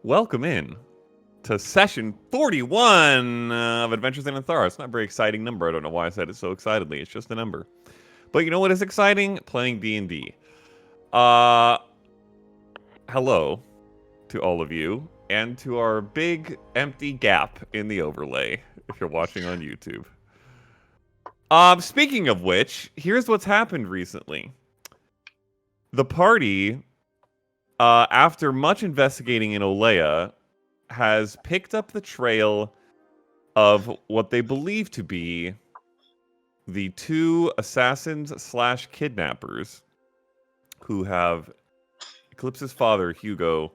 Welcome in to session 41 of Adventures in Aanthara. It's not a very exciting number. I don't know why I said it so excitedly. It's just a number. But you know what is exciting? Playing D&D. Hello to all of you, and to our big empty gap in the overlay, if you're watching on YouTube. Speaking of which, here's what's happened recently. The party, after much investigating in Olea, has picked up the trail of what they believe to be the two assassins/kidnappers who have Eclipse's father, Hugo,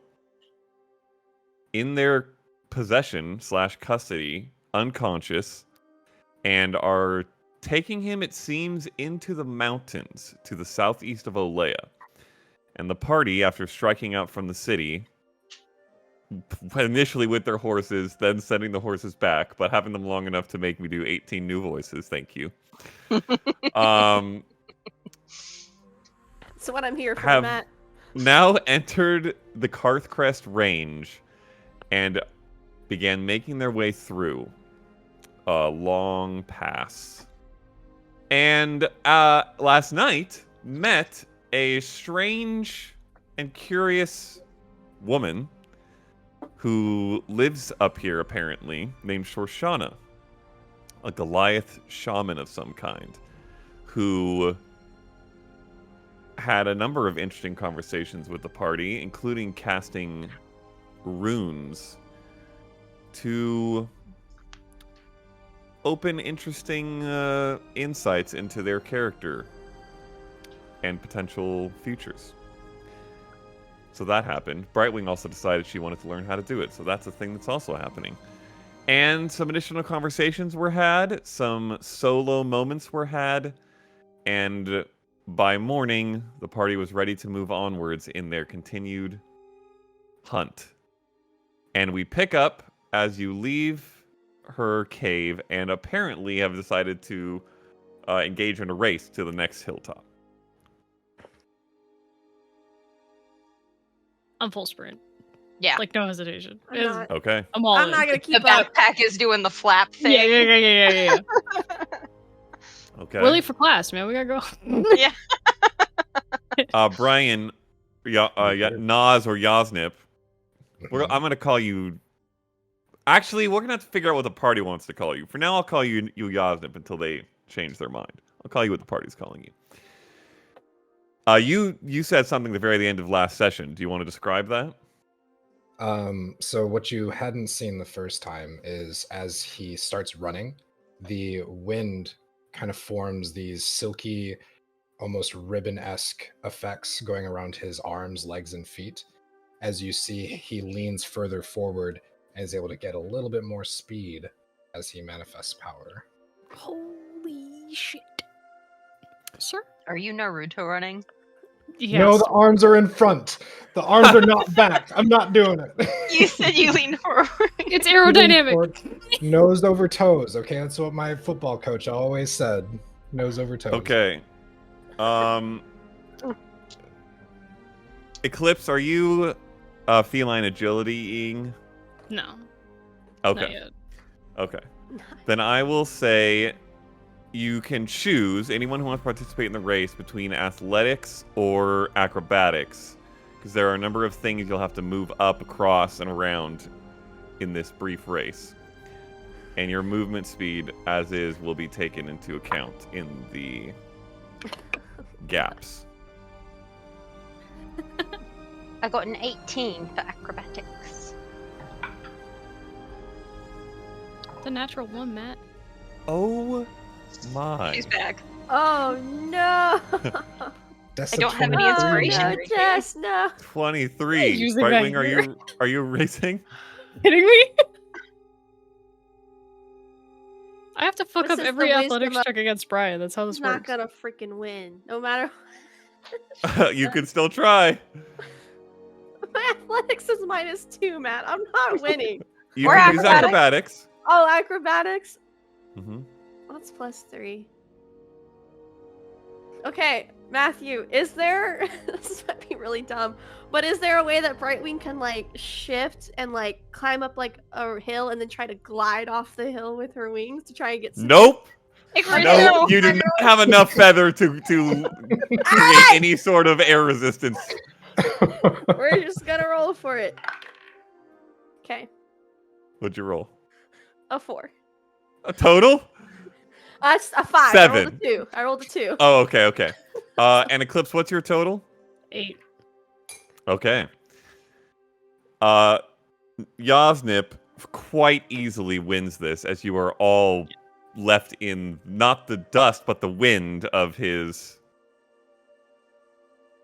in their possession/custody, unconscious, and are taking him, it seems, into the mountains to the southeast of Olea. And the party, after striking out from the city, initially with their horses, then sending the horses back, but having them long enough to make me do 18 new voices, thank you. That's what I'm here for, Matt. Now entered the Karthcrest range and began making their way through a long pass. And last night met a strange and curious woman who lives up here, apparently, named Shorshana, a Goliath shaman of some kind, who had a number of interesting conversations with the party, including casting runes to open interesting insights into their character and potential futures. So that happened. Brightwing also decided she wanted to learn how to do it, so that's a thing that's also happening. And some additional conversations were had, some solo moments were had, and by morning, the party was ready to move onwards in their continued hunt. And we pick up as you leave her cave and apparently have decided to engage in a race to the next hilltop. I'm full sprint. Yeah. Like, no hesitation. Okay. I'm all I'm in. not gonna keep The up. backpack is doing the flap thing. Yeah. Okay. We're late for class, man. We gotta go. Yeah. Brian, Naz or Yaznip, I'm going to call you... Actually, we're going to have to figure out what the party wants to call you. For now, I'll call you Yaznip until they change their mind. I'll call you what the party's calling you. You said something at the very end of last session. Do you want to describe that? So what you hadn't seen the first time is as he starts running, the wind kind of forms these silky, almost ribbon-esque effects going around his arms, legs, and feet. As you see, he leans further forward and is able to get a little bit more speed as he manifests power. Holy shit. Sir? Are you Naruto running? Yes. No, the arms are in front. The arms are not back. I'm not doing it. You said you leaned forward. It's aerodynamic. Forward, nose over toes. Okay, that's what my football coach always said. Nose over toes. Okay. Eclipse, are you feline agility-ing? No. Okay. Not yet. Okay. Then I will say you can choose anyone who wants to participate in the race between athletics or acrobatics, because there are a number of things you'll have to move up, across, and around in this brief race. And your movement speed, as is, will be taken into account in the gaps. I got an 18 for acrobatics. The natural one, Matt. Oh my. She's back. Oh no! That's I a don't have any 23. inspiration. Oh, no, Jess, no. 23. Using Brightwing, that are you racing? Kidding me? I have to fuck This up is every the athletics wisdom of- check against Brian. That's how this He's not works. gonna freaking win, no matter. You can still try. My athletics is -2, Matt. I'm not winning. You Or can use acrobatics. acrobatics. Oh, acrobatics. Mm-hmm. That's +3. Okay, Matthew, is there this might be really dumb, but is there a way that Brightwing can like shift and like climb up like a hill and then try to glide off the hill with her wings to try and get Nope. Icarus, No, you do not have enough feather to create any sort of air resistance. We're just gonna roll for it. Okay, What'd you roll? a 4. A total? That's a 5. 7. I rolled a 2. Oh, okay. And Eclipse, what's your total? 8. Okay. Yasnip quite easily wins this, as you are all left in not the dust, but the wind of his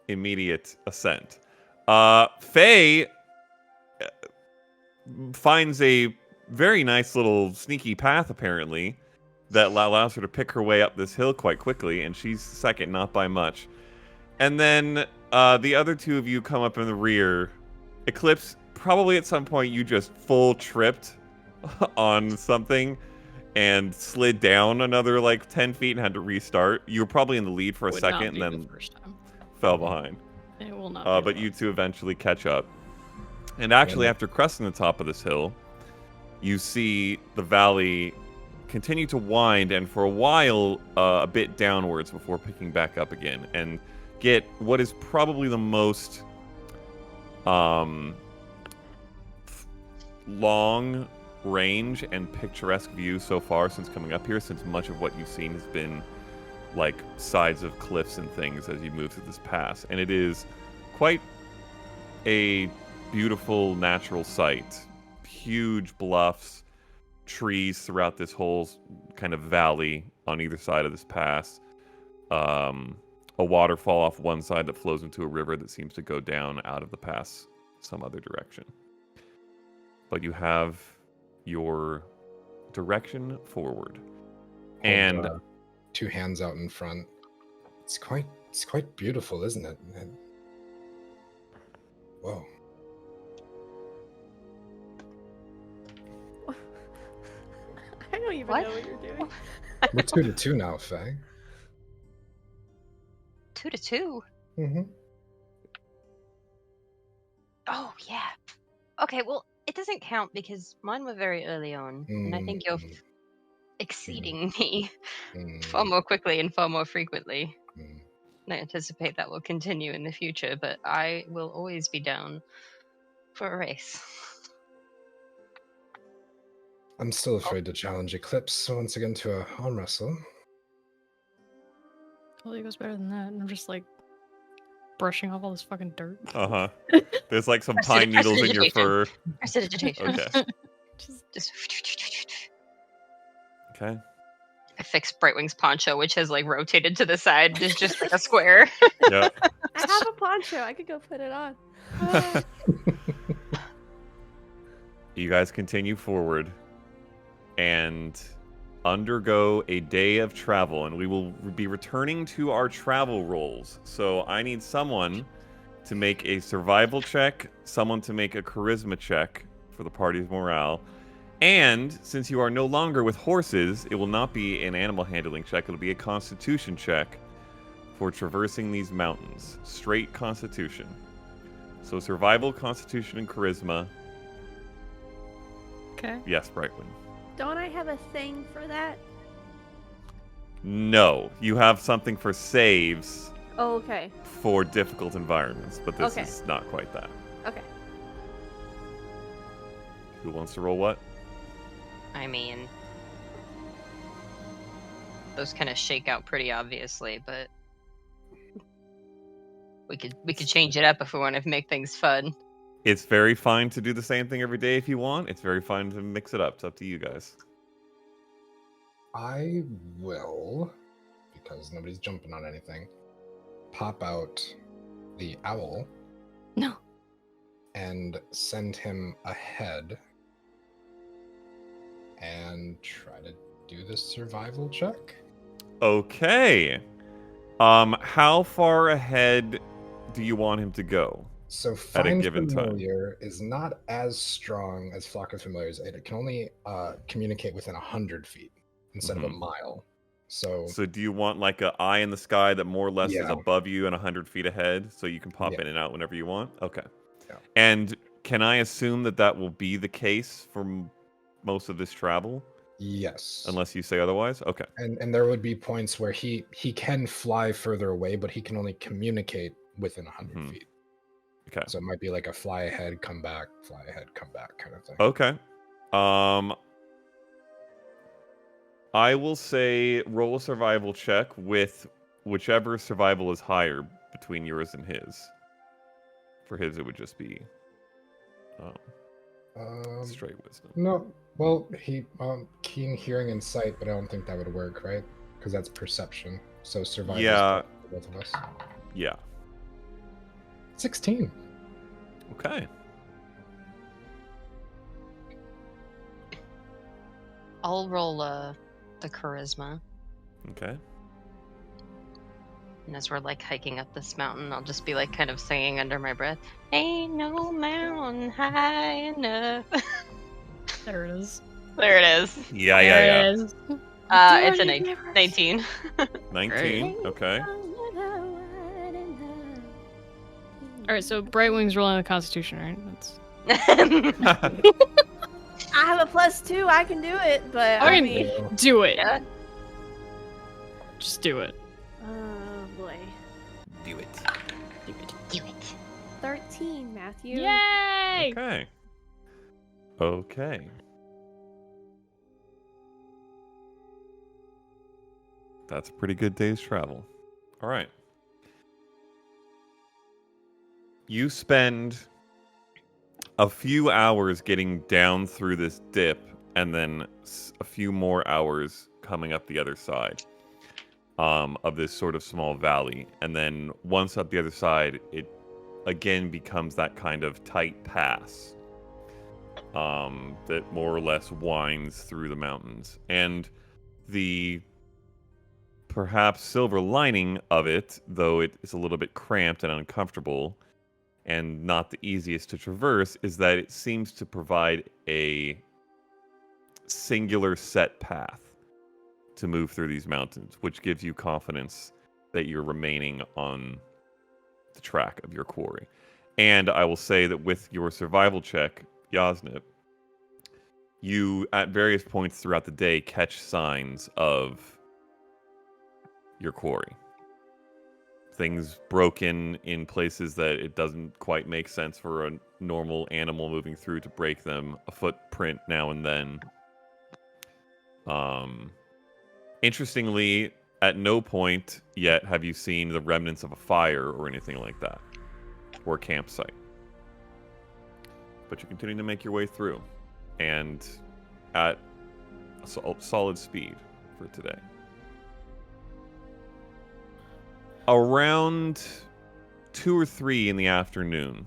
immediate ascent. Faye finds a very nice little sneaky path, apparently, that allows her to pick her way up this hill quite quickly, and she's second, not by much. And then the other two of you come up in the rear. Eclipse, probably at some point you just full tripped on something and slid down another like 10 feet and had to restart. You were probably in the lead for a Would not second be and the then first time. fell behind. It will not. Be But the you last. two eventually catch up. And actually, after cresting the top of this hill, you see the valley continue to wind and for a while a bit downwards before picking back up again and get what is probably the most long range and picturesque view so far since coming up here, since much of what you've seen has been like sides of cliffs and things as you move through this pass. And it is quite a beautiful natural sight. Huge bluffs, trees throughout this whole kind of valley on either side of this pass. A waterfall off one side that flows into a river that seems to go down out of the pass some other direction. But you have your direction forward. And Hold, 2 hands out in front. It's quite beautiful, isn't it? And... Whoa. I don't even What? know what you're doing. We're 2 to 2 now, Faye. 2 to 2. Mm-hmm. Oh yeah. Okay, well it doesn't count because mine were very early on, and I think you're exceeding me far more quickly and far more frequently. And I anticipate that will continue in the future, but I will always be down for a race. I'm still afraid to challenge Eclipse once again to a arm wrestle. Well, it goes better than that. And I'm just like brushing off all this fucking dirt. there's like some pine needles in your fur. Prestidigitation. Okay. Just Okay. I fixed Brightwing's poncho, which has like rotated to the side, just like a square. Yep. I have a poncho. I could go put it on. You guys continue forward and undergo a day of travel, and we will be returning to our travel rolls. So I need someone to make a survival check, someone to make a charisma check for the party's morale, and since you are no longer with horses, it will not be an animal handling check, it'll be a constitution check for traversing these mountains. Straight constitution. So survival, constitution, and charisma. Okay. Yes, Brightwing. Don't I have a thing for that? No, you have something for saves Oh, okay. for difficult environments, but this Okay. is not quite that. Okay. Who wants to roll what? I mean, those kind of shake out pretty obviously, but we could change it up if we want to make things fun. It's very fine to do the same thing every day if you want. It's very fine to mix it up. It's up to you guys. I will, because nobody's jumping on anything, pop out the owl. No. And send him ahead and try to do this survival check. Okay. How far ahead do you want him to go? So At a Find given time. Familiar is not as strong as Flock of Familiars. It can only communicate within 100 feet instead of a mile. So So do you want like a eye in the sky that more or less is Yeah. above you and 100 feet ahead, so you can pop Yeah. in and out whenever you want? Okay. Yeah. And can I assume that that will be the case for most of this travel, yes. unless you say otherwise? Okay. And there would be points where he can fly further away, but he can only communicate within 100 Mhm. feet. Okay. So it might be like a fly ahead, come back, fly ahead, come back kind of thing. Okay. I will say roll a survival check with whichever survival is higher between yours and his. For his, it would just be straight wisdom. No, well, he keen hearing and sight, but I don't think that would work, right? Because that's perception. So survival Yeah. is for both of us. Yeah. 16. Okay. I'll roll the charisma. Okay. And as we're like hiking up this mountain, I'll just be like kind of singing under my breath. Ain't no mountain high enough. There it is. There it is. Yeah, There yeah, it is. It's a Dirty 19. yeah. 19. Okay. All right, so Brightwing's rolling a Constitution, right? That's. I have a +2. I can do it, but I I mean- mean, Do it. Yeah. Just do it. oh boy, Do it. Do it. Do it. 13, Matthew. Yay! Okay. Okay. That's a pretty good day's travel. All right. You spend a few hours getting down through this dip and then a few more hours coming up the other side of this sort of small valley. And then once up the other side, it again becomes that kind of tight pass that more or less winds through the mountains. And the perhaps silver lining of it, though it is a little bit cramped and uncomfortable and not the easiest to traverse, is that it seems to provide a singular set path to move through these mountains, which gives you confidence that you're remaining on the track of your quarry. And I will say that with your survival check, Yasnip, you at various points throughout the day catch signs of your quarry. Things broken in places that it doesn't quite make sense for a normal animal moving through to break them, a footprint now and then. Interestingly, at no point yet have you seen the remnants of a fire or anything like that, or a campsite. But you continue to make your way through, and at a solid speed for today. Around 2 or 3 in the afternoon,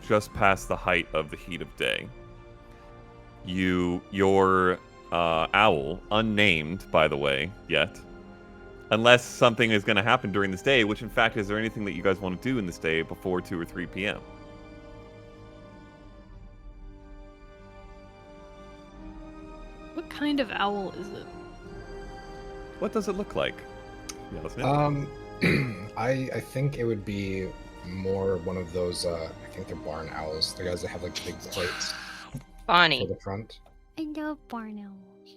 just past the height of the heat of day, your owl, unnamed by the way yet, unless something is going to happen during this day, which in fact, is there anything that you guys want to do in this day before 2 or 3 p.m.? What kind of owl is it? What does it look like? Yasmin? I think it would be more one of those, I think they're barn owls, the guys that have like big plates for Bonnie. the front. I love barn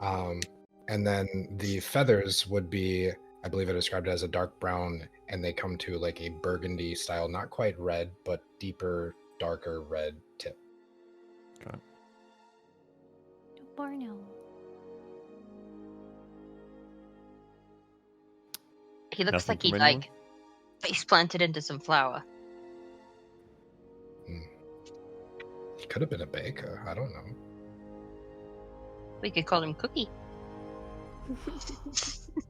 owls. And then the feathers would be, I believe I described it as a dark brown, and they come to like a burgundy style, not quite red, but deeper, darker red tip. Okay. Barn owl. He looks Nothing like he from anyone? like face planted into some flour. He could have been a baker. I don't know. We could call him Cookie. Oh my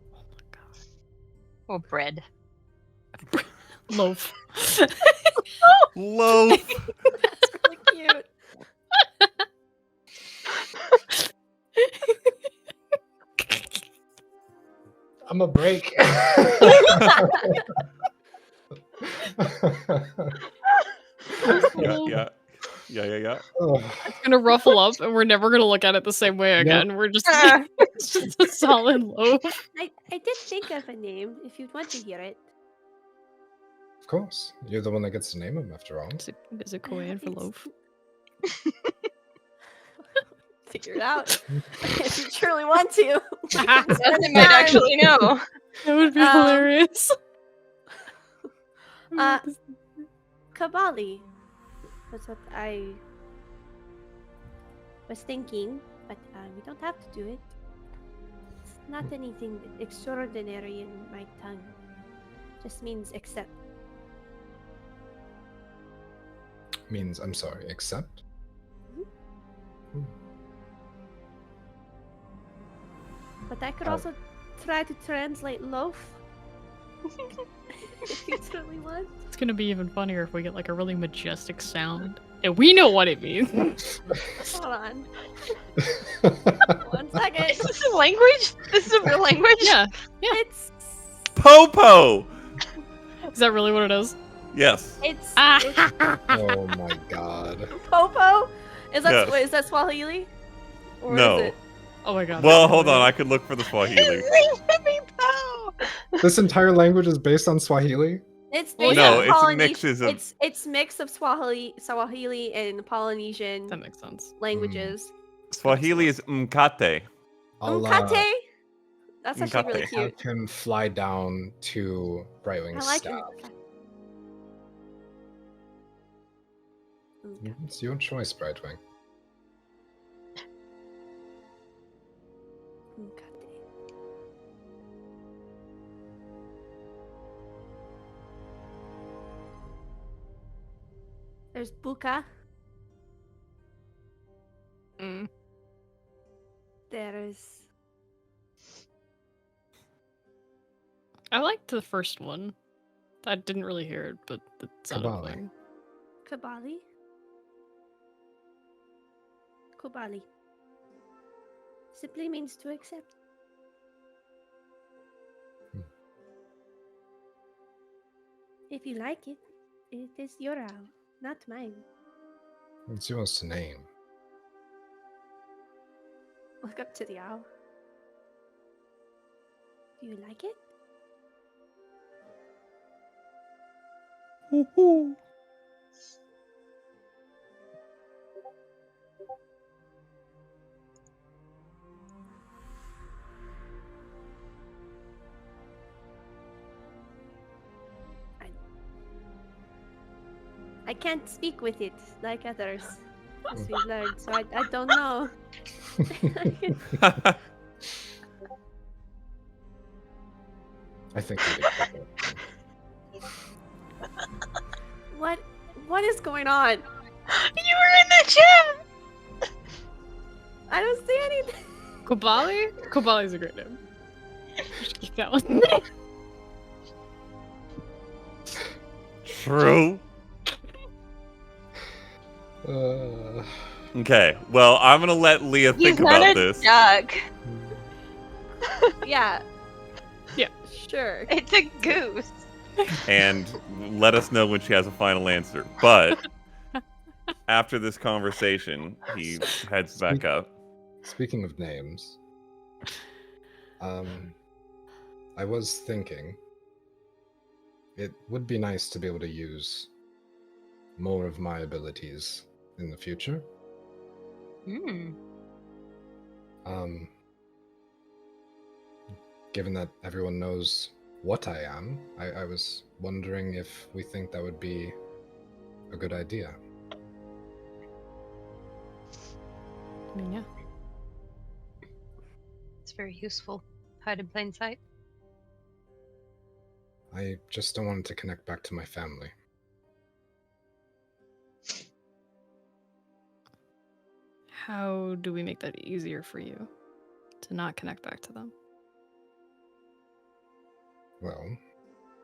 god. Or bread. Loaf. Loaf! That's really cute. I'm a break. Yeah. Yeah. Oh, It's gonna ruffle up, and we're never gonna look at it the same way again. We're just it's just a solid loaf. I did think of a name if you'd want to hear it. of course. You're the one that gets to name him after all. Is it Korean for It's- loaf? Figure it out if you truly want to. Justin might actually know. That would be Um, hilarious. Kabali. That's what I was thinking, but we don't have to do it. It's not anything extraordinary in my tongue. Just means accept. Means, I'm sorry, accept? But I could Oh. also try to translate loaf. If you truly want. It's gonna be even funnier if we get like a really majestic sound, and we know what it means. Hold on. 1 second. Is this a language? This is a real language? Yeah, It's Popo. is that really what it is? Yes. it's Oh my god. Popo. Is that Yes. wait, is that Swahili? Or No. Is it... Oh my god. Well, that's hold on. I hilarious. could look for the Swahili. This entire language is based on Swahili? It's Well, based no, on it's Polynesian. mixes of. It's mix of Swahili and Polynesian That makes sense. languages. Swahili is mkate. I'll Mkate. That's actually really Mkate. cute. have him fly down to I Brightwing's like staff. it. It's your choice, Brightwing. There's Buka. Mm. There's I liked the first one. I didn't really hear it, but it sounded Kabali. fun. Kabali. Kubali. Simply means to accept. Hmm. If you like it, it is your owl, not mine. It's yours to name. Look up to the owl. Do you like it? I can't speak with it like others, as we've learned, so I don't know. I think we did good. What is going on? You were in the chat! I don't see anything. Kobali? Kobali's a great name. We should keep that one. True. Uh, Okay. Well, I'm gonna let Leah He's think not about a this. duck. Yeah. Yeah. Sure. It's a goose. And let us know when she has a final answer. But after this conversation, he heads back up. Speaking of names, I was thinking it would be nice to be able to use more of my abilities in the future. Hmm. Given that everyone knows what I am, I was wondering if we think that would be a good idea. I mean, yeah. It's very useful. Hide in plain sight. I just don't want it to connect back to my family. How do we make that easier for you to not connect back to them? Well,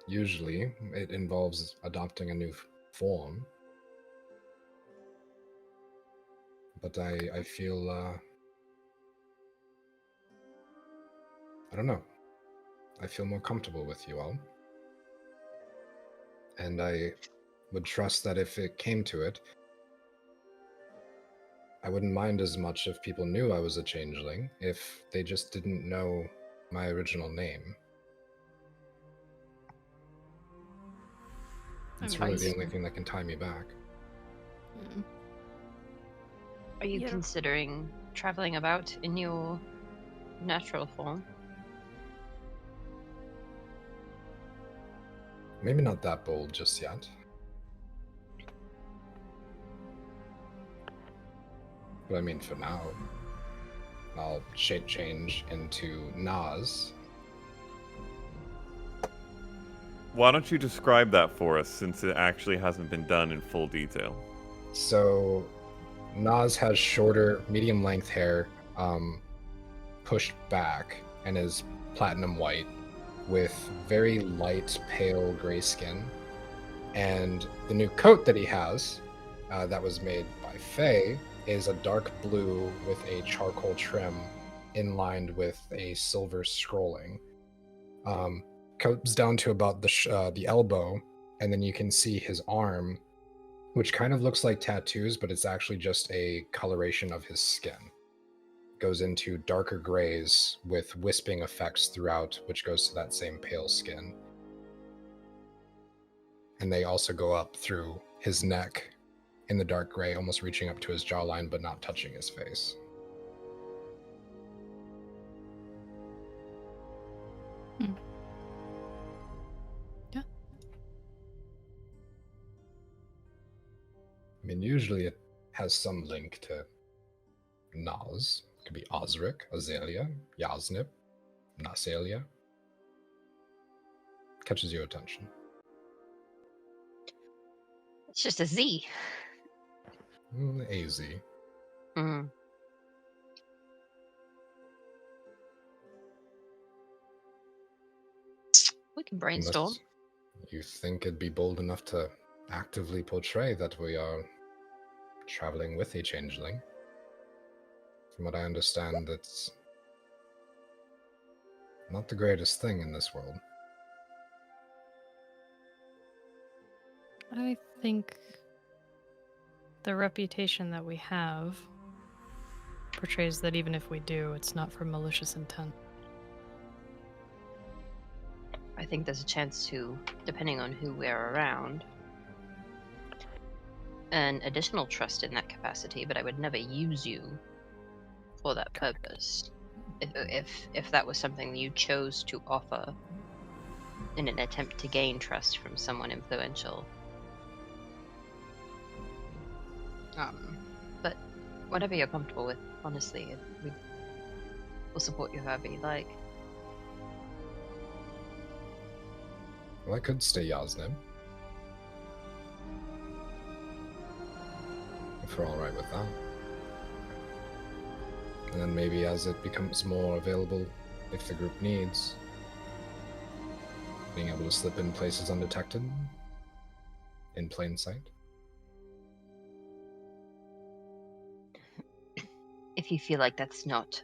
usually it involves adopting a new form. But I feel, I don't know. I feel more comfortable with you all. And I would trust that if it came to it, I wouldn't mind as much if people knew I was a changeling, if they just didn't know my original name. It's really the only thing that can tie me back. Are you considering traveling about in your natural form? Maybe not that bold just yet. But I mean, for now, I'll shape change into Nas. Why don't you describe that for us, since it actually hasn't been done in full detail? So, Nas has shorter, medium-length hair, pushed back, and is platinum white, with very light, pale gray skin. And the new coat that he has, that was made by Faye, is a dark blue with a charcoal trim inlined with a silver scrolling. Comes down to about the elbow, and then you can see his arm, which kind of looks like tattoos, but it's actually just a coloration of his skin. Goes into darker grays with wisping effects throughout, which goes to that same pale skin. And they also go up through his neck in the dark gray, almost reaching up to his jawline, but not touching his face. Yeah. I mean, usually it has some link to Nas. It could be Osric, Azalea, Yasnip, Nasalia. Catches your attention. It's just a Z. AZ. Mm. We can brainstorm. Unless you think it'd be bold enough to actively portray that we are traveling with a changeling. From what I understand, that's not the greatest thing in this world. I think the reputation that we have portrays that even if we do, it's not for malicious intent. I think there's a chance to, depending on who we're around, an additional trust in that capacity, but I would never use you for that purpose. If that was something you chose to offer in an attempt to gain trust from someone influential. But whatever you're comfortable with, honestly, we'll support you however you like. Well, I could stay Yasnib. If we're alright with that. And then maybe as it becomes more available, if the group needs, being able to slip in places undetected, in plain sight. If you feel like that's not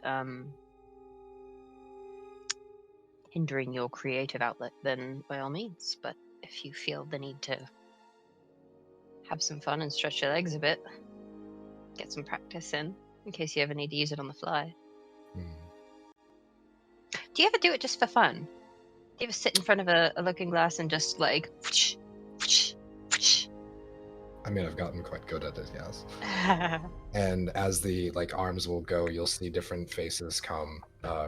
hindering your creative outlet, then by all means. But if you feel the need to have some fun and stretch your legs a bit, get some practice in case you ever need to use it on the fly. Do you ever do it just for fun? Do you ever sit in front of a looking glass and just like whoosh, whoosh, whoosh? I mean, I've gotten quite good at it, yes. And as the arms will go, you'll see different faces come.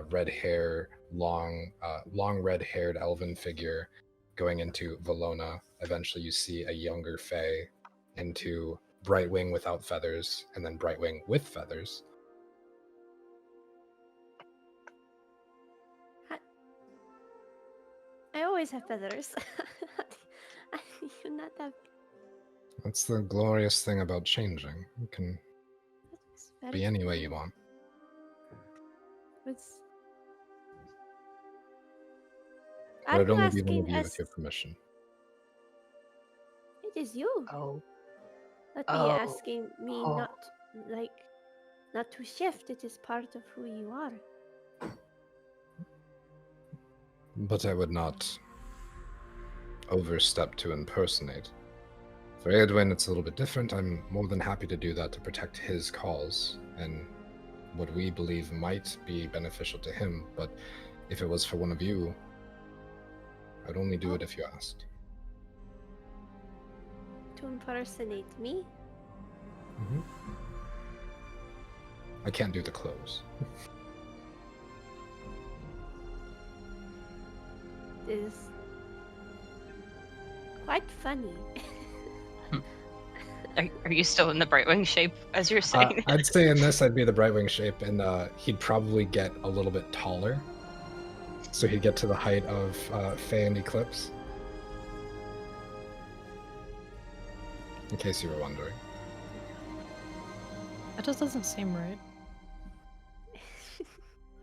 Red hair, long red-haired elven figure going into Valona. Eventually, you see a younger fae into Brightwing without feathers, and then Brightwing with feathers. I always have feathers. You not have. That's the glorious thing about changing. You can That's be any way you want. It's... But it'd Are you only be one of asking you us? with your permission. It is you. Oh. Not me Oh. asking me not to shift. It is part of who you are. But I would not overstep to impersonate. For Edwin, it's a little bit different. I'm more than happy to do that to protect his cause and what we believe might be beneficial to him. But if it was for one of you, I'd only do it if you asked. To impersonate me? Mm-hmm. I can't do the clothes. It is quite funny. Are you still in the Brightwing shape as you're saying? I'd say in this, I'd be the Brightwing shape, and he'd probably get a little bit taller. So he'd get to the height of Faye and Eclipse. In case you were wondering. That just doesn't seem right. It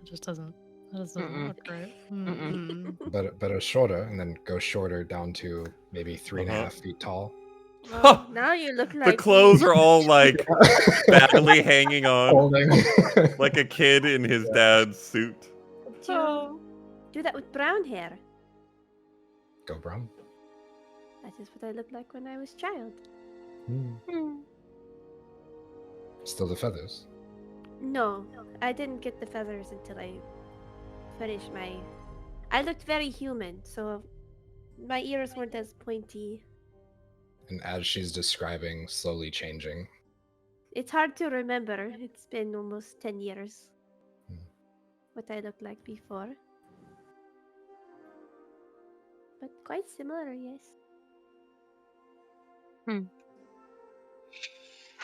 just doesn't. That just doesn't look right. Better shorter, and then go shorter down to maybe 3.5 feet tall. Well, now you look like The clothes are all like badly hanging on, Holding. like a kid in his dad's suit. Do that with brown hair. Go brown. That is what I looked like when I was a child. Still the feathers. No, I didn't get the feathers until I finished my... I looked very human, so my ears weren't as pointy. And as she's describing, slowly changing. It's hard to remember. It's been almost 10 years. What I looked like before. But quite similar, yes.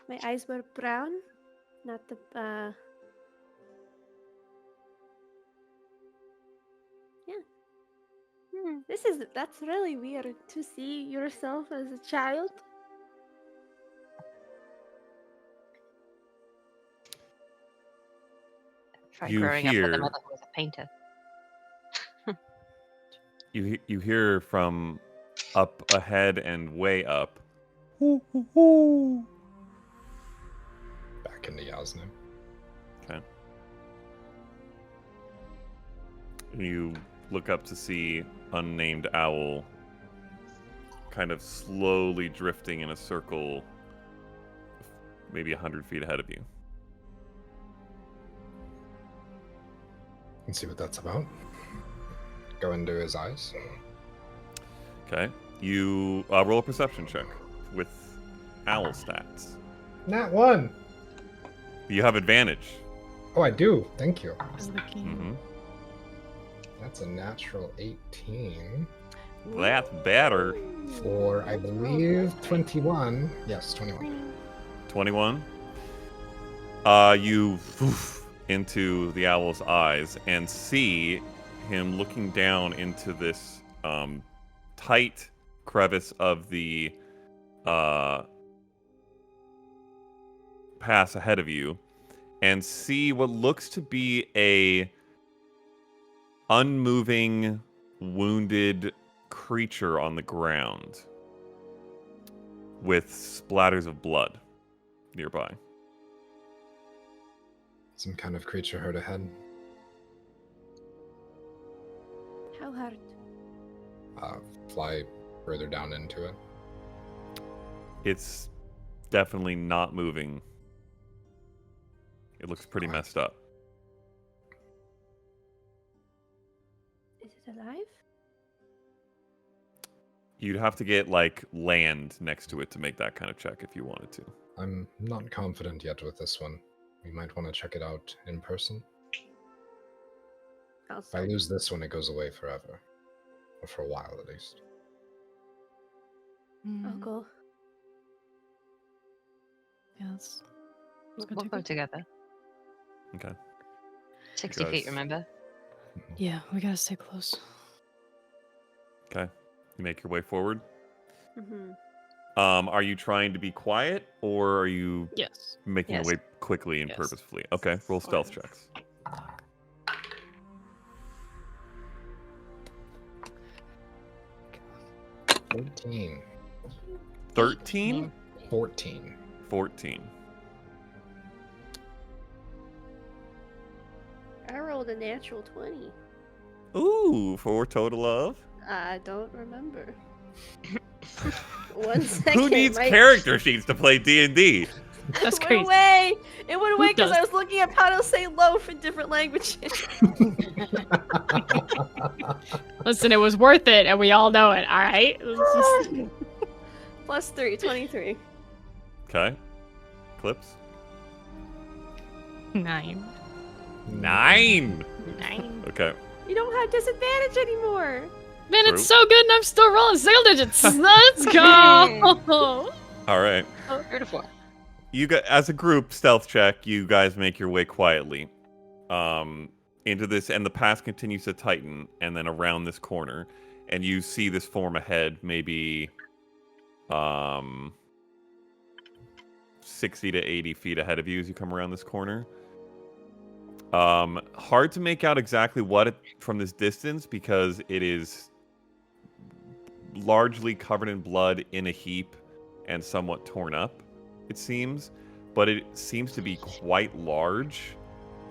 My eyes were brown, not the that's really weird to see yourself as a child. Try You growing up with hear- a mother who was a painter. You hear from up ahead and way up. Back into Yasna. Okay. You look up to see unnamed owl kind of slowly drifting in a circle maybe 100 feet ahead of you. And see what that's about. Go into his eyes. Okay. You roll a perception check with owl stats. Nat 1! You have advantage. Oh, I do. Thank you. Is the key. Mm-hmm. That's a natural 18 That's better. for, I believe, 21. Yes, 21. 21. You into the owl's eyes and see him looking down into this tight crevice of the pass ahead of you, and see what looks to be a unmoving, wounded creature on the ground with splatters of blood nearby. Some kind of creature heard ahead. How hard? Fly further down into it. It's definitely not moving. It looks pretty messed up. Is it alive? You'd have to get like land next to it to make that kind of check if you wanted to. I'm not confident yet with this one. We might want to check it out in person. I'll If I start. lose this one, it goes away forever. Or for a while, at least. I'll Mm, go. yeah, let's We'll go go take a- together. Okay. 60 feet, Guys. remember? Yeah, we gotta stay close. Okay. You make your way forward. Mm-hmm. Are you trying to be quiet or are you Yes. making Yes. your way quickly and Yes. purposefully? Okay, roll stealth checks. 13. 13? 14. 14. I rolled a natural 20. Ooh, for a total of? I don't remember. 1 second. Who needs my- character sheets to play D&D? That's It crazy. went away. It went away because does? I was looking up how to say loaf in different languages. Listen, it was worth it, and we all know it. All right. Plus 3, 23. Okay. Clips. 9. 9. 9. Okay. You don't have disadvantage anymore. Man, True. it's so good, and I'm still rolling single digits. Let's go. All right. Beautiful. You guys, as a group, stealth check. You guys make your way quietly, into this, and the path continues to tighten, and then around this corner, and you see this form ahead, maybe, 60 to 80 feet ahead of you as you come around this corner. Hard to make out exactly what it from this distance because it is largely covered in blood in a heap and somewhat torn up, it seems, but it seems to be quite large,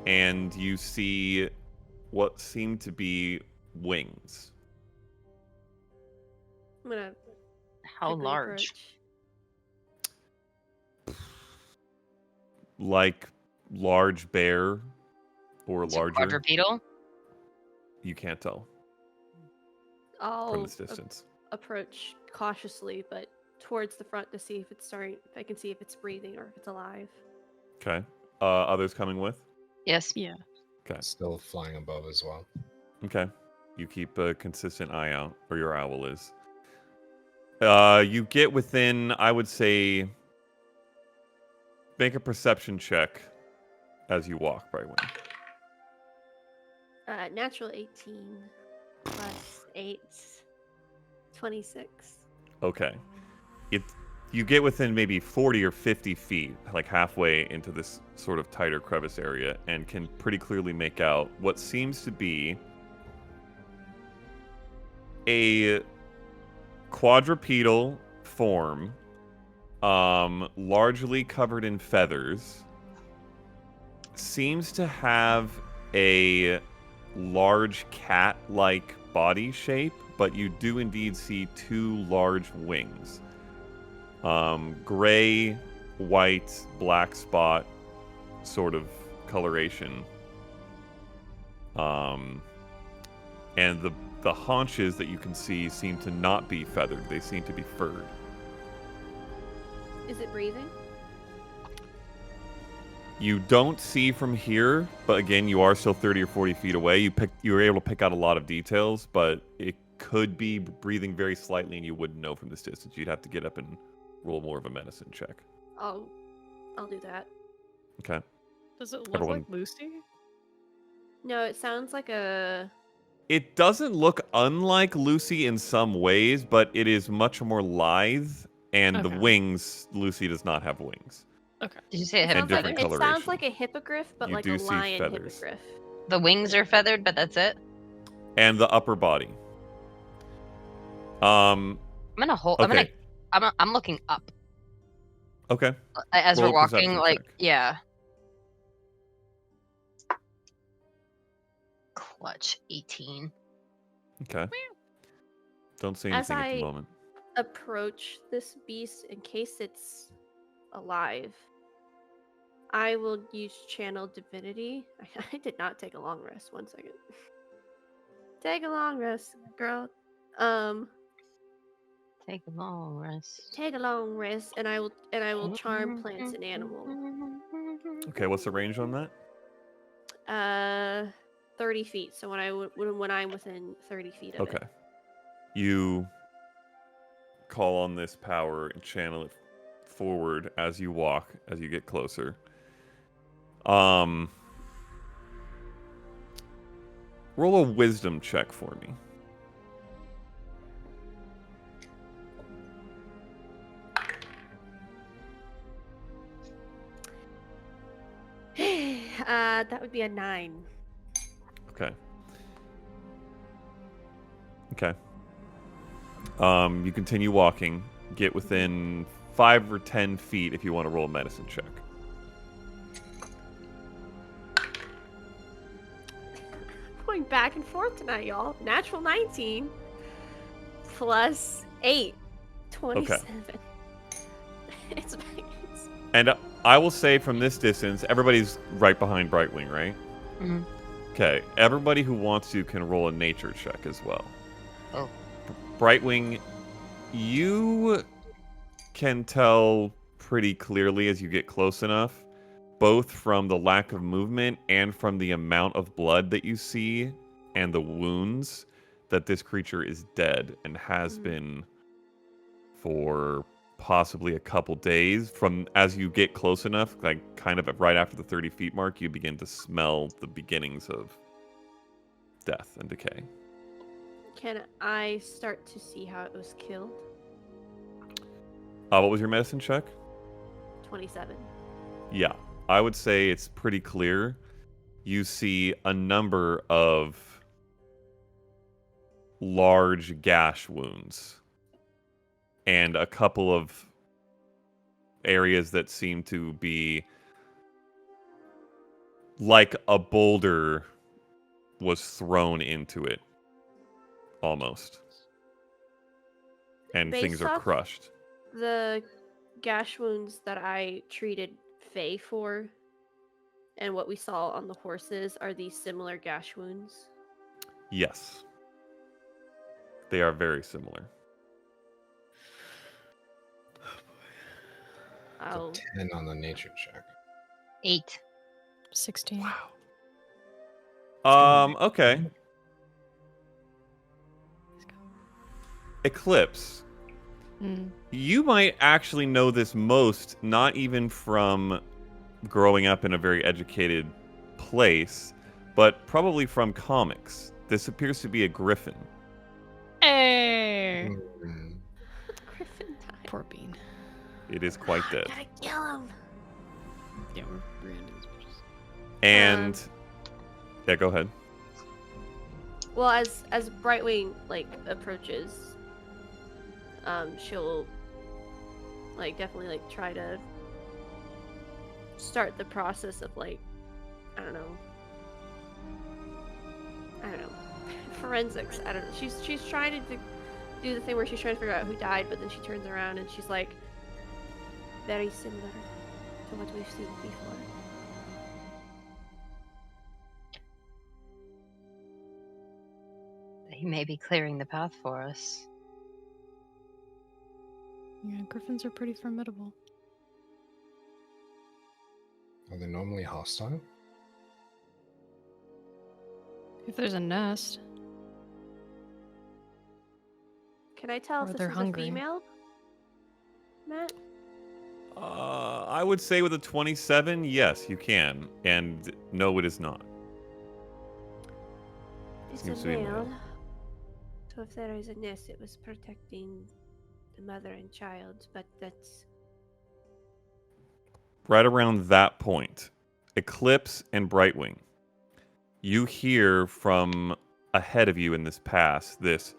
and you see what seem to be wings. I'm gonna How quickly large? approach. Like large bear or Is it larger. quadrupedal? You can't tell I'll from this distance. approach cautiously, but towards the front to see if it's starting. If I can see if it's breathing or if it's alive. Okay. Others coming with? Yes. Yeah. Okay. Still flying above as well. Okay. You keep a consistent eye out, or your owl is. You get within, I would say, make a perception check as you walk, Brightwing. Natural 18 plus 8, 26. Okay. You get within maybe 40 or 50 feet, like halfway into this sort of tighter crevice area, and can pretty clearly make out what seems to be a quadrupedal form, largely covered in feathers, seems to have a large cat-like body shape, but you do indeed see 2 large wings. Gray, white, black spot sort of coloration. And the haunches that you can see seem to not be feathered. They seem to be furred. Is it breathing? You don't see from here, but again, you are still 30 or 40 feet away. You were able to pick out a lot of details, but it could be breathing very slightly, and you wouldn't know from this distance. You'd have to get up and roll more of a medicine check. I'll do that. Okay. Does it look Everyone- like Lucy? No, it sounds like a. It doesn't look unlike Lucy in some ways, but it is much more lithe, and the Okay. wings, Lucy does not have wings. Okay. Did you say it It had And sounds, like, different it sounds coloration. like a hippogriff, but You like do a see lion feathers. hippogriff. The wings are feathered, but that's it. And the upper body. I'm gonna hold. Okay. I'm looking up Okay. as Roll we're a walking. perception Like, check. yeah. Clutch 18. Okay. Don't say As anything at the I- moment. Approach this beast in case it's alive. I will use channel divinity. I did not take a long rest. 1 second. Take a long rest, girl. Take a long rest. Take a long rest, and I will charm plants and animal. Okay, what's the range on that? 30 feet. So when I'm within 30 feet of Okay. it. You call on this power and channel it forward as you walk, as you get closer. Roll a wisdom check for me. That would be a 9. Okay. Okay. You continue walking. Get within 5 or 10 feet if you want to roll a medicine check. Going back and forth tonight, y'all. Natural 19 plus 8. 27. It's And I will say from this distance, everybody's right behind Brightwing, right? Mhm. Okay. Everybody who wants to can roll a nature check as well. Oh. Brightwing, you can tell pretty clearly as you get close enough, both from the lack of movement and from the amount of blood that you see and the wounds, that this creature is dead and has been for possibly a couple days. From as you get close enough, like kind of right after the 30 feet mark, you begin to smell the beginnings of death and decay. Can I start to see how it was killed? What was your medicine check? 27. Yeah, I would say it's pretty clear. You see a number of large gash wounds and a couple of areas that seem to be like a boulder was thrown into it, almost. And Based things are off crushed. The gash wounds that I treated Faye for and what we saw on the horses, are these similar gash wounds? Yes. They are very similar. I'll 10 on the nature check. 8. 16. Okay. Eclipse. You might actually know this most, not even from growing up in a very educated place, but probably from comics. This appears to be a griffin. Hey! Mm. Griffin died. Poor Bean. It is quite dead. Gotta kill him. Yeah, we're random as much as... And yeah, go ahead. Well, as Brightwing like approaches, she'll like definitely like try to start the process of like I don't know forensics. I don't know. She's trying to do the thing where she's trying to figure out who died, but then she turns around and she's like, very similar to what we've seen before. He may be clearing the path for us. Yeah, griffins are pretty formidable. Are they normally hostile? If there's a nest. Can I tell Or if they're this is hungry. a female, Matt? I would say with a 27, yes, you can. And no, it is not. It's Seems a to be a male. male. So if there is a nest, it was protecting the mother and child, but that's... Right around that point, Eclipse and Brightwing, you hear from ahead of you in this pass this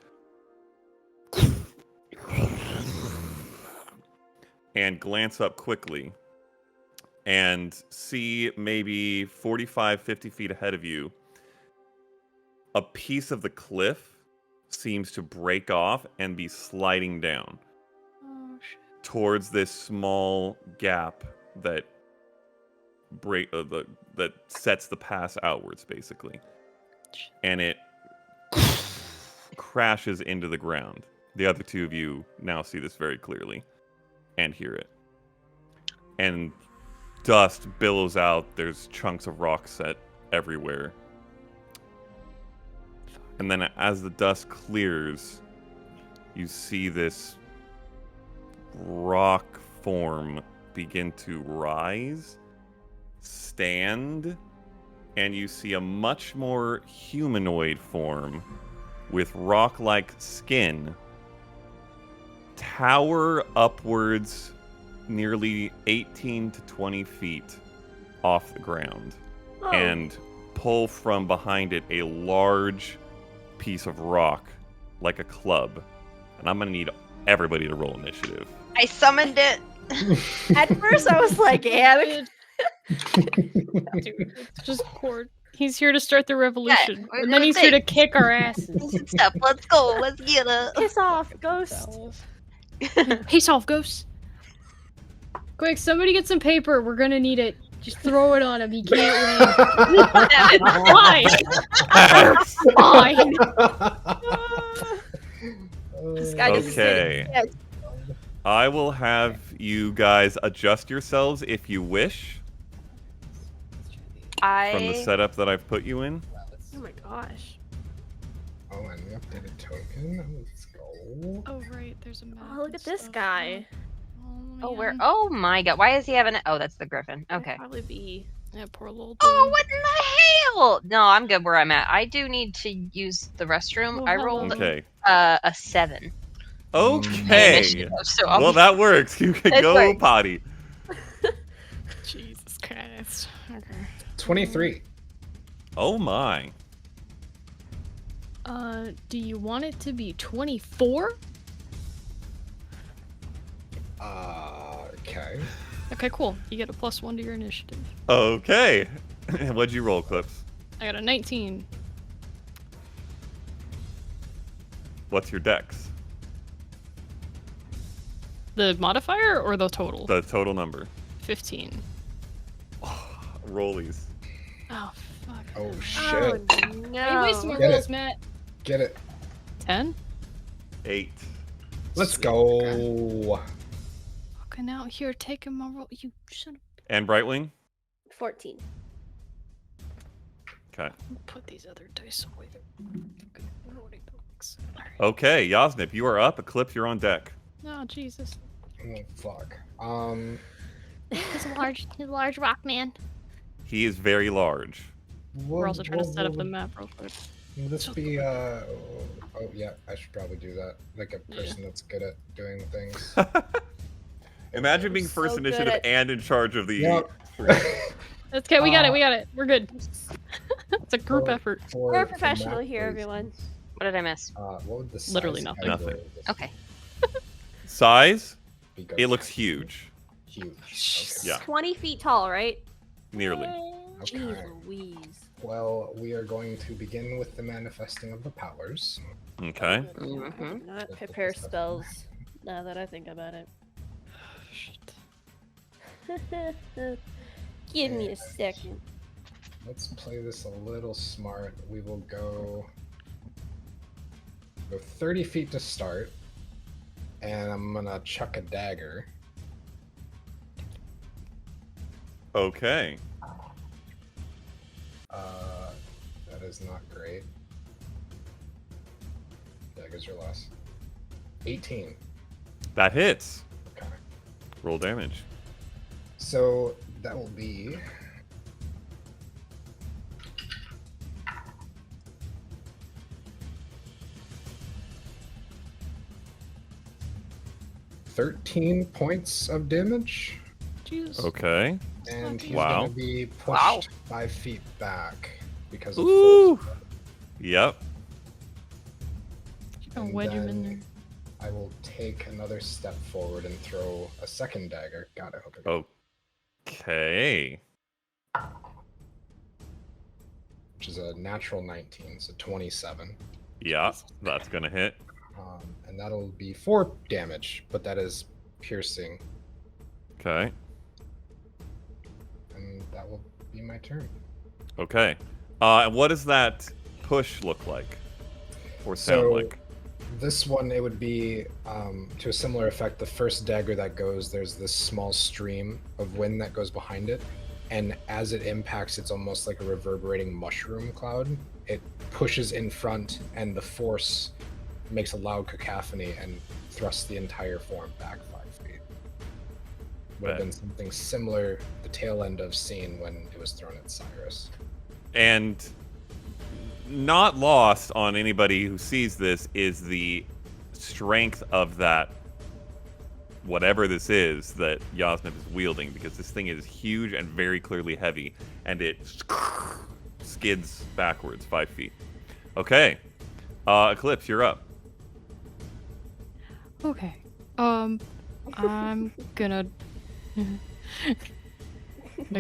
and glance up quickly and see maybe 45, 50 feet ahead of you, a piece of the cliff seems to break off and be sliding down Oh, shit. towards this small gap that that sets the pass outwards, basically, and it crashes into the ground. The other two of you now see this very clearly and hear it, and dust billows out. There's chunks of rock set everywhere, and then as the dust clears, you see this rock form begin to rise, stand, and you see a much more humanoid form with rock-like skin tower upwards nearly 18 to 20 feet off the ground Oh, and pull from behind it a large piece of rock like a club. And I'm going to need everybody to roll initiative. I summoned it! at first I was like, yeah, Dude, it's just Cord. He's here to start the revolution. we're and then gonna he's here to take- kick our asses. Step, let's go, let's get it! piss off, ghost. Pace off, ghosts. Quick, somebody get some paper. We're gonna need it. Just throw it on him. He can't win. Fine. Fine. This guy just Okay. sitting. I will have you guys adjust yourselves if you wish from the setup that I've put you in. Oh my gosh. Oh, and the updated token. Let's go. Oh right, there's a map. Oh, look and at this stuff. guy. Oh, where? man. Oh my god! Why is he having? Oh, that's the griffin. That'd Okay. probably be. Yeah, poor little. Oh, dude. what in the hell? No, I'm good where I'm at. I do need to use the restroom. Oh, I hello. rolled Okay. a 7. Okay. Initiative, so I'll Well, be- that works. You can It go works. potty. Jesus Christ. Okay. 23. Oh my. Do you want it to be 24? Okay. Okay, cool. You get a +1 to your initiative. Okay. What'd you roll, Clips? I got a 19. What's your dex? The modifier or the total? The total number. 15. Rollies. Oh, fuck. Oh, Oh shit. no. Hey, waste my Get rolls, it. Matt. Get it. 10? 8. Let's go. Okay, now here, take my roll. You son of And Brightwing? 14. Okay. Put these other dice away. Okay, loading dogs. Alright. Okay, Yasnip, you are up. Eclipse, you're on deck. Oh, Jesus. Oh, fuck. He's a large rock man. He is very large. We're also trying to set up the map real quick. Will this be, oh, yeah, I should probably do that. Like a person that's good at doing things. Imagine being first So good initiative at- and in charge of the. Yep. That's okay, we got it. We're good. It's a group effort. We're professional here, everyone. What did I miss? What would the size Literally nothing. category of this Okay. Size? be? It looks huge. Huge. Yeah. 20 feet tall, right? Nearly. Okay. Jeez Okay. Louise. Well, we are going to begin with the manifesting of the powers. Okay. Mm-hmm. Not prepare spells. Now that I think about it. Give me a second. Let's play this a little smart. We will go 30 feet to start, and I'm gonna chuck a dagger. Okay. That is not great. Daggers are less. 18. That hits. Okay. Roll damage. So that will be 13 points of damage, Jesus. Okay. and he's Wow. gonna be pushed Wow. 5 feet back because of Ooh. force. Yep. Gonna And wedge him in then there. I will take another step forward and throw a second dagger. God, I hope I get Okay. which is a natural 19, so 27. Yeah, that's gonna hit. And that'll be 4 damage, but that is piercing, Okay. and that will be my turn. Okay. And what does that push look like? Or sound So- like? This one, it would be to a similar effect. The first dagger that goes, there's this small stream of wind that goes behind it, and as it impacts, it's almost like a reverberating mushroom cloud. It pushes in front, and the force makes a loud cacophony and thrusts the entire form back 5 feet. Would have Bet. been something similar, the tail end of scene when it was thrown at Cyrus. And not lost on anybody who sees this is the strength of that whatever this is that Yasnip is wielding, because this thing is huge and very clearly heavy, and it skids backwards 5 feet. Okay. Eclipse, you're up. Okay. I'm gonna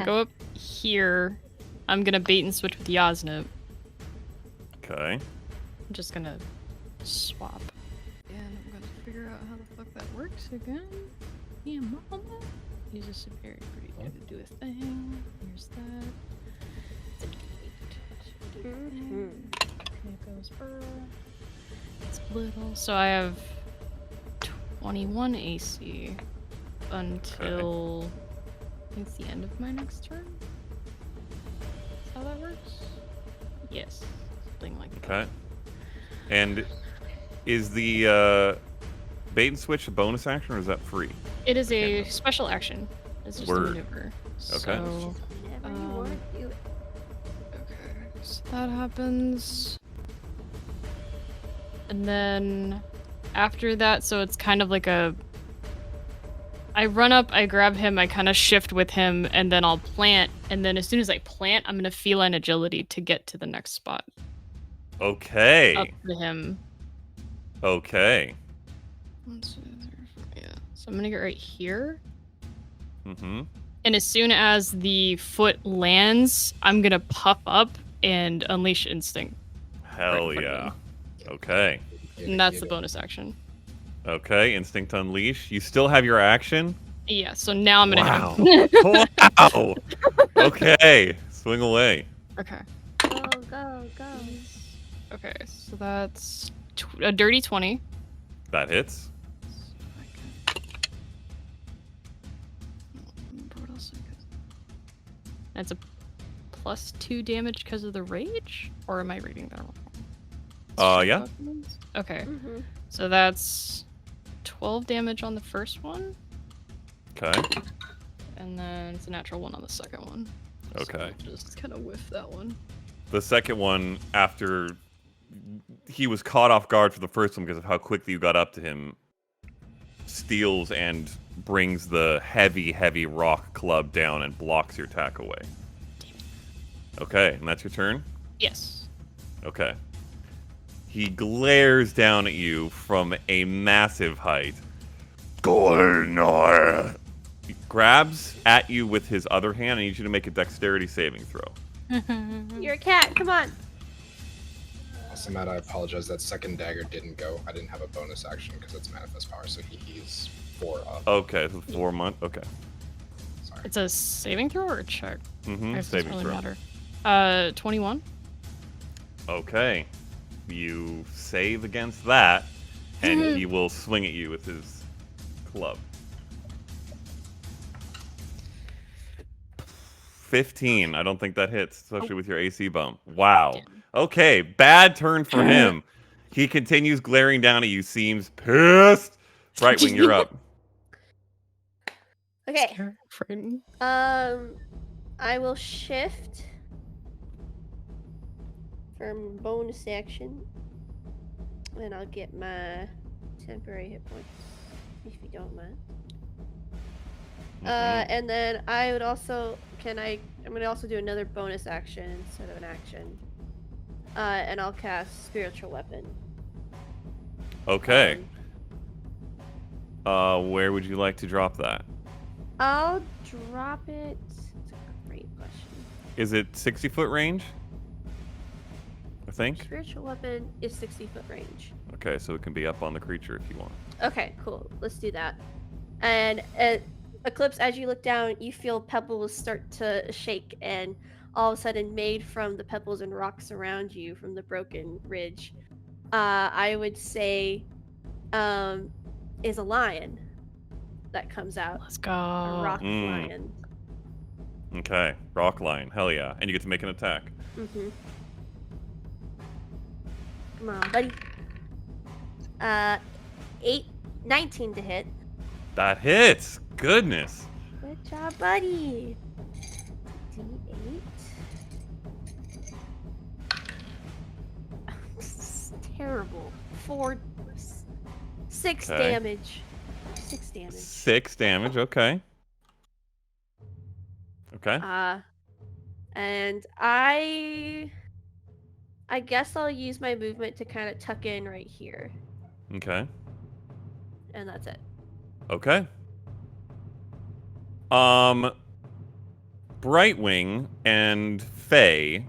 go up here. I'm gonna bait and switch with Yasnip. Okay. I'm just gonna swap. And I'm gonna figure out how the fuck that works again. Yeah, mama. Use a superior creature to do a thing. Here's that. Mhm. Here goes It's little. So I have 21 AC until I think it's the end of my next turn. That's how that works? Yes. Something like that. Okay. And is the bait and switch a bonus action or is that free? It is a special action. It's just Word. a maneuver. Okay. So, Whenever you want to do it. okay. So that happens. And then after that, so it's kind of like a... I run up, I grab him, I kind of shift with him, and then I'll plant. And then as soon as I plant, I'm going to feline agility to get to the next spot. Okay. Up to him. Okay. Yeah. So I'm going to get right here. Mm-hmm. And as soon as the foot lands, I'm going to puff up and unleash instinct. Hell Right, yeah. Okay. And that's the bonus action. Okay, instinct unleash. You still have your action? Yeah, so now I'm gonna Wow. hit him. Wow. Okay. Swing away. Okay. Go, go, go. Okay, so that's a dirty 20. That hits. That's a +2 damage because of the rage? Or am I reading that wrong? Yeah. Okay, Mm-hmm. so that's 12 damage on the first one, Okay. and then it's a natural 1 on the second one. Okay. So just kind of whiff that one. The second one, after he was caught off guard for the first one because of how quickly you got up to him, steals and brings the heavy, heavy rock club down and blocks your attack away. Okay, and that's your turn? Yes. Okay. He glares down at you from a massive height. Gornor! He grabs at you with his other hand. I need you to make a dexterity saving throw. You're a cat. Come on. Also, Matt, I apologize. That second dagger didn't go. I didn't have a bonus action because it's manifest power, so he's 4 up. Okay, so 4 months. Okay. Sorry. It's a saving throw or a check? Mm-hmm. It doesn't Saving really throw. matter. 21. Okay. You save against that, and he will swing at you with his club. 15. I don't think that hits, especially with your AC bump. Wow. Okay, bad turn for him. He continues glaring down at you, seems pissed. Brightwing, you're up. Okay. Frightened. I will shift from bonus action, and I'll get my temporary hit points, if you don't mind. And then I would also, I'm gonna also do another bonus action instead of an action. And I'll cast Spiritual Weapon. Okay. Where would you like to drop that? I'll drop it. It's a great question. Is it 60-foot range? I think. Spiritual Weapon is 60-foot range. Okay, so it can be up on the creature if you want. Okay, cool. Let's do that. And Eclipse, as you look down, you feel pebbles start to shake, and all of a sudden, made from the pebbles and rocks around you from the broken ridge, I would say, is a lion that comes out. Let's go. A rock lion. Okay, rock line. Hell yeah. And you get to make an attack. Mm-hmm. Come on, buddy. 19 to hit. That hits. Goodness. Good job, buddy. D8. This is terrible. 6 Okay. damage. 6 damage. 6 damage. Okay. Okay. And I guess I'll use my movement to kind of tuck in right here, Okay. and that's it. Okay. Brightwing and Faye,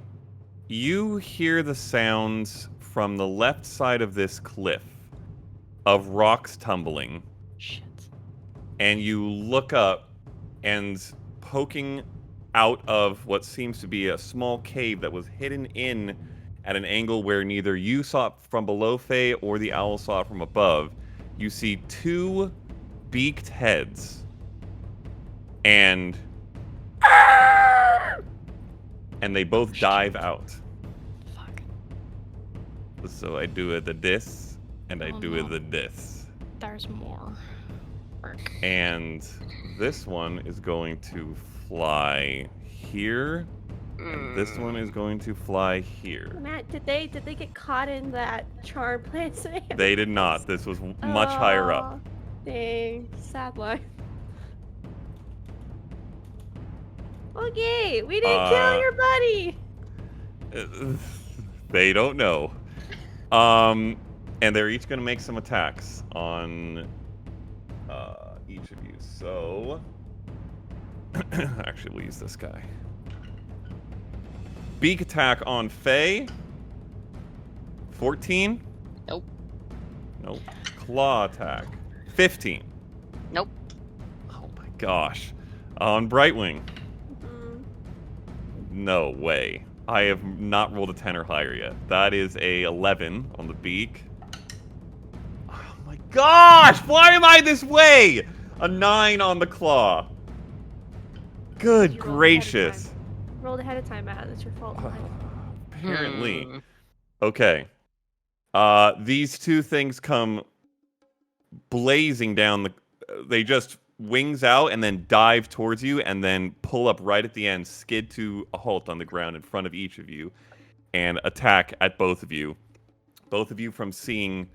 you hear the sounds from the left side of this cliff of rocks tumbling and you look up, and poking out of what seems to be a small cave that was hidden in at an angle where neither you saw it from below Faye or the owl saw it from above, you see two beaked heads. And they both dive out. Fuck. So I do it the this, and I Oh, do no. it the this. There's more. Work. And this one is going to fly here, and this one is going to fly here. Matt, did they get caught in that charm plant? They did not. This was much higher up. Aw, dang, sad life. Okay, we didn't kill your buddy. They don't know. And they're each going to make some attacks on each of you. So, actually, we'll use this guy. Beak attack on Faye. 14. Nope. Nope. Claw attack. 15. Nope. Oh my gosh. On Brightwing. Mhm. No way. I have not rolled a 10 or higher yet. That is a 11 on the beak. Oh my gosh! Why am I this way? A 9 on the claw. Good You rolled ahead of gracious. Rolled ahead of time, Matt. That's your fault. Apparently. Hmm. Okay. These two things come blazing down the... They just wings out and then dive towards you and then pull up right at the end, skid to a halt on the ground in front of each of you, and attack at both of you. Both of you, from seeing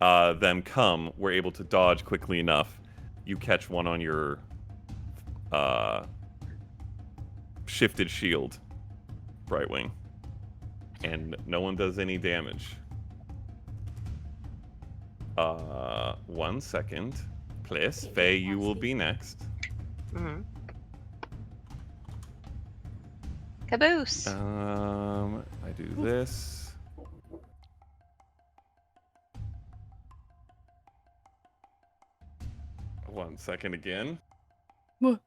them come, were able to dodge quickly enough. You catch one on your shifted shield, Brightwing. And no one does any damage. 1 second. Please. Faye, you will be next. Mm-hmm. Caboose. I do this. One second again. What?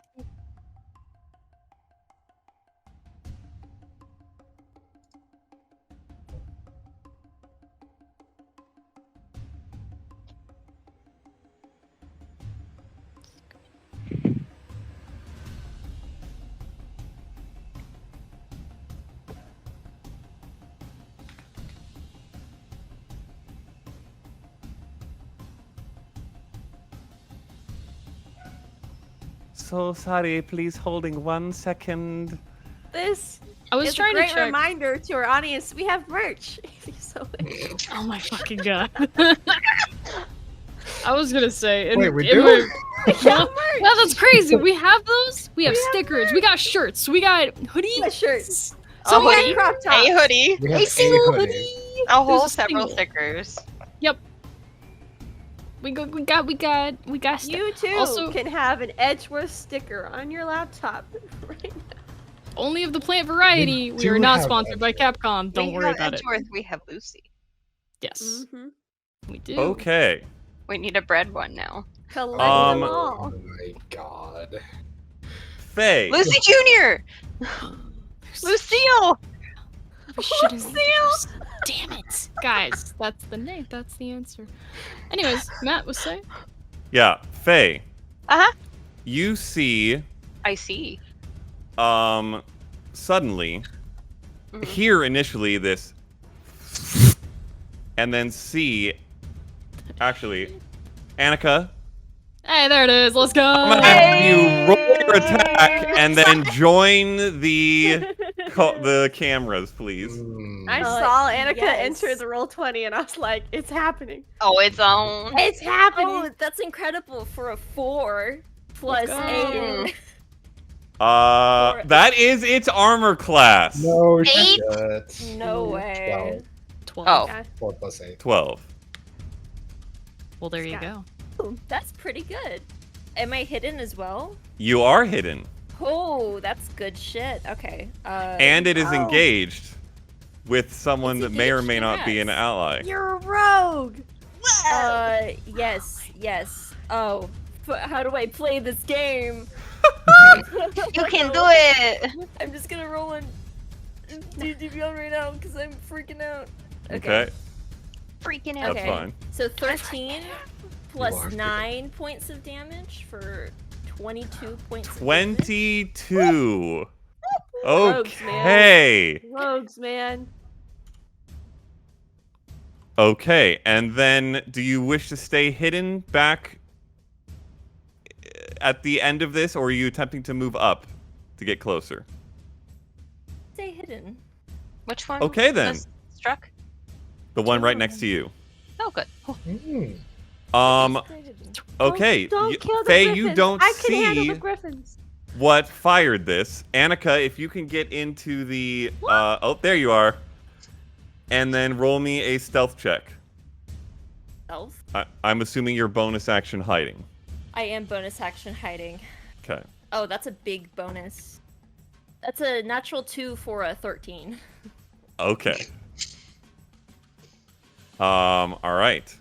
So sorry, please holding 1 second. This I was is trying a great to check. reminder to our audience. We have merch. If you so wish. Oh my fucking god. I was gonna say. Wait, we do? Yeah, that's crazy. We have those. We have stickers. We got shirts. We got hoodies. The shirts. A we hoodie. got crop tops. A hoodie. We have A single hoodie. hoodie. A whole There's a several single. stickers. We got. You too Also- can have an Edgeworth sticker on your laptop right now. Only of the plant variety. We do are not have sponsored by Capcom. Don't we worry have about it. Edgeworth, we have Lucy. Yes, Mm-hmm. we do. Okay. We need a bread one now. Collect Um, them all. Oh my god. Faye. Lucy Jr. Lucille. We shouldn't Lucille! have- Damn it, guys. That's the name. That's the answer. Anyways, Matt was saying. Yeah, Faye. Uh-huh. You see, I see. suddenly, Mhm. hear initially this, and then see, actually, Anneka, Hey, there it is. Let's go. I'm gonna have you roll your attack and then join the cameras, please. I Mm. saw Anneka yes. enter the roll 20 and I was like, it's happening. Oh, it's on. It's happening. Oh, that's incredible for a 4 plus go. 8. That is its armor class. No 8? shit. No way. 12. Oh. Yeah. 4 plus 8. 12. Well, there you Scott. go. Ooh, that's pretty good. Am I hidden as well? You are hidden, Oh, that's good shit. Okay. and it is Oh. engaged with someone It's that may or may engaged, not be an yes. ally. You're a rogue. yes. Oh, how do I play this game? You can do it! I'm just gonna roll in D&D Beyond right now because I'm freaking out. Okay. Freaking out. That's fine. So 13 plus are freaking- 9 points of damage for 22 points of damage. 22. Rogues, man. Okay. Rogues, man. Okay, and then do you wish to stay hidden back at the end of this, or are you attempting to move up to get closer? Stay hidden. Which one? Okay, then. was struck? The one right next to you. Oh, good. Stay hidden. Okay. Don't kill the Faye, griffins. you don't I can handle see the griffins. what fired this. Anneka, if you can get into the... oh, there you are. And then roll me a stealth check. Elf. I'm assuming you're bonus action hiding. I am bonus action hiding. Okay. Oh, that's a big bonus. That's a natural 2 for a 13. Okay. All right.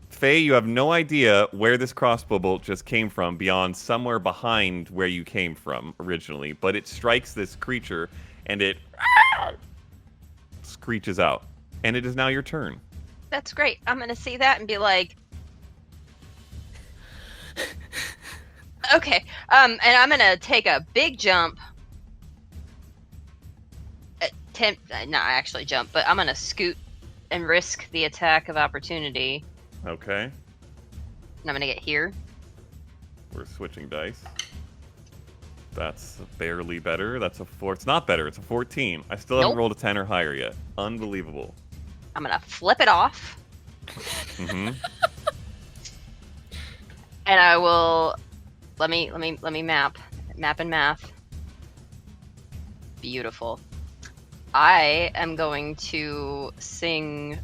Faye, you have no idea where this crossbow bolt just came from beyond somewhere behind where you came from originally, but it strikes this creature and it screeches out. And it is now your turn. That's great. I'm gonna see that and be like, okay. And I'm gonna take a big jump. Not actually jump, but I'm gonna scoot and risk the attack of opportunity. Okay. And I'm gonna get here. We're switching dice. That's barely better. That's a 4. It's not better. It's a 14. I still haven't Nope. rolled a 10 or higher yet. Unbelievable. I'm gonna flip it off, Mm-hmm. and I will. Let me map and math. Beautiful. I am going to sing.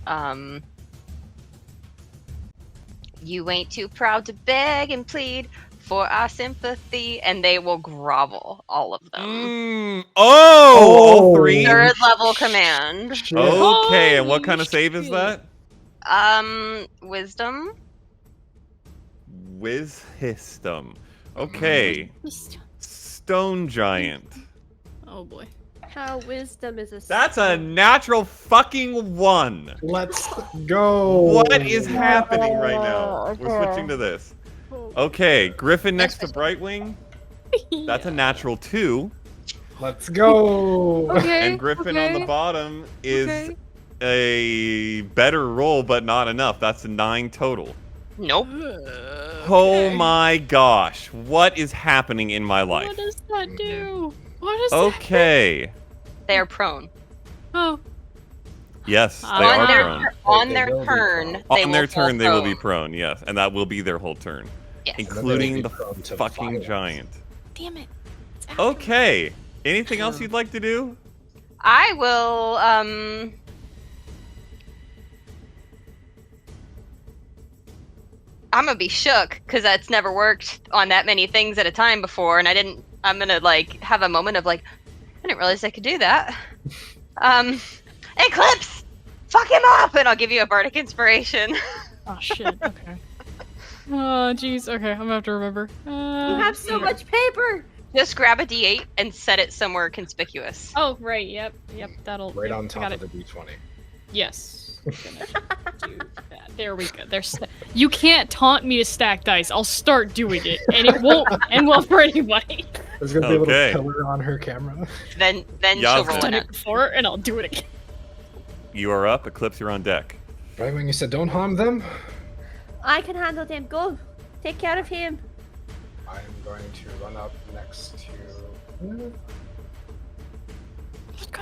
You ain't too proud to beg and plead for our sympathy, and they will grovel, all of them. All three? Third level command. Okay, and what kind of save is that? Wisdom. Wisdom. Okay. Stone Giant. Oh boy. How wisdom is a. That's a natural fucking 1. Let's go. What is happening right now? We're switching to this. Okay, Griffin next to Brightwing. That's a natural 2. Let's go. Okay. And Griffin on the okay. bottom is Okay. a better roll, but not enough. That's a 9 total. Nope. Oh my gosh. What is happening in my life? What does that do? What does that Okay. They are prone. Oh. Yes, they On are their prone. on They their will be turn, prone. they On will their fall turn, they will be prone. prone, yes. And that will be their whole turn. Yes. Including be the prone to fucking violence. giant. Damn it. It's after Okay. Anything else you'd like to do? I will. I'm gonna be shook because that's never worked on that many things at a time before, and I'm gonna like have a moment of like, I didn't realize I could do that. Eclipse, fuck him up, and I'll give you a bardic inspiration. Oh shit. Okay. Oh jeez. Okay, I'm gonna have to remember. You have so much paper. Just grab a D8 and set it somewhere conspicuous. Oh right. Yep. That'll. Right yep, on I top got of it. the D20. Yes. Gonna do that. There we go. You can't taunt me to stack dice. I'll start doing it, and it won't end well for anybody. There's gonna be a Okay. little pillar on her camera. Then Yeah, she'll I've roll I've done it. it before, and I'll do it again. You are up. Eclipse, you're on deck. Right when you said don't harm them, I can handle them. Go. Take care of him. I'm going to run up next to. Let's go.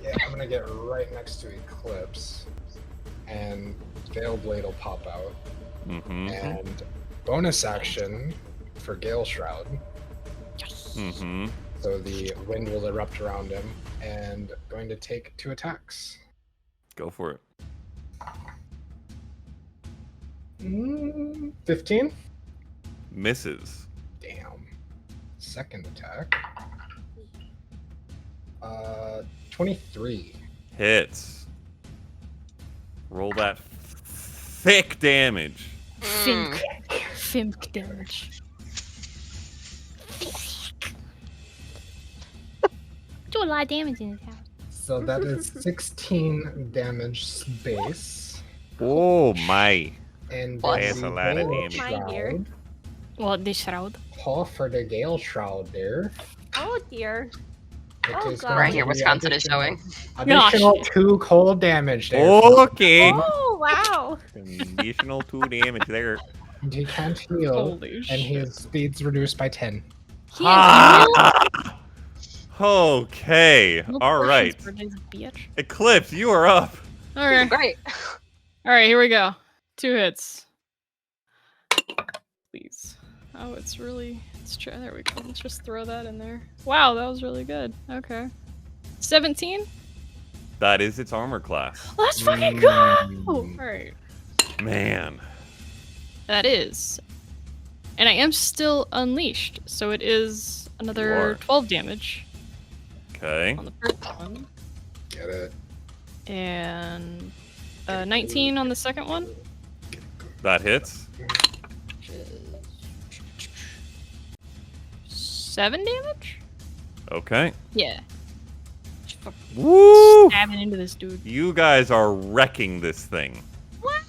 Yeah, I'm gonna get right next to Eclipse, and Gale Blade will pop out. Mm-hmm. And bonus action for Gale Shroud. Mm-hmm. So the wind will erupt around him, and going to take 2 attacks. Go for it. 15? Misses. Damn. Second attack. 23. Hits. Roll that thick damage. Think. Fimp damage. Do a lot of damage in this house. So that is 16 damage base. Oh my. And What? then That's a the lot of Gale damage. My dear. Shroud. What, the shroud? Hoff for the Gale Shroud there. Oh dear. It Oh, is God. going Right to here, be Wisconsin is additional- showing. Additional Gosh. 2 cold damage there. Okay. Oh wow. Additional 2 damage there. And he can't heal. Holy And shit. his speed's reduced by 10. Okay. No All right. questions for this bitch. Eclipse, you are up. Okay. Great. Alright, here we go. 2 hits. Please. Oh, it's really... there we go. Let's just throw that in there. Wow, that was really good. Okay. 17? That is its armor class. Let's fucking go! Mm. Alright. Man. That is. And I am still unleashed, so it is You another are. 12 damage Okay. on the first one. Get it. And 19 on the second one. That hits. Which is 7 damage? Okay. Yeah. Just fucking Woo! stabbing into this dude. You guys are wrecking this thing. What?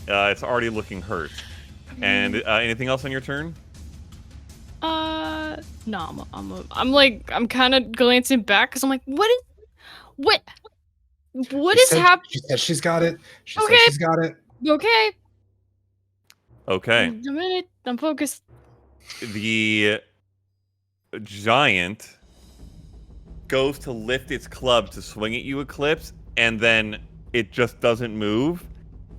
It's already looking hurt. And anything else on your turn? No, I'm kind of glancing back because I'm like, what She is said- happening? She said she's got it. She said Okay. she's got it. Okay. Okay. A minute. I'm focused. The giant goes to lift its club to swing at you, Eclipse, and then it just doesn't move,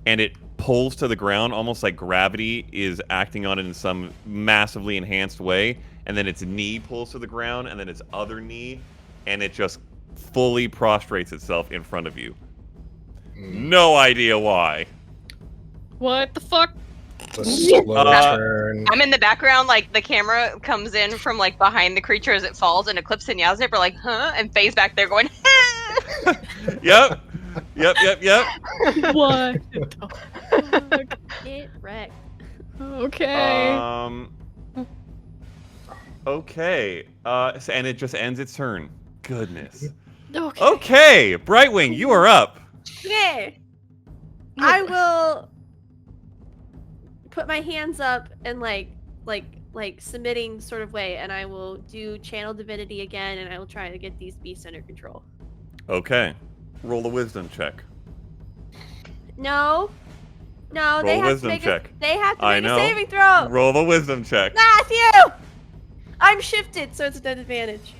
and it pulls to the ground almost like gravity is acting on it in some massively enhanced way, and then its knee pulls to the ground, and then its other knee, and it just fully prostrates itself in front of you. No idea why. What the fuck? It's a slow turn. I'm in the background, like the camera comes in from like behind the creature as it falls, and Eclipse and Yazip are like, huh? And Faye's back there going, Yep. What the fuck? Get wrecked. Okay. Okay. And it just ends its turn. Goodness. Okay. Okay, Brightwing, you are up. Okay. I will put my hands up and like submitting sort of way, and I will do channel divinity again, and I will try to get these beasts under control. Okay. Roll a wisdom check. No, they Roll have to wisdom make check. they have to I make know. a saving throw. Roll the wisdom check. Matthew, I'm shifted, so it's an advantage.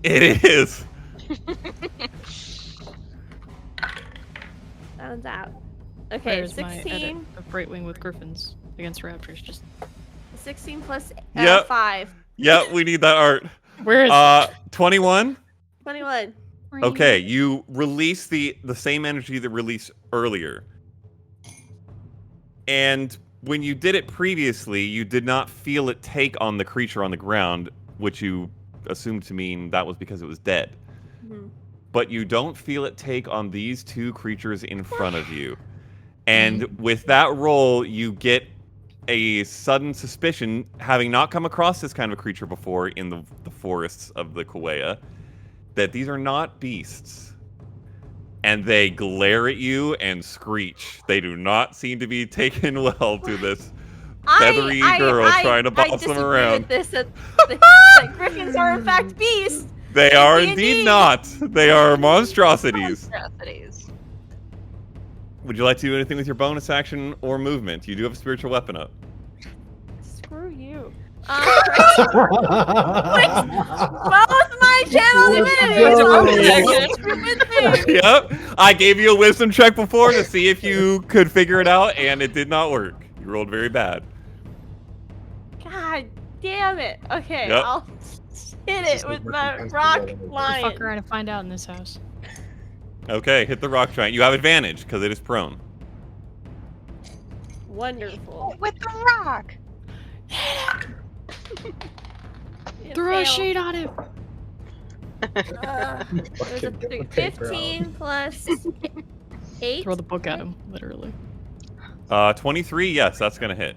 It is. Sounds out. Okay, Where's my edit 16. of Brightwing with Griffins against Raptors? Just 16 plus Yep. 5. Yep, we need that art. where is 21. 21. it? Okay, you release the same energy that released earlier. And when you did it previously, you did not feel it take on the creature on the ground, which you assumed to mean that was because it was dead. Mhm. But you don't feel it take on these two creatures in front of you. And with that roll, you get a sudden suspicion, having not come across this kind of creature before in the forests of the Kauea, that these are not beasts. And they glare at you and screech. They do not seem to be taken well to this feathery girl trying to boss them around. This, that griffins are in fact beasts. They are D&D. indeed not. They are monstrosities. monstrosities. Would you like to do anything with your bonus action or movement? You do have a spiritual weapon up. Screw you. Both my channel divinity. Yep. I gave you a wisdom check before to see if you could figure it out, and it did not work. You rolled very bad. God damn it. Okay, Yep. I'll hit it with my rock Fuck lion. around and find out in this house. Okay, hit the rock giant. You have advantage because it is prone. Wonderful. With the rock. It Throw a failed. shade on him. There's a Fucking get the paper 15 plus 8. Throw the book at him, literally. 23, yes, that's gonna hit.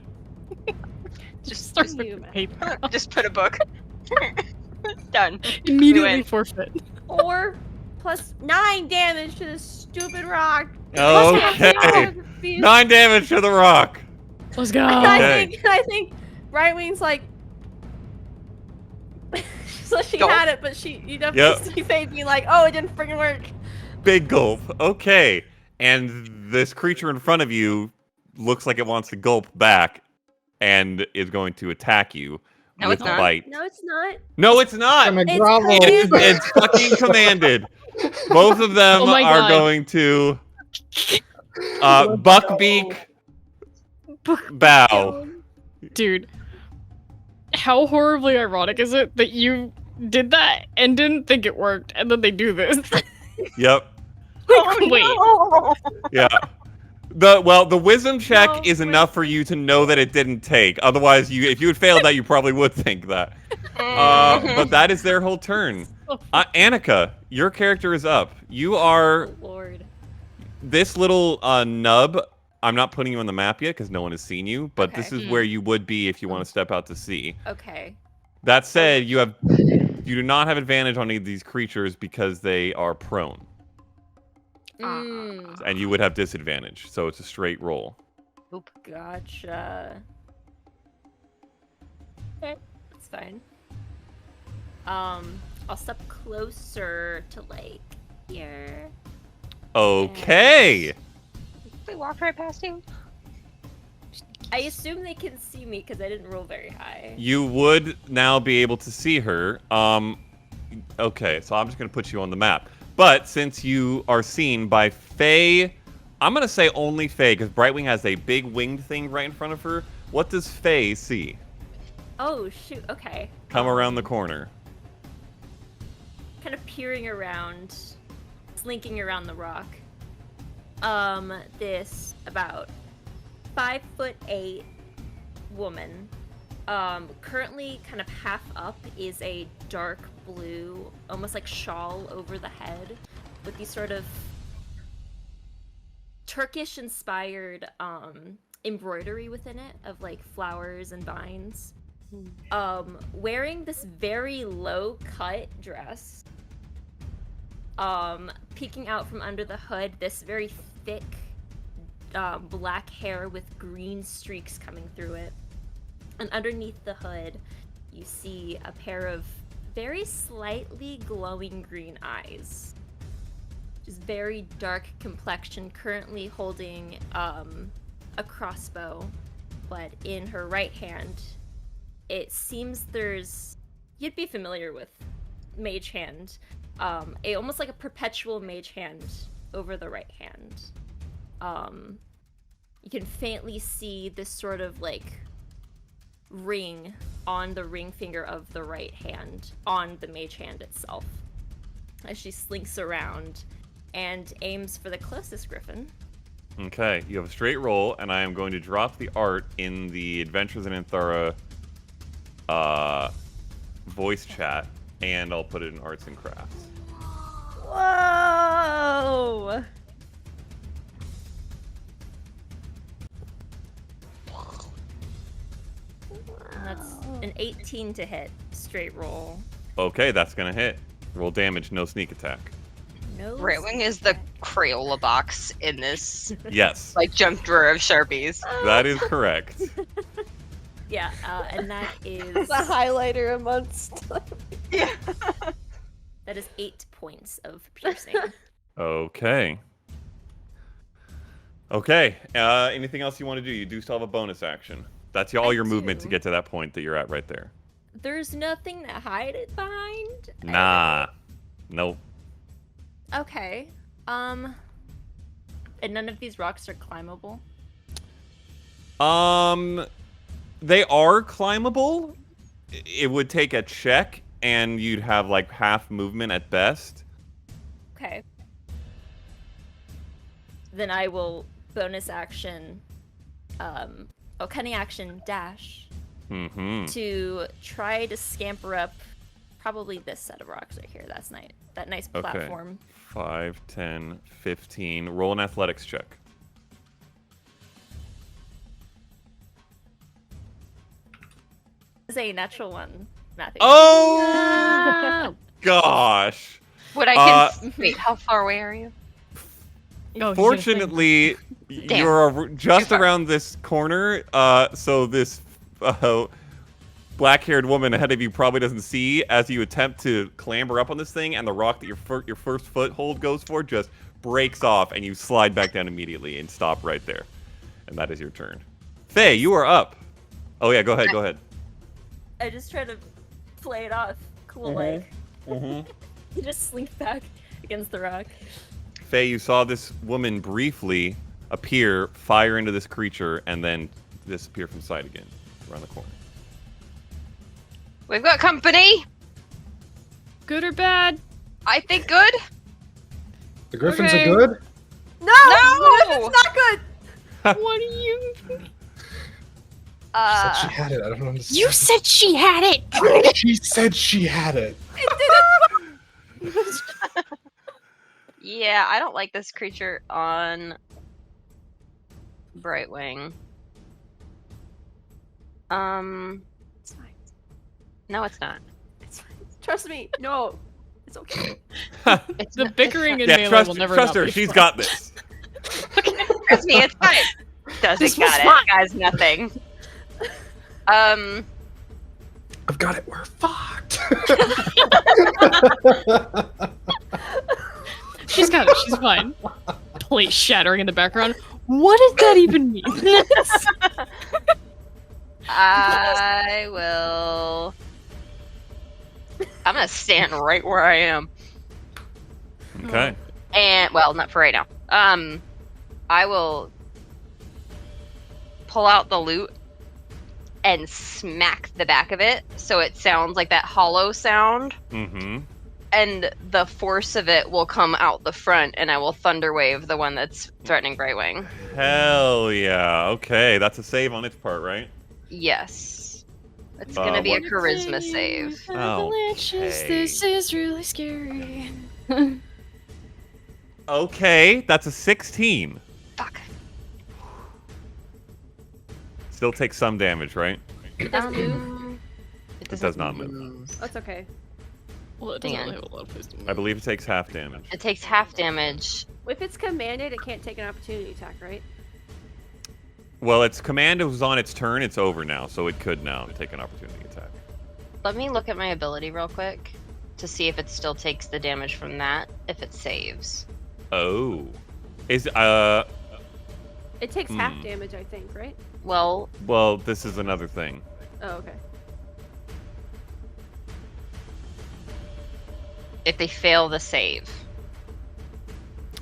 Just, Starts you, with man. paper. just put a book. Done. Immediately win. forfeit. 4 plus 9 damage to this stupid rock. Okay. 9 damage to the rock. Let's go. Okay. I think Brightwing's like. So she Gulp. had it, but you definitely see Faye being like, "Oh, it didn't freaking work." Big gulp. Okay. And this creature in front of you looks like it wants to gulp back and is going to attack you No, with it's a not. bite. No, it's not. No, it's not. Gonna It's grovel. commanded. It's fucking commanded. Both of them Oh my are God. going to buckbeak bow. Dude, how horribly ironic is it that you did that and didn't think it worked, and then they do this? Yep. Wait. Yeah. The wisdom check No, is wait. enough for you to know that it didn't take. Otherwise, if you had failed that, you probably would think that. But that is their whole turn. Anneka, your character is up. You are Oh, Lord. this little nub. I'm not putting you on the map yet because no one has seen you, but this Okay. is where you would be if you want to step out to sea. Okay. That said, you do not have advantage on any of these creatures because they are prone, Mm, and you would have disadvantage. So it's a straight roll. gotcha. Okay, that's fine. I'll step closer to like here. Okay. We walked right past you. I assume they can see me because I didn't roll very high. You would now be able to see her. Okay, so I'm just gonna put you on the map. But since you are seen by Faye, I'm gonna say only Faye because Brightwing has a big winged thing right in front of her. What does Faye see? Oh shoot. Okay. Come around the corner. Kind of peering around, slinking around the rock. This about 5'8" woman. Currently kind of half up is a dark blue, almost like shawl over the head, with these sort of Turkish-inspired embroidery within it of like flowers and vines. Wearing this very low-cut dress. Peeking out from under the hood, this very thick black hair with green streaks coming through it. And underneath the hood, you see a pair of very slightly glowing green eyes. Just very dark complexion, currently holding a crossbow, but in her right hand, it seems you'd be familiar with mage hand, almost like a perpetual mage hand over the right hand. You can faintly see this sort of like ring on the ring finger of the right hand on the mage hand itself as she slinks around and aims for the closest griffin. Okay, you have a straight roll, and I am going to drop the art in the Adventures in Aanthara voice chat, and I'll put it in Arts and Crafts. Whoa! And that's an 18 to hit, straight roll. Okay, that's gonna hit. Roll damage, no sneak attack. No. Brightwing is the Crayola box in this Yes, like jump drawer of Sharpies. that is correct. Yeah, and that is The highlighter amongst. Yeah. that is 8 points of piercing. Okay. Okay, anything else you want to do? You do still have a bonus action. That's all I your movement to do. get to that point that you're at right there. There's nothing to hide it behind. Nah. Nope. Okay. And none of these rocks are climbable. They are climbable. It would take a check, and you'd have like half movement at best. Okay. Then I will bonus action, cunning action dash Mm-hmm. to try to scamper up probably this set of rocks right here. That's nice. That nice Okay. platform. 5, 10, 15. Roll an athletics check. It's a natural one, Matthew. Oh gosh. What I can wait, how far away are you? Oh, Fortunately, Damn. you're just Too far. around this corner, so this black-haired woman ahead of you probably doesn't see as you attempt to clamber up on this thing, and the rock that your first foothold goes for just breaks off, and you slide back down immediately and stop right there. And that is your turn. Faye, you are up. Oh yeah, go ahead. I just try to play it off cool, like. You just slink back against the rock. Faye, you saw this woman briefly appear, fire into this creature, and then disappear from sight again around the corner. We've got company. Good or bad? I think good. The griffins Okay. are good. No! It's not good! What do you? She said she had it. I don't understand. You said she had it! She said she had it. Yeah, I don't like this creature on Brightwing. It's fine. No, it's not. It's fine. Trust me. No. It's okay. It's The not- bickering in Yeah, melee trust will never her. not be She's fun. got this. Trust me, it's fine. Doesn't got it. Guys, nothing. I've got it. We're fucked. She's got it. She's fine. Plate shattering in the background. What does that even mean? I will. I'm gonna stand right where I am. Okay. And well, not for right now. I will pull out the lute and smack the back of it so it sounds like that hollow sound, Mm-hmm. and the force of it will come out the front, and I will thunder wave the one that's threatening Brightwing. Hell yeah. Okay, that's a save on its part, right? Yes. It's gonna be a what- charisma save. Okay. This is really scary. Okay, that's a 16. Fuck. Still takes some damage, right? It doesn't move. It does not move. That's okay. Well, it doesn't Hang on. really have a lot of place to move. I believe it takes half damage. It takes half damage. If it's commanded, it can't take an opportunity attack, right? Well, its command was on its turn. It's over now, so it could now take an opportunity attack. Let me look at my ability real quick to see if it still takes the damage from that, if it saves. Oh. Is, It takes half damage, I think, right? Well, well, this is another thing. Oh, okay. if they fail the save.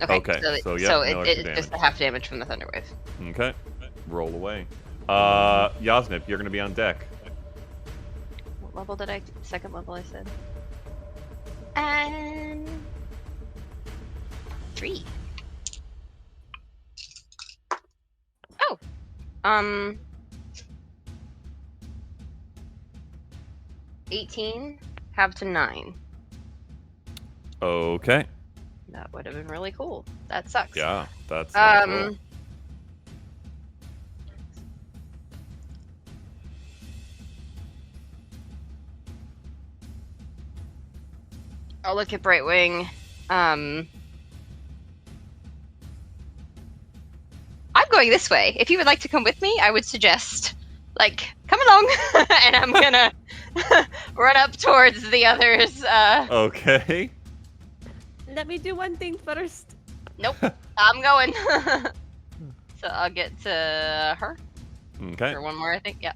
Okay, so yeah, no extra it's damage. just the half damage from the Thunderwave. Okay. Roll away. Yasnip, you're gonna be on deck. What level did I? Second level, I said. And 3. Oh, 18, half to 9. Okay. That would have been really cool. That sucks. Yeah, that's nice roll. I'll look at Brightwing. I'm going this way. If you would like to come with me, I would suggest, like, come along, and I'm gonna run up towards the others. Okay. Let me do one thing first. Nope, I'm going. So I'll get to her Okay. for one more, I think. Yeah.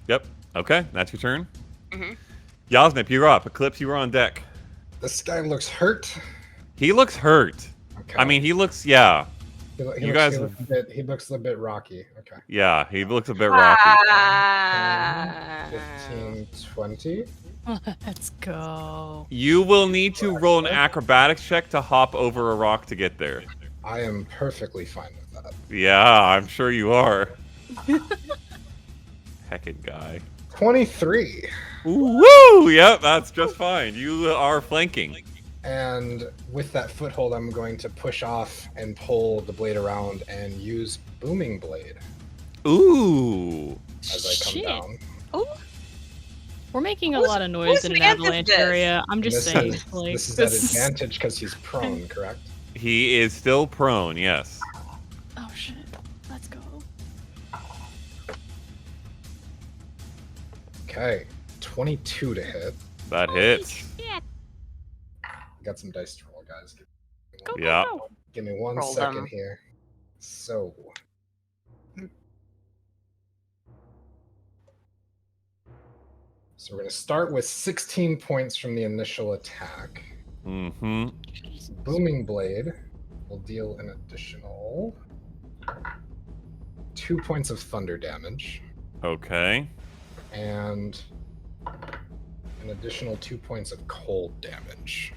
Yep. Okay, that's your turn. Mhm. Yasnip, you're up. Eclipse, you were on deck. This guy looks hurt. He looks hurt. Okay. I mean, he looks, yeah. he you guys he looks a bit rocky. Okay. Yeah, he looks a bit rocky. Ah. 15, 20. Let's go. You will need to roll an acrobatics check to hop over a rock to get there. I am perfectly fine with that. Yeah, I'm sure you are. Heckin' guy. 23. Woo! Yep, that's just fine. You are flanking. And with that foothold, I'm going to push off and pull the blade around and use Booming Blade. Ooh. as I come Shit. down. Oh, We're making a Whose- lot of noise in an whose man is avalanche this? area. I'm And just this saying. is, Like, this is at this is- advantage because he's prone, correct? He is still prone, yes. Oh shit. Let's go. Okay, 22 to hit. That hits. Yeah. Got some dice to roll, guys. Go, go, Yeah. go. Give me one Roll second them. here. So. So we're going to start with 16 points from the initial attack. Mm-hmm. Booming Blade will deal an additional 2 points of thunder damage Okay. and an additional 2 points of cold damage.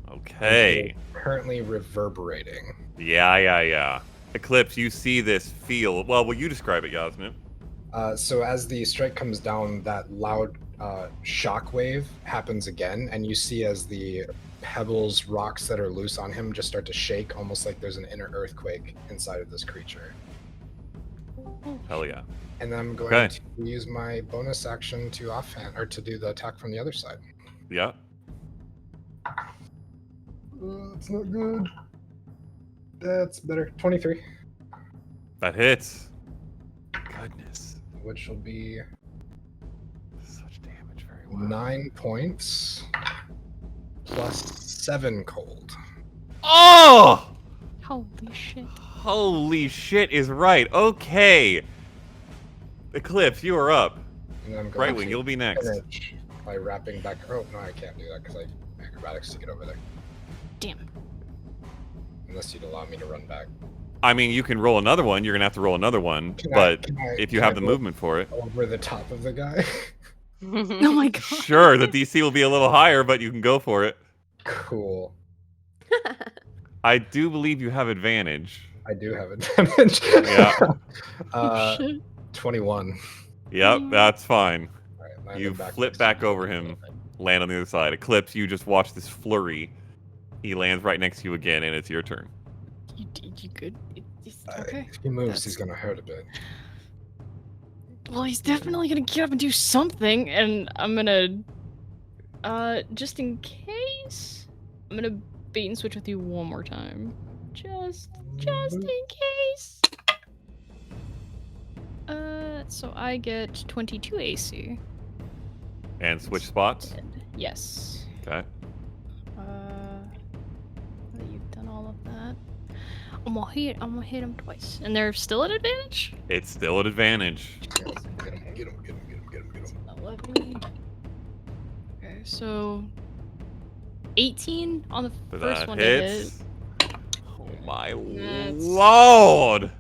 Okay. Currently reverberating. Yeah. Eclipse, you see this feel. Well, will you describe it, Yasmin? So as the strike comes down, that loud shock wave happens again, and you see as the pebbles, rocks that are loose on him just start to shake, almost like there's an inner earthquake inside of this creature. Hell yeah. And then I'm going Okay. to use my bonus action to offhand or to do the attack from the other side. Yeah. It's not good. That's better. 23, That hits. Goodness. which will be Such damage. Very well. 9 points plus 7 cold. Oh! Holy shit. Holy shit is right. Okay. Eclipse, you are up. And then I'm going Brightwing, to you'll be next. finish by wrapping back. Oh no, I can't do that because I acrobatics to get over there. Damn. Unless you'd allow me to run back. I mean, you can roll another one. You're going to have to roll another one. Can But I- if you can have I the roll movement for it. over the top of the guy. Oh my god. Sure, the DC will be a little higher, but you can go for it. Cool. I do believe you have advantage. I do have advantage. Yeah. Oh shit. 21. Yep, that's fine. All right, land You him back flip next back to me. over him, land on the other side. Eclipse, you just watch this flurry. He lands right next to you again, and it's your turn. You good? Okay. If he moves, That's- he's gonna hurt a bit. Well, he's definitely gonna get up and do something, and I'm gonna, just in case, I'm gonna bait and switch with you one more time. Just in case. So I get 22 AC. And switch spots. Yes. Okay. You've done all of that. I'm gonna hit him twice, and they're still at advantage. It's still at advantage. Get him. 11. Okay, so 18 on the So first that one to hit. hits. Oh my That's- lord!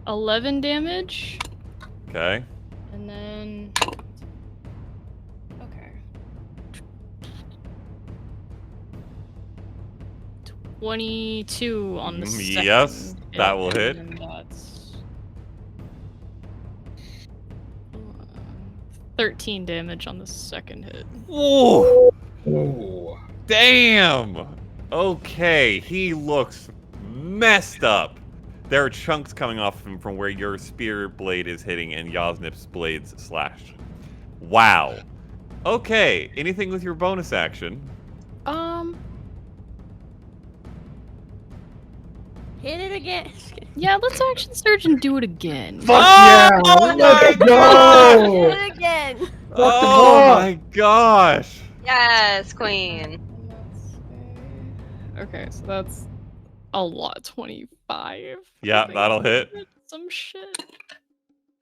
11 damage, Okay. and then okay. 22 on the second. Yes, that will and hit. then that's 13 damage on the second hit. Ooh, Ooh. damn! Okay, he looks messed up. There are chunks coming off him from where your spear blade is hitting and Yasnip's blades slashed. Wow. Okay, anything with your bonus action? Hit it again. Yeah, let's action surge and do it again. Fuck Oh yeah! my Let's Hit go! it again. Oh my gosh! Yes, queen. Okay, so that's a lot. 25. Yeah, that'll hit. Some shit.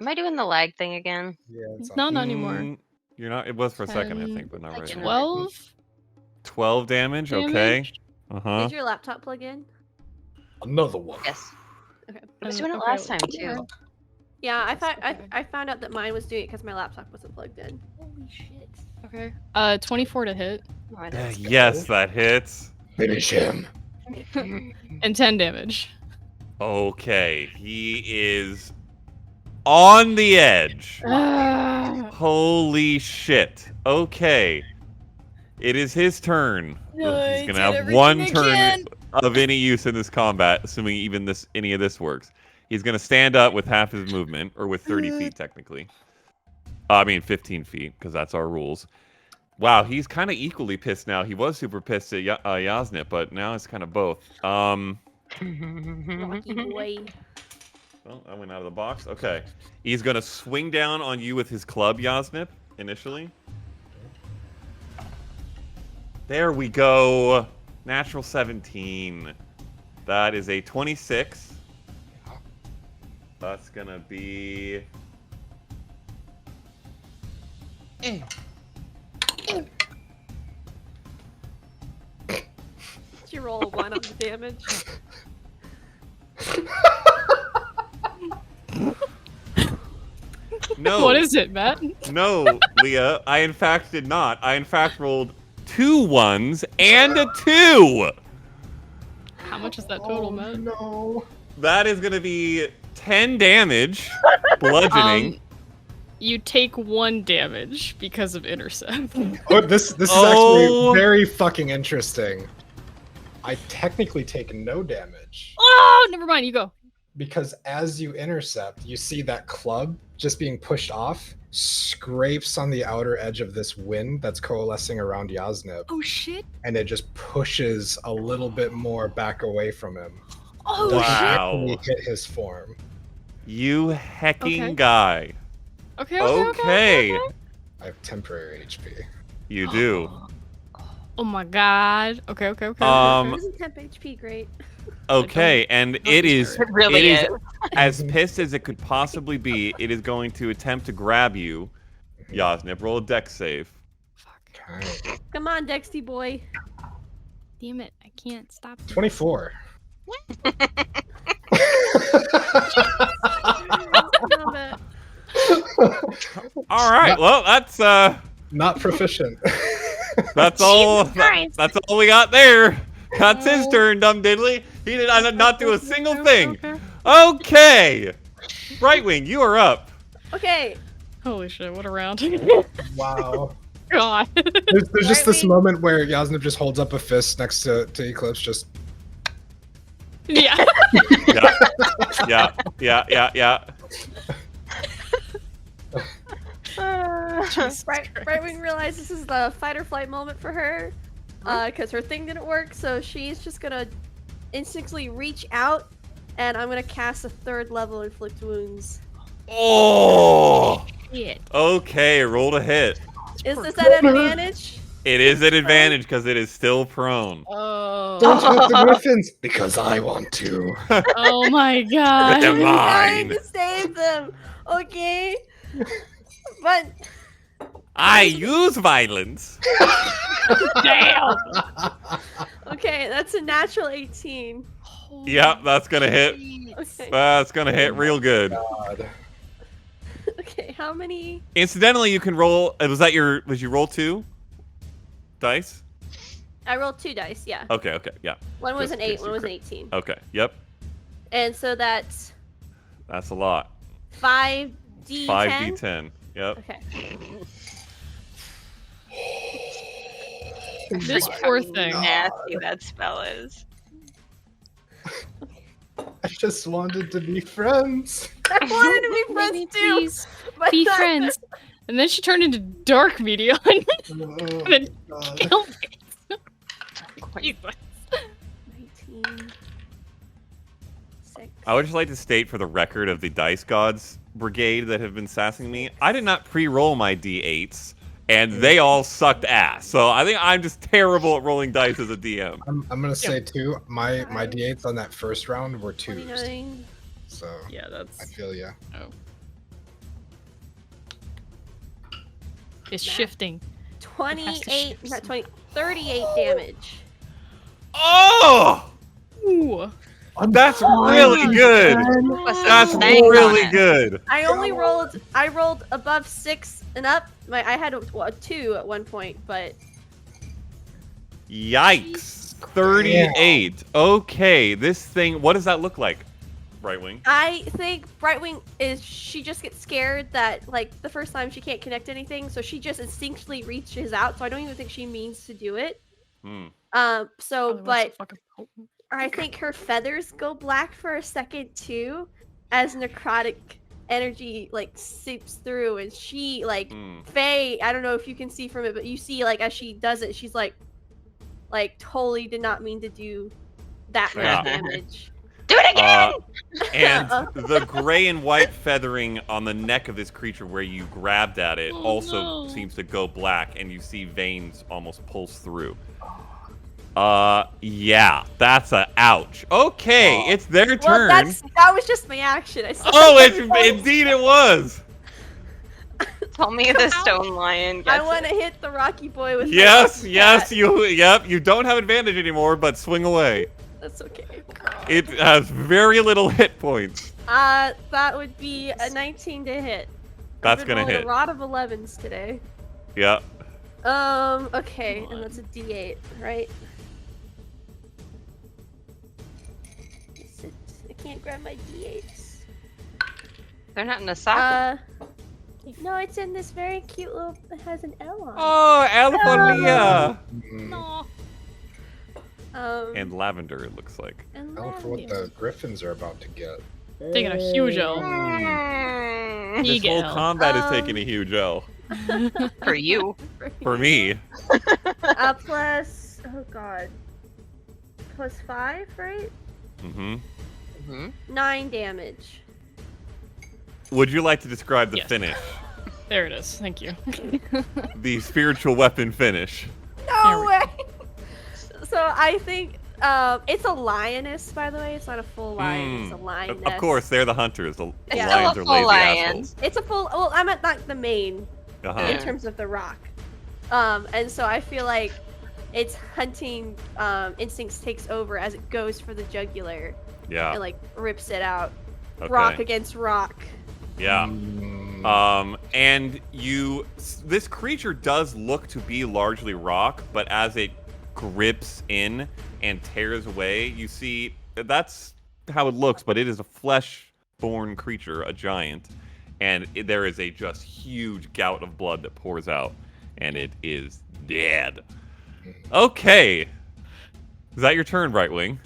Am I doing the lag thing again? Yeah, it's No, not anymore. You're not. It was for a second, I 10, think, but not right now. 12 12 damage. Okay. damage. Uh huh. Did your laptop plug in? another one. Yes. Okay. I was And- doing it okay, last time yeah. too. Yeah, I thought Okay. I found out that mine was doing it because my laptop wasn't plugged in. Holy shit. Okay. 24 to hit Oh, I know. Yes, that hits. Finish him. and 10 damage. Okay, he is on the edge. Holy shit. Okay. It is his turn. He's gonna have one turn of any use in this combat, assuming even any of this works. He's going to stand up with half his movement, or with 30 feet, technically. I mean, 15 feet, because that's our rules. Wow, he's kind of equally pissed now. He was super pissed at Yasnip, but now it's kind of both. Rocky boy. Well, I went out of the box. Okay. He's going to swing down on you with his club, Yasnip, initially. There we go. Natural 17. That is a 26. That's going to be... Did you roll a 1 on the damage? No. What is it, Matt? No, Leah. I, in fact, did not. I, in fact, rolled 2 1s and a 2. How much is that total, Matt? No. That is going to be 10 damage, bludgeoning. You take 1 damage because of intercept. Oh, this is actually very fucking interesting. I technically take no damage. Oh, never mind. You go. Because as you intercept, you see that club just being pushed off, scrapes on the outer edge of this wind that's coalescing around Yasnip, Oh shit. and it just pushes a little bit more back away from him. Oh Doesn't Wow. actually hit his form. You hecking Okay. guy. Okay. I have temporary HP. You do. Oh my god. Okay. Isn't temp HP great? Okay, and it is It really is. as pissed as it could possibly be. It is going to attempt to grab you, Yasnip. Roll a dex save. Okay. Come on, Dexty boy. Damn it. I can't stop. 24. Love it. All right. Well, that's Not proficient. that's all. Jesus Christ. That's all we got there. That's his turn, dumb diddly. He did not do a single thing. Okay. Brightwing, you are up. Okay. Holy shit, what a round. Wow. God. There's just this Right. moment where Yasnip just holds up a fist next to Eclipse, just Yeah. Yeah. Brightwing realizes this is the fight or flight moment for her, because her thing didn't work, so she's just gonna instinctively reach out, and I'm gonna cast a 3rd level inflict wounds. Oh. Shit. Okay, roll to hit. Is this at advantage? It is an advantage because it is still prone. Oh. don't hurt the griffins because I want to. Oh my god. Am I'm trying Mine. to save them. Okay, but I use violence. Damn. okay, that's a natural 18. Yep, that's gonna hit. Okay. That's gonna hit real good. God. Okay, how many? Incidentally, you can roll. Was you roll 2 dice? I rolled 2 dice. Yeah. Okay, yeah. One was Just an in 8. case One you was an crit. 18. Okay, yep. And so that's That's a lot. 5d10. 5d10. Yep. Okay. This poor thing. Nasty that spell is. I just wanted to be friends. I wanted to be Maybe friends too. please But be not- friends. And then she turned into dark media and then God. killed me. Jesus. 19. 6. I would just like to state for the record of the Dice Gods Brigade that have been sassing me, I did not pre-roll my d8s, and they all sucked ass. So I think I'm just terrible at rolling dice as a DM. I'm gonna say too. My d8s on that first round were 2s, 29. so Yeah, I that's feel ya. it's shifting. 28. Not 20. 38 damage. Oh! Ooh. That's really good! That's really good! I only rolled. I rolled above 6 and up. I had a 2 at one point, but Yikes. 38. Okay, this thing, what does that look like, Brightwing? I think Brightwing is. She just gets scared that like the first time she can't connect anything, so she just instinctively reaches out. So I don't even think she means to do it. Hmm. So, Probably wants but to fucking poke me. I think her feathers go black for a second too, as necrotic energy like seeps through, and she like Faye. I don't know if you can see from it, but you see like as she does it, she's like totally did not mean to do that much damage. Do it again! And the gray and white feathering on the neck of this creature where you grabbed at it also seems to go black, and you see veins almost pulse through. Yeah, that's a ouch. Okay, it's their turn. That was just my action. Indeed it was. Tell me the stone lion gets I want to hit the Rocky Boy with Yes, you don't have advantage anymore, but swing away. That's okay. It has very little hit points. That would be a 19 to hit. That's gonna hit. A rod of 11s today. Yeah. Okay, and that's a D8, right? I can't grab my D8s. They're not in the socket. No, it's in this very cute little. It has an L on. Oh, L for Leah. No. And lavender, it looks like. L for what the griffins are about to get. Taking a huge L. This whole combat is taking a huge L. For you. For me. Plus, oh god. Plus 5, right? Mm-hmm. 9 damage. Would you like to describe the finish? There it is. Thank you. The spiritual weapon finish. No way! So I think it's a lioness, by the way. It's not a full lion. It's a lioness. Of course, they're the hunters. The It's lions still are a full lazy lion. assholes. It's a full. Well, I'm at not the main in terms of the rock. And so I feel like its hunting instincts takes over as it goes for the jugular. Yeah. And like rips it out. Okay. Rock against rock. Yeah. And this creature does look to be largely rock, but as it grips in and tears away, you see that's how it looks, but it is a flesh-born creature, a giant, and there is a just huge gout of blood that pours out, and it is dead. Okay. Is that your turn, Brightwing?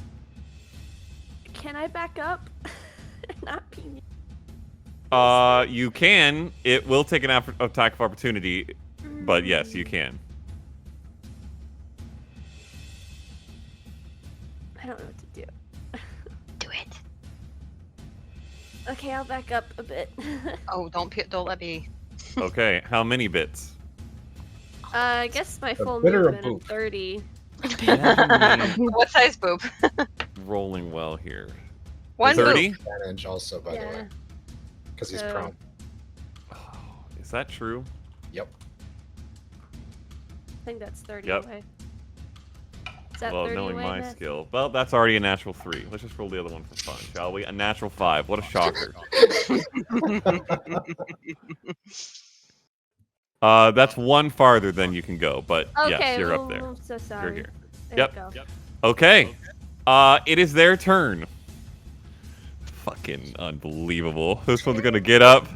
Can I back up? Not be. You can. It will take an attack of opportunity, but yes, you can. I don't know what to do. Do it. Okay, I'll back up a bit. Oh, don't let me. Okay, how many bits? I guess my full bit or a movement of boop? 30. What size boob? Rolling well here. One 30? boob. Advantage also, by the way. Because he's So- prone. Oh, is that true? Yep. I think that's 30 Yep. away. Is that Well, 30 knowing away, my Matt? skill. Well, that's already a natural 3. Let's just roll the other one for fun, shall we? A natural 5. What a shocker. That's one farther than you can go, but yes, Okay, you're well, up there. I'm so sorry. You're here. There Yep. you go. Okay. It is their turn. Fucking unbelievable. This one's gonna get up.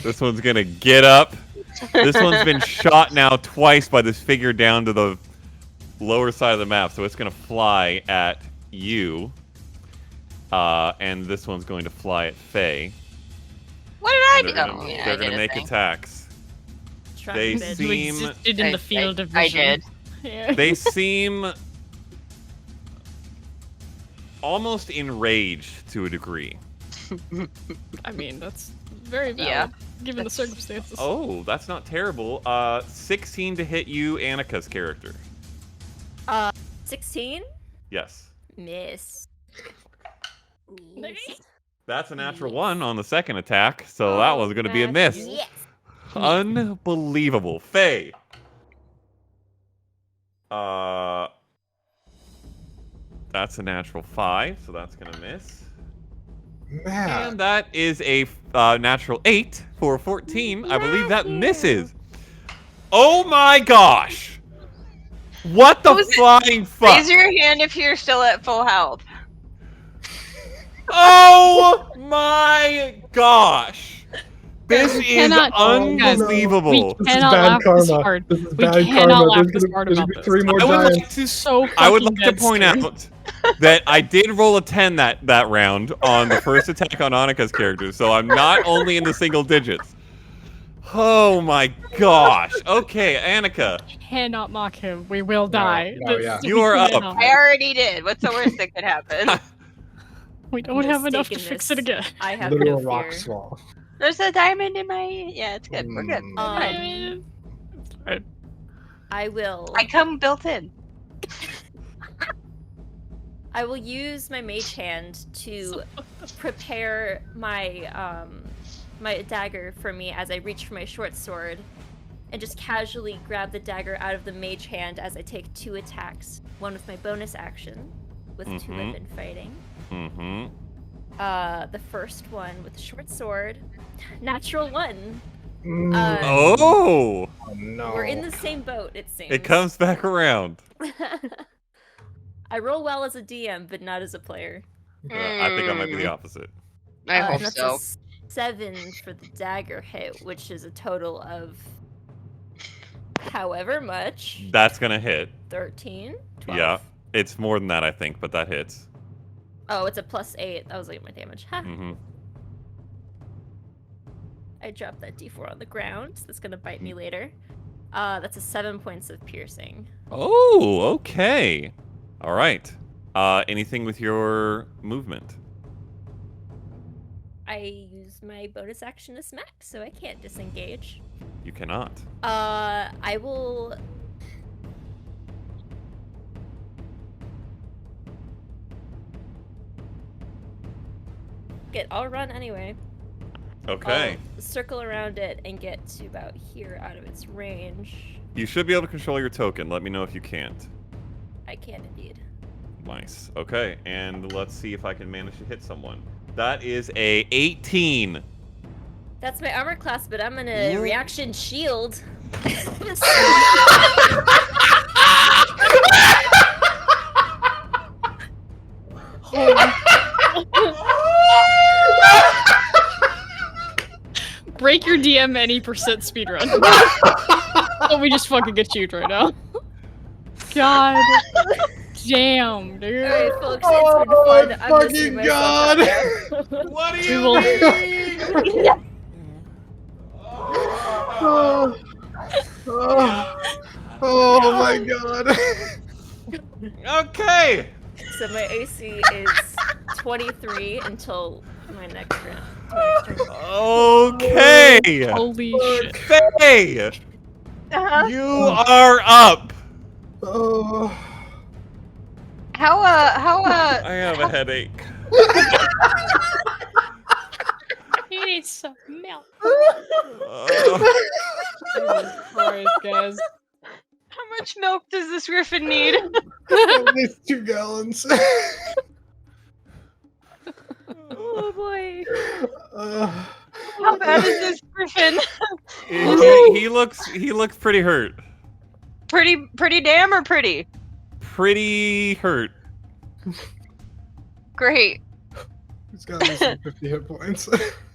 This one's gonna get up. This one's been shot now twice by this figure down to the lower side of the map, so it's gonna fly at you. And this one's going to fly at Faye. What did I They're do? gonna, Oh, yeah, they're I gonna did a make thing. attacks. They You seem existed in the field of I vision. did. Yeah. they seem almost enraged to a degree. I mean, that's very valid, Yeah, given the that's- circumstances. Oh, that's not terrible. 16 to hit you, Anneka's character. 16? Yes. Miss. Yes. That's a natural 1 on the second attack, so that was going to be a miss. Yes. Unbelievable. Faye. That's a natural 5, so that's going to miss. Man. And that is a natural 8 for 14. I believe that misses. Oh my gosh! What the flying fuck? Raise your hand if you're still at full health. Oh my gosh! This is cannot- unbelievable. We cannot laugh this hard. This is We bad cannot karma. laugh There's this gonna- hard there's about gonna be this. 3 more I would giants. like to So I would fucking like to point dead out that I did roll a 10 that round on the first attack on Anneka's character, so I'm not only in the single digits. Oh my gosh. Okay, Anneka. Cannot mock him. We will die. no, yeah. You are up. I already did. What's the worst that could happen? We don't have enough to Mistaken fix this. it again. I have Literal no rock fear. swall. There's a diamond in my... Yeah, it's good. We're good. I will. I come built in. I will use my mage hand to prepare my my dagger for me as I reach for my short sword, and just casually grab the dagger out of the mage hand as I take 2 attacks. One with my bonus action, with 2 weapon fighting. The first one with the short sword, natural 1. Oh! Oh no. We're in the same boat, it seems. It comes back around. I roll well as a DM, but not as a player. I think I might be the opposite. I hope And that's so. a 7 for the dagger hit, which is a total of however much. That's gonna hit. 13? 12? Yeah. It's more than that, I think, but that hits. Oh, it's a +8. That was like my damage. Ha! I dropped that d4 on the ground. So that's gonna bite me later. That's a 7 points of piercing. Oh, okay. All right. Anything with your movement? I use my bonus action to smack, so I can't disengage. You cannot. I will... I'll run anyway. Okay. I'll circle around it and get to about here out of its range. You should be able to control your token. Let me know if you can't. I can indeed. Nice. Okay, and let's see if I can manage to hit someone. That is a 18. That's my armor class, but I'm gonna reaction shield. Break your DM any percent speedrun. Oh, we just fucking get chewed right now. God damn, dude. Alright, folks, it's been fun. I'm missing fucking God. myself. What do We you will- mean? Oh my God. Okay. So my AC is 23 until my next round. Okay. Holy shit. Faye, you are up. Oh. How I have a headache. He needs some milk. Uh, Jesus Christ, guys. how much milk does this griffin need? At least 2 gallons. Oh boy. How bad is this griffin? he looks pretty hurt. Pretty damn or pretty? Pretty hurt. Great. He's got at least like 50 hit points.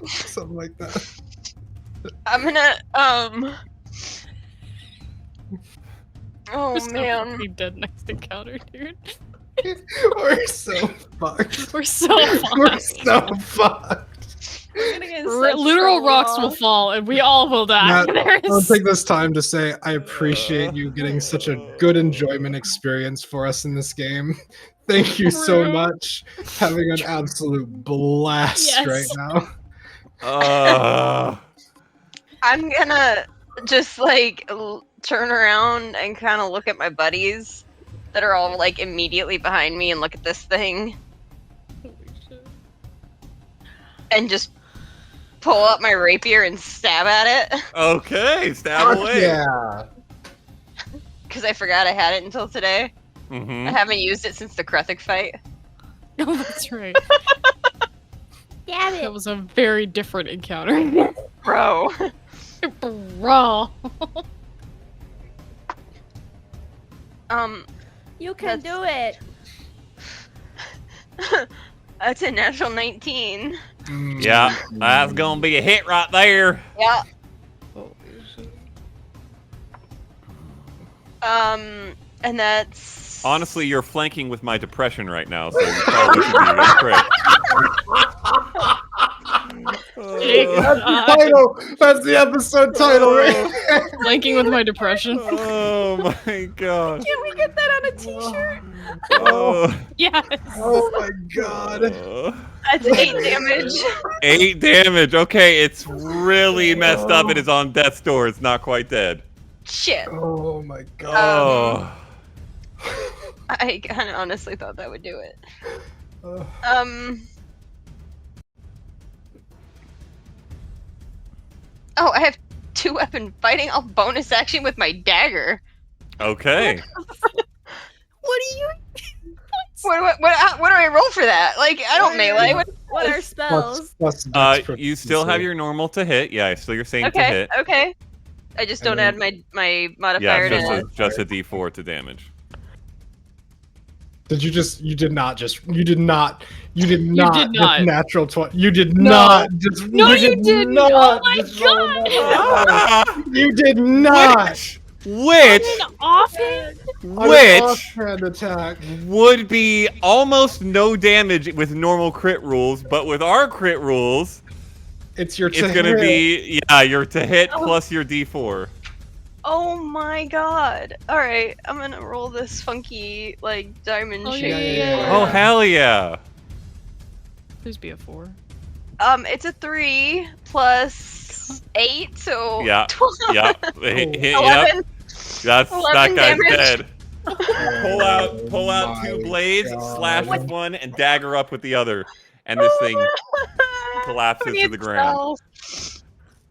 Something like that. I'm gonna Oh We're man. fucking dead next encounter, dude. We're so fucked. We're so We're fucked. so fucked. Literal rocks will fall, and we all will die. Matt, There I'll is- take this time to say I appreciate you getting such a good enjoyment experience for us in this game. Thank you so much. Having an absolute blast Yes. right now. I'm gonna just like turn around and kind of look at my buddies that are all like immediately behind me and look at this thing and just pull up my rapier and stab at it Okay, stab away. Yeah. because I forgot I had it until today. Mm-hmm. I haven't used it since the Krethik fight. Oh, that's right. Damn That it. was a very different encounter. Bro. Bro. You can do it. That's a natural 19. Yeah, that's gonna be a hit right there. Yeah. And that's Honestly, you're flanking with my depression right now, so you probably should be a crit. That's the title. That's the episode title, right? Flanking with my depression. Oh my gosh. Can we get that on a t-shirt? Oh. Yes. Oh my god. That's 8 damage. 8 damage. Okay, it's really messed up. It is on death's door. It's not quite dead. Shit. Oh my god. Oh. I kind of honestly thought that would do it. Oh. Oh, I have 2-weapon fighting. I'll bonus action with my dagger. Okay. What do you? What do I roll for that? Like, I don't melee. What are spells? Plus You still have your normal to hit. Yeah, still your same to Okay, hit. okay. I just don't add my modifier Yeah, to just a D4 to damage. Did you just? You did not just. You did not. You did did not. not. Just natural 20. You did No. not. Just, No, you did didn't. Not Oh my just roll God. that. You did not. Which Offhand? On an offhand attack. would be almost no damage with normal crit rules, but with our crit rules, It's your. it's gonna be your to hit plus your D4. Oh my god. Alright, I'm gonna roll this funky, like, diamond shape. yeah. Oh hell yeah! Please be a 4. It's a 3 plus 8, so Yeah, 12. yeah, hit, yep. 11. That's 11 that guy's damage. dead. Pull out my 2 blades, God. slash with one, and dagger up with the other, and this thing collapses to the ground.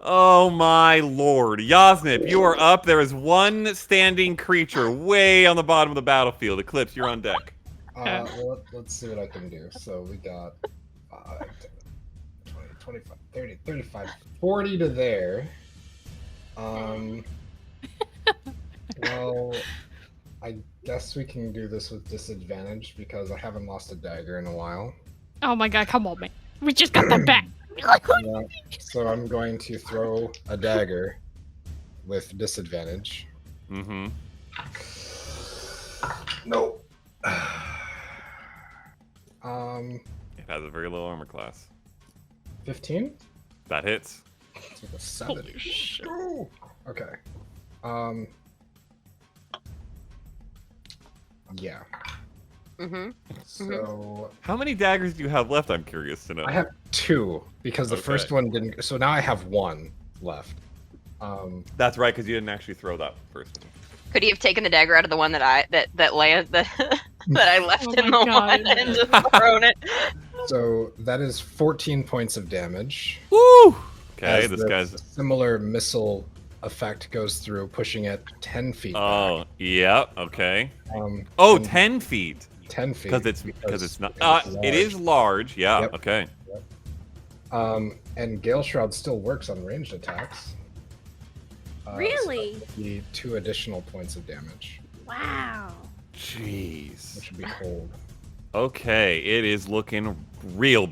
Oh my lord. Yasnip, you are up. There is one standing creature way on the bottom of the battlefield. Eclipse, you're on deck. Well, let's see what I can do. So we got 5, 10, 20, 25, 30, 35, 40 to there. Well, I guess we can do this with disadvantage because I haven't lost a dagger in a while. Oh my god, come on, man. We just got that back. Yeah, so I'm going to throw a dagger with disadvantage. Mm-hmm. Nope. It has a very low armor class. 15? That hits. It's like a 7. Holy shit. Ooh. Okay. Yeah. Mm-hmm. So How many daggers do you have left? I'm curious to know. I have 2 because the Okay. first one didn't. So now I have 1 left. That's right, because you didn't actually throw that first one. Could he have taken the dagger out of the one that I Leia that I left Oh in my the God. one and just thrown it? So that is 14 points of damage. Woo! Okay, as this the guy's. similar missile effect goes through, pushing it 10 feet. Oh, yeah. Okay. back. Oh, and 10 feet. 10 feet. Because it's not. it's It is large. Yeah. Yep. Okay. And Gale Shroud still works on ranged attacks. Really? So that would be 2 additional points of damage, Wow. Jeez. which would be cold. Okay, it is looking real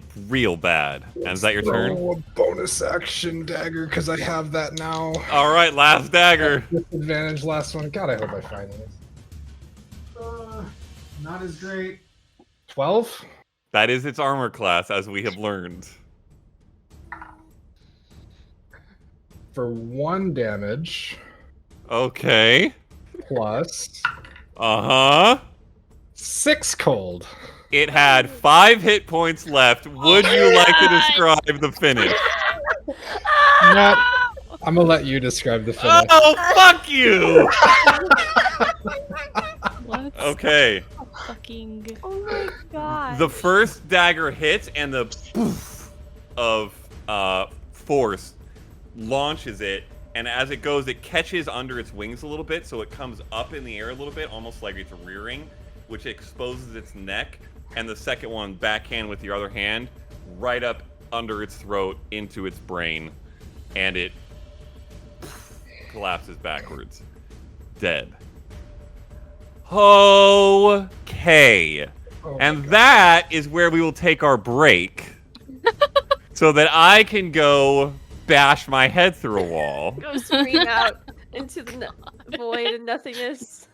bad. And is that your turn? Throw a bonus action dagger because I have that now. All right, last dagger. Disadvantage last one. God, I hope I find this. Not as great. 12? That is its armor class, as we have learned. For 1 damage Okay. plus Uh-huh. 6 cold. It had 5 hit points left. Would you like to describe the finish? Matt, I'm gonna let you describe the finish. Oh, fuck you! Let's Okay. fucking. Oh my god. The first dagger hits, and the poof of force launches it, and as it goes, it catches under its wings a little bit, so it comes up in the air a little bit, almost like it's rearing, which exposes its neck, and the second one, backhand with your other hand, right up under its throat into its brain, and it collapses backwards. Dead. Okay. Oh my And God. that is where we will take our break so that I can go bash my head through a wall. Go scream out into the void and nothingness.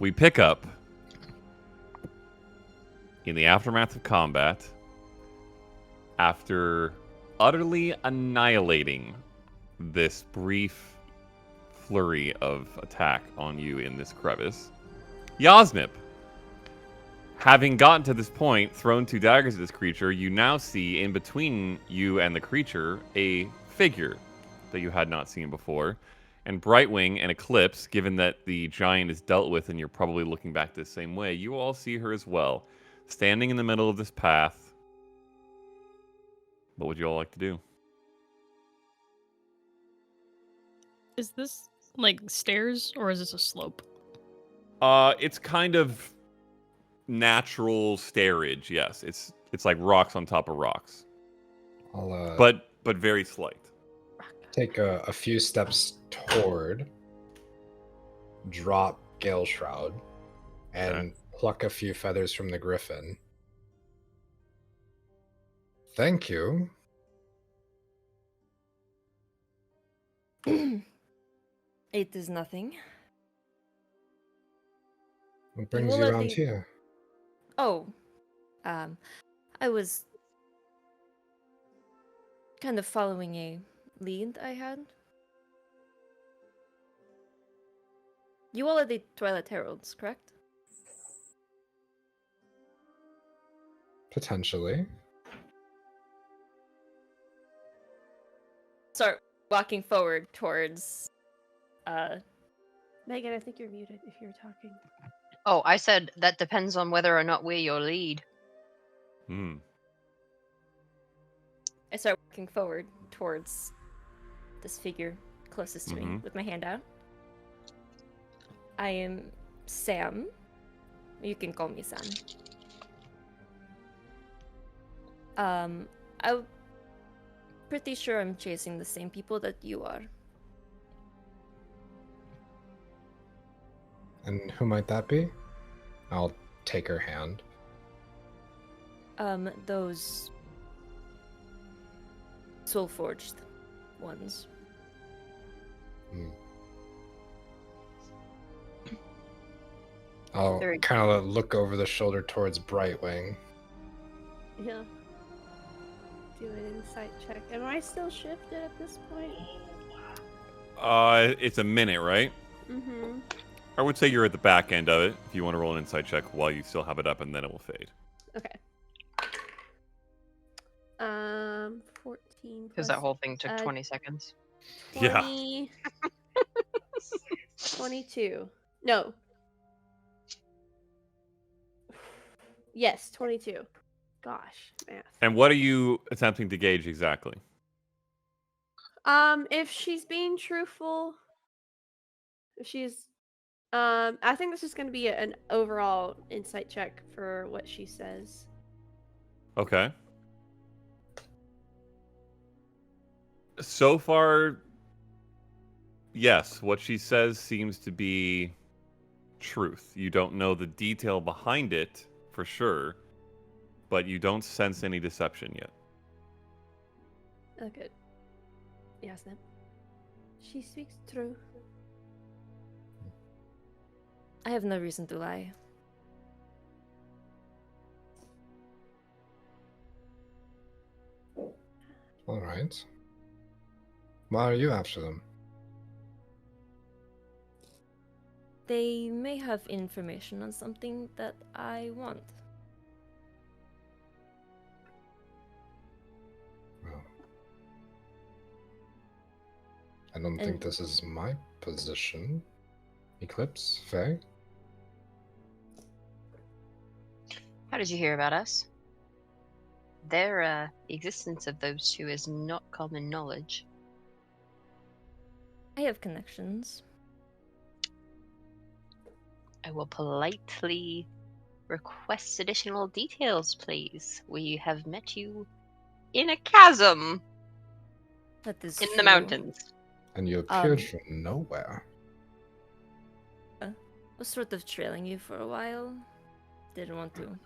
we pick up in the aftermath of combat after utterly annihilating this brief flurry of attack on you in this crevice. Yasnip, having gotten to this point, thrown 2 daggers at this creature, you now see in between you and the creature a figure that you had not seen before. And Brightwing and Eclipse, given that the giant is dealt with and you're probably looking back the same way, you all see her as well, standing in the middle of this path. What would you all like to do? Is this like stairs or is this a slope? It's kind of natural stairage, yes. It's like rocks on top of rocks. I'll But very slight. take a few steps toward, drop Gale Shroud, and pluck a few feathers from the griffin. Thank you. It is nothing. What brings you Well, around here? Oh, I was kind of following a lead I had. You all are the Twilight Heralds, correct? Potentially. Start walking forward towards Megan, I think you're muted if you're talking. Oh, I said that depends on whether or not we're your lead. Hmm. I start walking forward towards this figure closest to me with my hand out. I am Sam. You can call me Sam. I'm pretty sure I'm chasing the same people that you are. And who might that be? I'll take her hand. Those soul-forged ones. I'll Very kind of look over the shoulder towards Brightwing. Yeah. Do an insight check. Am I still shifted at this point? It's a minute, right? Mm-hmm. I would say you're at the back end of it if you want to roll an insight check while you still have it up, and then it will fade. Okay. 14 Because that whole thing took 20 seconds. 20... 22. No. Yes, 22. Gosh, math. And what are you attempting to gauge exactly? If she's being truthful, if she's, I think this is going to be an overall insight check for what she says. Okay. So far, yes, what she says seems to be truth. You don't know the detail behind it for sure, but you don't sense any deception yet. Oh, good. Yes, then. She speaks true. I have no reason to lie. All right. Why are you after them? They may have information on something that I want. Well, I don't think this is my position. Eclipse, Faye? How did you hear about us? The existence of those two is not common knowledge. I have connections. I will politely request additional details, please. We have met you in a chasm That is in the true. mountains. And you appeared from nowhere. I was sort of trailing you for a while. Didn't want to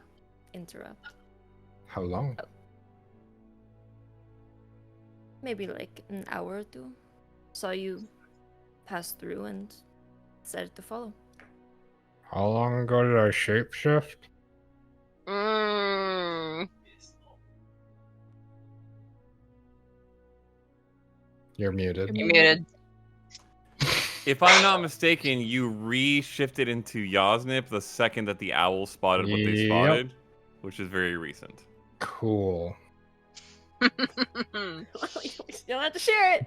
interrupt. How long? Maybe like an hour or two. Saw you pass through and decided to follow. How long ago did I shapeshift? Mm. You're muted. You're muted. If I'm not mistaken, you re-shifted into Yosnip the second that the owl spotted what they Yep. spotted, which is very recent. Cool. We don't have to share it.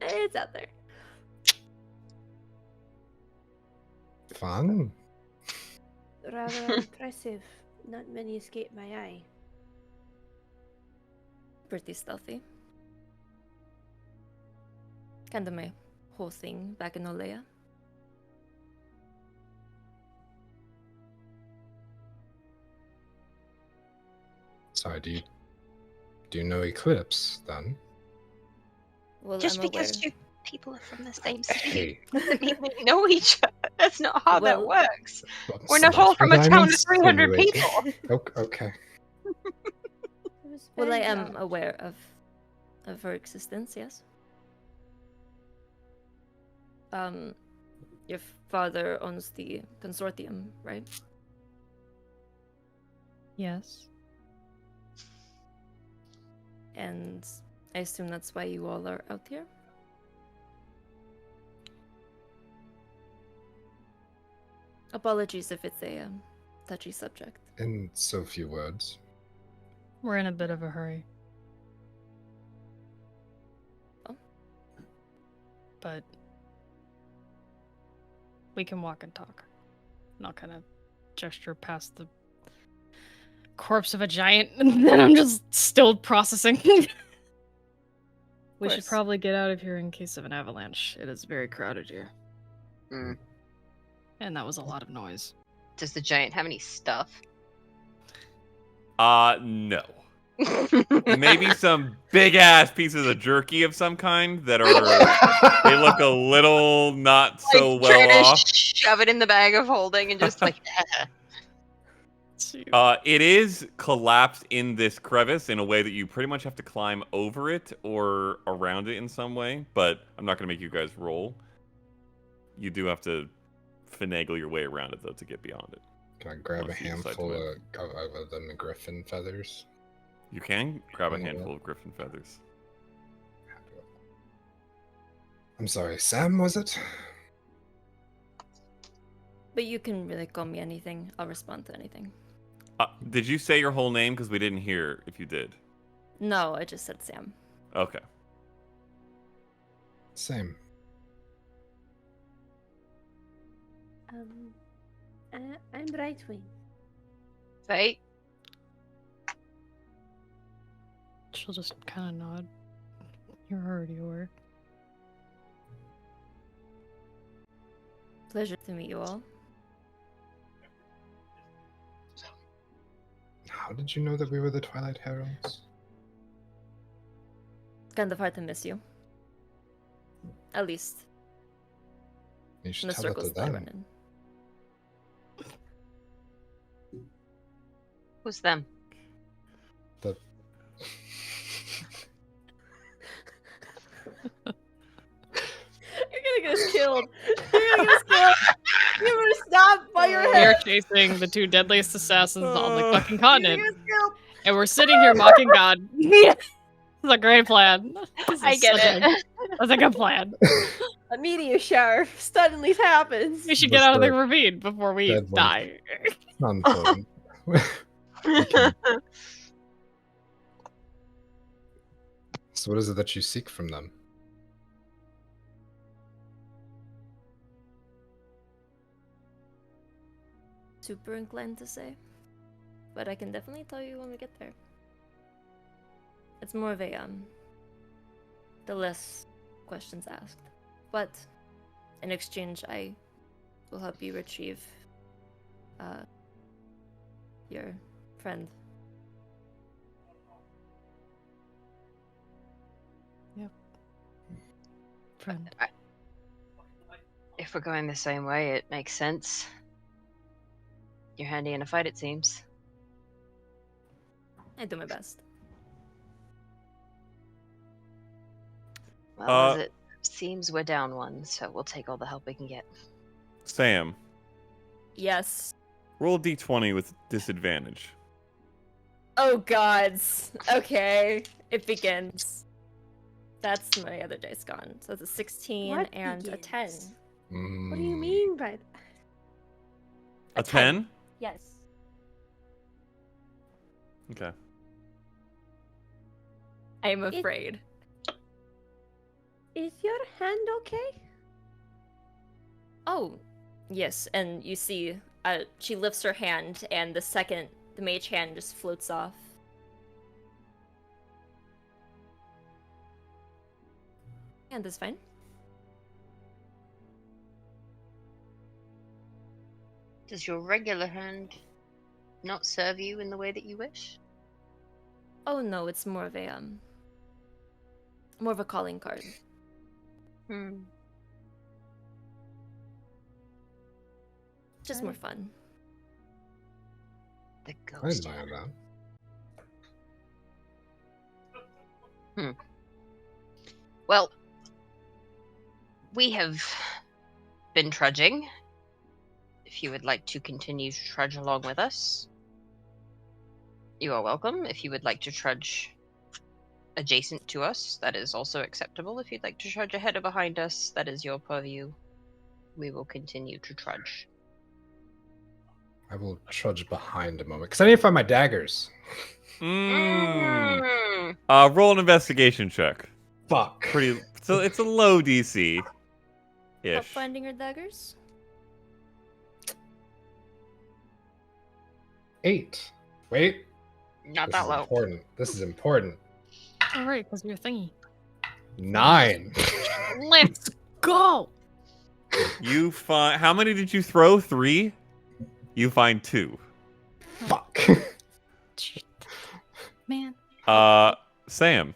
It's out there. Fun. Rather impressive. Not many escape my eye. Pretty stealthy. Kind of my whole thing back in Olea. So do you know Eclipse then? Well, Just I'm because aware. two people are from the same city Hey, doesn't mean they know each other. That's not how that Well, works. We're not all from a town of 300 people. Okay. Well, I am aware of her existence. Yes. Your father owns the consortium, right? Yes. And I assume that's why you all are out here. Apologies if it's a touchy subject. In so few words. We're in a bit of a hurry. Oh. But we can walk and talk. And I'll kind of gesture past the corpse of a giant, and then I'm just still processing. We should course. probably get out of here in case of an avalanche. It is very crowded here. Mm. And that was a lot of noise. Does the giant have any stuff? No. Maybe some big ass pieces of jerky of some kind that are they look a little not so Like, trying well to off. shove it in the bag of holding and just like. It is collapsed in this crevice in a way that you pretty much have to climb over it or around it in some way, but I'm not going to make you guys roll. You do have to finagle your way around it, though, to get beyond it. Can I grab a Unless you decide to handful move. of them griffin feathers? You can grab a Yeah. handful of griffin feathers. I'm sorry, Sam, was it? But you can really call me anything. I'll respond to anything. Did you say your whole name? Because we didn't hear if you did. No, I just said Sam. Okay. Same. I'm Brightwing. Right? She'll just kind of nod. You're already aware. Pleasure to meet you all. How did you know that we were the Twilight Heralds? Kind of hard to miss you. At least You in should the tell it to circles that I run them. in. Who's them? The... You're gonna get us killed. You're gonna get us killed. You better stop by your We're head. chasing the two deadliest assassins on the fucking You're gonna continent. get us killed. And we're sitting here mocking God. This is a great plan. This I is get such it. That's a good plan. A meteor shower suddenly happens. We should get What's out of the the ravine before we dead one? die. Not important. Okay. So what is it that you seek from them? Super inclined to say. But I can definitely tell you when we get there. It's more of a, the less questions asked. But in exchange, I will help you retrieve, your friend. Friend. If we're going the same way, it makes sense. You're handy in a fight, it seems. I do my best. Well, as it seems, we're down one, so we'll take all the help we can get. Sam, Yes. roll a d20 with disadvantage. Oh gods. Okay. It begins. That's my other dice gone. So it's a 16 What and a 10. begins? What do you mean by that? A 10? Yes. Okay. I'm afraid. Is your hand okay? Oh, yes. And you see, she lifts her hand, and the mage hand just floats off. And that's fine. Does your regular hand not serve you in the way that you wish? Oh no, it's more of a calling card. Just more fun. The I ghost admire hand. that. Well, we have been trudging. If you would like to continue to trudge along with us, you are welcome. If you would like to trudge adjacent to us, that is also acceptable. If you'd like to trudge ahead or behind us, that is your purview. We will continue to trudge. I will trudge behind a moment because I need to find my daggers. Roll an investigation check. Fuck. So it's a low DC. Up Ish. finding your daggers? 8. Wait. Not This that is low. important. This is important. All right, because you're thingy. 9. Let's go. You find how many did you throw? 3? You find 2. Fuck. Man. Sam.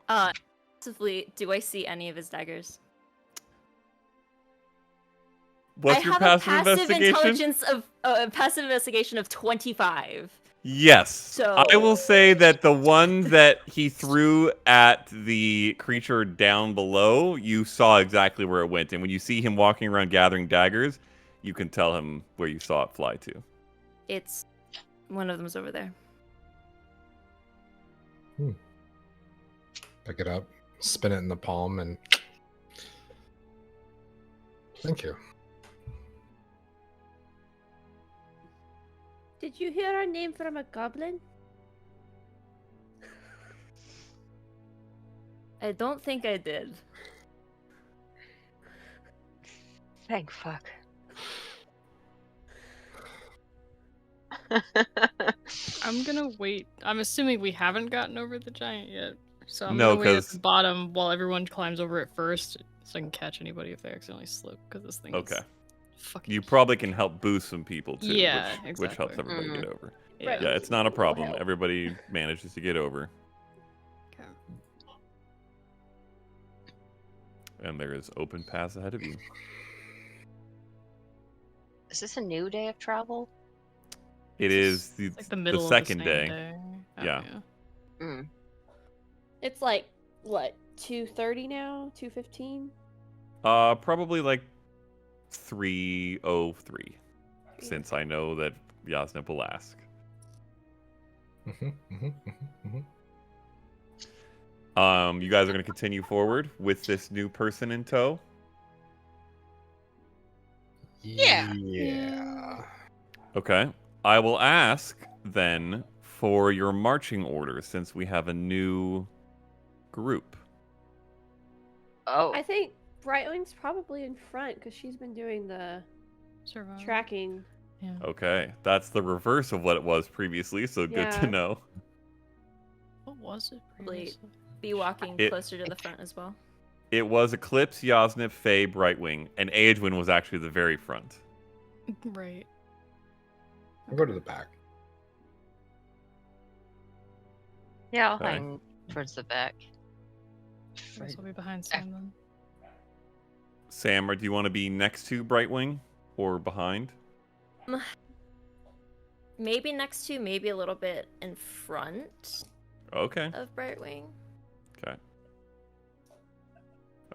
Possibly, do I see any of his daggers? What's your I passive have a passive investigation? intelligence of passive investigation of 25. Yes. So- I will say that the one that he threw at the creature down below, you saw exactly where it went. And when you see him walking around gathering daggers, you can tell him where you saw it fly to. It's one of them's over there. Pick it up, spin it in the palm, and thank you. Did you hear our name from a goblin? I don't think I did. Thank fuck. I'm gonna wait. I'm assuming we haven't gotten over the giant yet. So I'm No, gonna wait at 'cause- the bottom while everyone climbs over it first, so I can catch anybody if they accidentally slip. Because this thing Okay. is fucking. You probably can help boost some people too, Yeah, which helps exactly. everybody get over. Right. Yeah, it's not a problem. help. Everybody manages to get over. Okay. And there is open paths ahead of you. Is this a new day of travel? It is the, It's like the middle second of the same day. Oh, Yeah. Mm. It's like what, 2:30 now? 2:15? Probably like 3:03, since I know that Yasnip will ask. You guys are going to continue forward with this new person in tow. Yeah. Yeah. Okay. I will ask then for your marching order since we have a new group. Oh, I think Brightwing's probably in front because she's been doing the Survival. tracking. Yeah. Okay. That's the reverse of what it was previously, so good to Yeah. know. What was it? Probably previously? be walking It- closer to the front as well. It was Eclipse, Yasnip, Faye, Brightwing, and Aedwin was actually the very front. Right. I'll go to the back. yeah, I'll Okay. hang towards the back. I guess I'll be behind Sam then. Sam, or do you want to be next to Brightwing or behind? Maybe next to, maybe a little bit in front Okay. of Brightwing. Okay.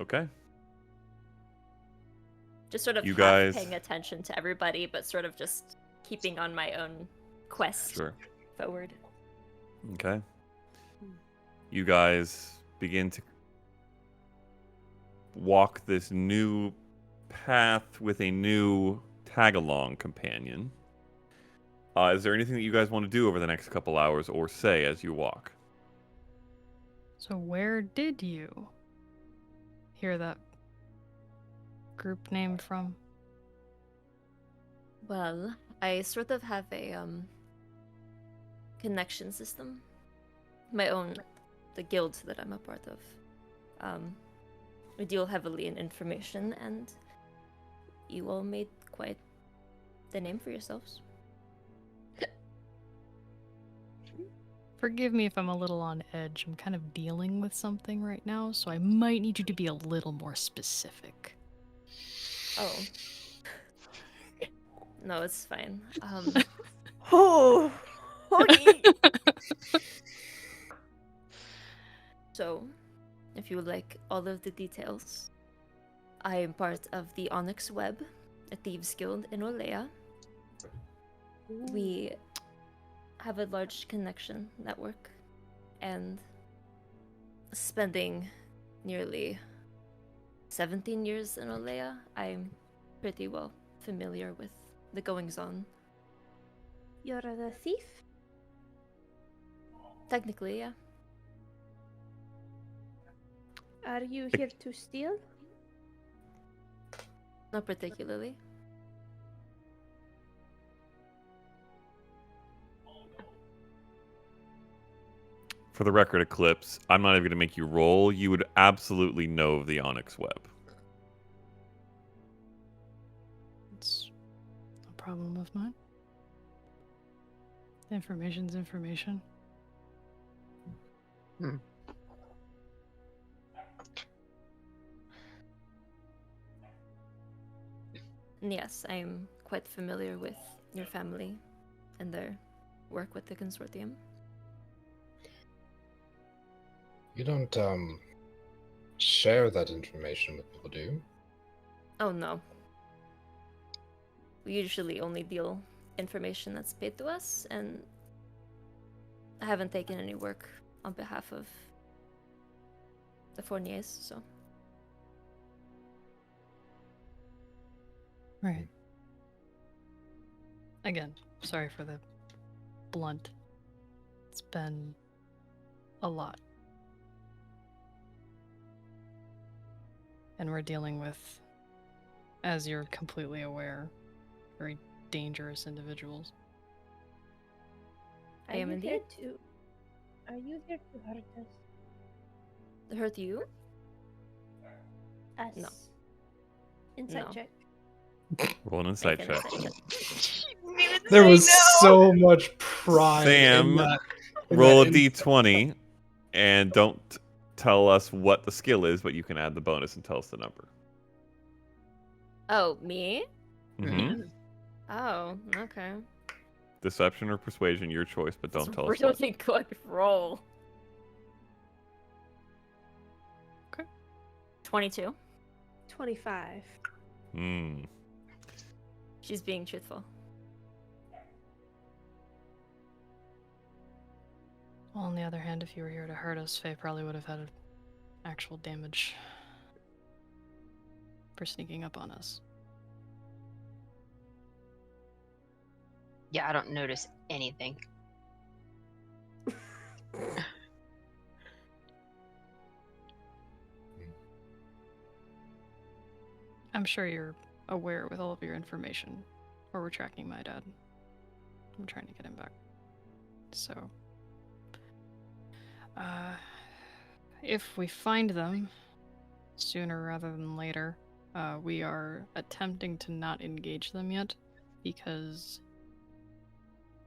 Okay. Just sort of You half guys- paying attention to everybody, but sort of just keeping on my own quest Sure. forward. Okay. You guys begin to walk this new path with a new tag-along companion. Is there anything that you guys want to do over the next couple hours or say as you walk? So where did you hear that group name from? Well, I sort of have a connection system. My own, the guild that I'm a part of. We deal heavily in information, and you all made quite the name for yourselves. Forgive me if I'm a little on edge. I'm kind of dealing with something right now, so I might need you to be a little more specific. Oh. No, it's fine. Oh, okay. So, if you would like all of the details, I am part of the Onyx Web, a thieves guild in Olea. We have a large connection network, and spending nearly 17 years in Olea, I'm pretty well familiar with the goings-on. You're a thief? Technically, yeah. Are you here to steal? Not particularly. For the record, Eclipse, I'm not even going to make you roll. You would absolutely know of the Onyx Web. It's no problem of mine. Information's information. And yes, I'm quite familiar with your family and their work with the consortium. You don't share that information with people, do you? Oh no. We usually only deal information that's paid to us, and I haven't taken any work on behalf of the Fourniers, so. Right. Again, sorry for the blunt. It's been a lot. And we're dealing with, as you're completely aware, very dangerous individuals. I am indeed. Are you here to hurt us? To hurt you? Us? No. Inside No. check. Roll an insight Make an check. insight check. There was so much pride Sam, in that. Roll a in that d20 and don't tell us what the skill is, but you can add the bonus and tell us the number. Oh, me? Mm-hmm. Oh, okay. Deception or persuasion, your choice, but don't It's tell a us what. really good roll. Okay. 22. 25. Hmm. She's being truthful. Well, on the other hand, if you were here to hurt us, Faye probably would have had actual damage for sneaking up on us. Yeah, I don't notice anything. I'm sure you're aware with all of your information, or we're tracking my dad. I'm trying to get him back. So, if we find them sooner rather than later, we are attempting to not engage them yet because,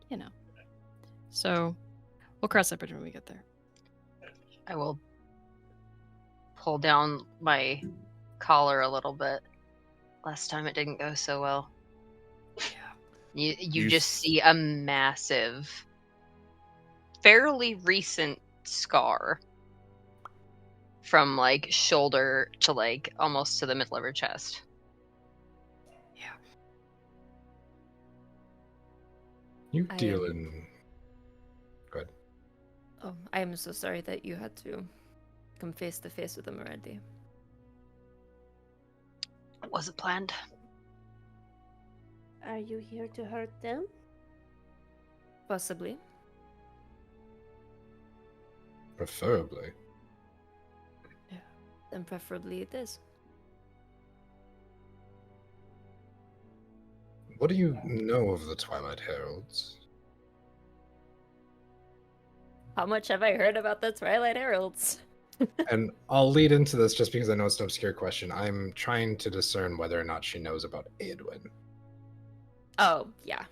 you know. So, we'll cross that bridge when we get there. I will pull down my collar a little bit. Last time it didn't go so well. Yeah. You just see a massive, fairly recent scar from like shoulder to like almost to the middle of her chest. You I deal am- in. Good. Oh, I am so sorry that you had to come face to face with them already. It wasn't planned. Are you here to hurt them? Possibly. Preferably. Then preferably it is. What do you know of the Twilight Heralds? How much have I heard about the Twilight Heralds? And I'll lead into this just because I know it's an obscure question. I'm trying to discern whether or not she knows about Edwin. Oh, yeah.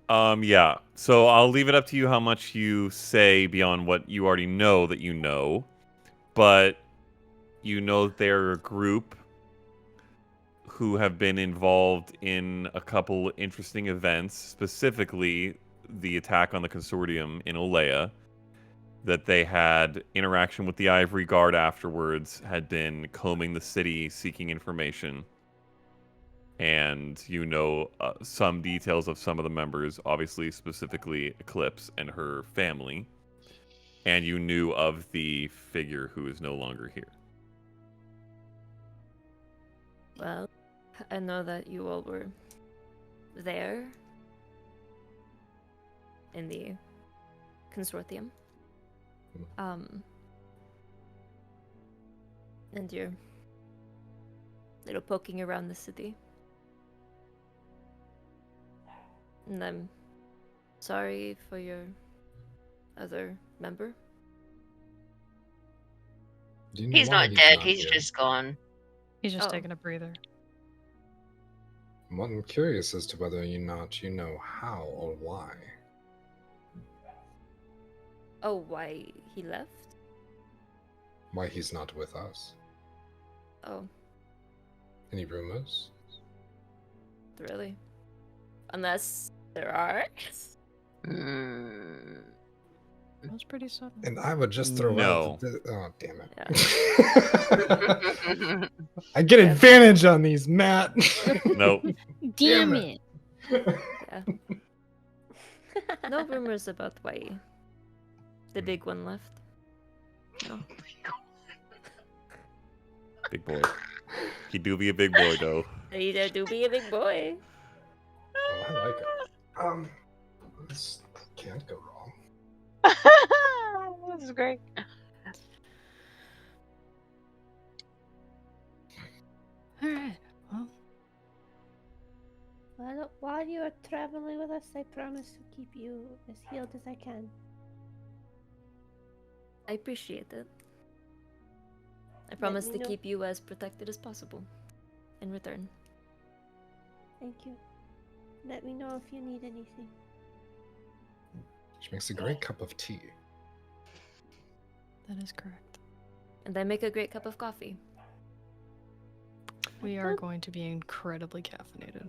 Yeah. So I'll leave it up to you how much you say beyond what you already know that you know. But you know that they're a group who have been involved in a couple interesting events, specifically the attack on the consortium in Olea, that they had interaction with the Ivory Guard afterwards, had been combing the city seeking information. And you know some details of some of the members, obviously specifically Eclipse and her family. And you knew of the figure who is no longer here. Well, I know that you all were there in the consortium. And you're little poking around the city. And I'm sorry for your other member. Do you know He's why not dead. not He's here? just gone. He's just Oh. taking a breather. I'm curious as to whether you know how or why. Oh, why he left? Why he's not with us. Oh, Any rumors? really? Unless there are. Mm. That was pretty sudden. And I would just throw No. out the... Oh, damn it. Yeah. I get Yeah. advantage on these, Matt. Nope. Damn Damn it. Yeah. No rumors about why the big one left. No. Big boy. He do be a big boy, though. He do be a big boy. Oh, I like it. This can't go wrong. This is great. Alright, well, Well, while you are traveling with us, I promise to keep you as healed as I can. I appreciate it. I promise me to know. keep you as protected as possible in return. Thank you. Let me know if you need anything. She makes a great cup of tea. that is correct. And I make a great cup of coffee. We are going to be incredibly caffeinated.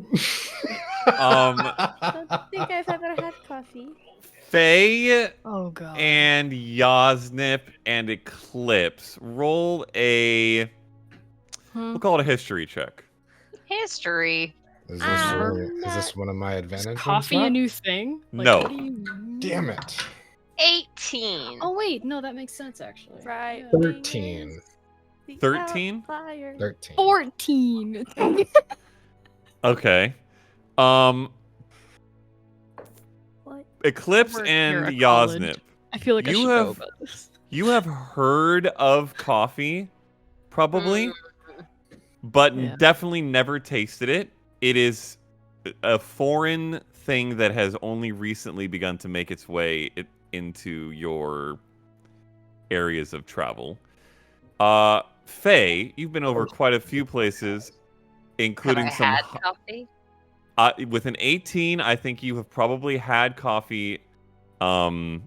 I don't think I've ever had coffee. Faye Oh god. and Yosnip and Eclipse roll a... Hmm? We'll call it a history check. History. Is I'm this one of my Is advantages? coffee a Matt? new thing? No. What do you... Damn it. 18. Oh wait, no, that makes sense actually. Right. Yeah. 13. 13? 13. 14. Okay. What? Eclipse We're and here at college. Yosnip. I feel like I You should know have- about this. You have heard of coffee, probably, but Yeah. definitely never tasted it. It is a foreign thing that has only recently begun to make its way into your areas of travel. Faye, you've been over quite a few places, including Have I some. had coffee? With an 18, I think you have probably had coffee, probably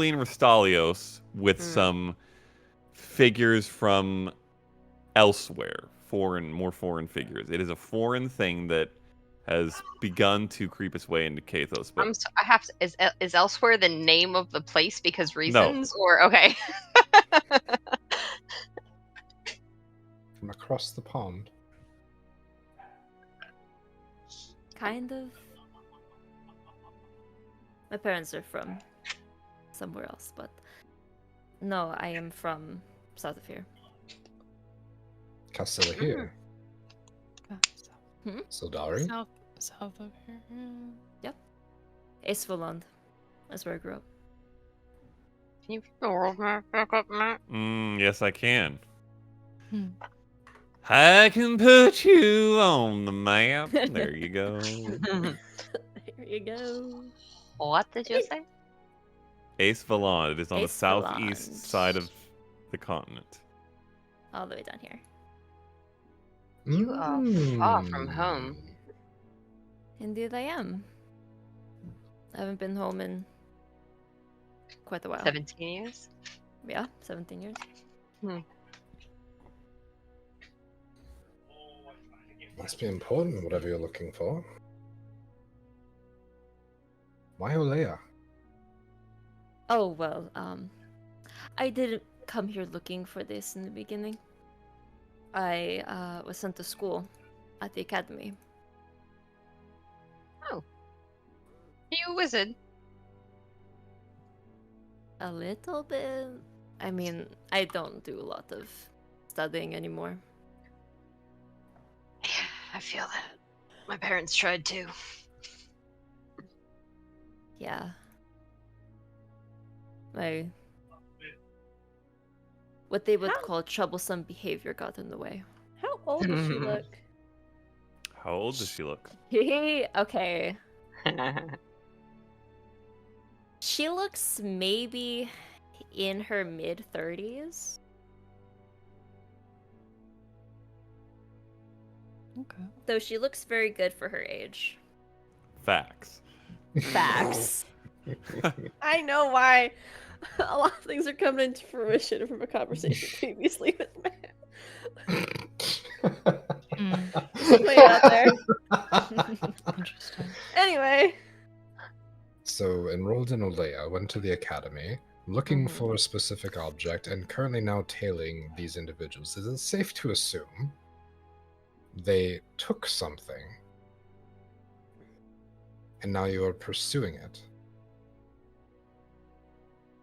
in Restalios with some figures from elsewhere, more foreign figures. It is a foreign thing that has begun to creep its way into Kathos. But I have to. Is elsewhere the name of the place because reasons? Or okay. From across the pond. Kind of My parents are from somewhere else, but no, I am from south of here. Castilla here. Sildari? South of here. Yep. Aesvaland. That's where I grew up. Can you put the world map back up, Matt? Yes, I can. Hmm. I can put you on the map. There you go. There you go. What did you say? Aesvaland. It is on the Aesvaland. southeast side of the continent. All the way down here. You are far from home. Indeed I am. I haven't been home in quite a while. 17 years? Yeah, 17 years. Must be important, whatever you're looking for. Why Leah? Oh, well, I didn't come here looking for this in the beginning. I was sent to school at the academy. Oh. Are you a wizard? A little bit. I mean, I don't do a lot of studying anymore. Yeah, I feel that. My parents tried to. Yeah. What they would call troublesome behavior got in the way. How old does she look? How old does she look? Okay. She looks maybe in her mid-30s. Okay. Though she looks very good for her age. Facts. Facts. I know why a lot of things are coming into fruition from a conversation previously with Matt. Lay it out there. Interesting. Anyway. So, enrolled in Olea, went to the academy, looking for a specific object, and currently now tailing these individuals. Is it safe to assume they took something, and now you are pursuing it?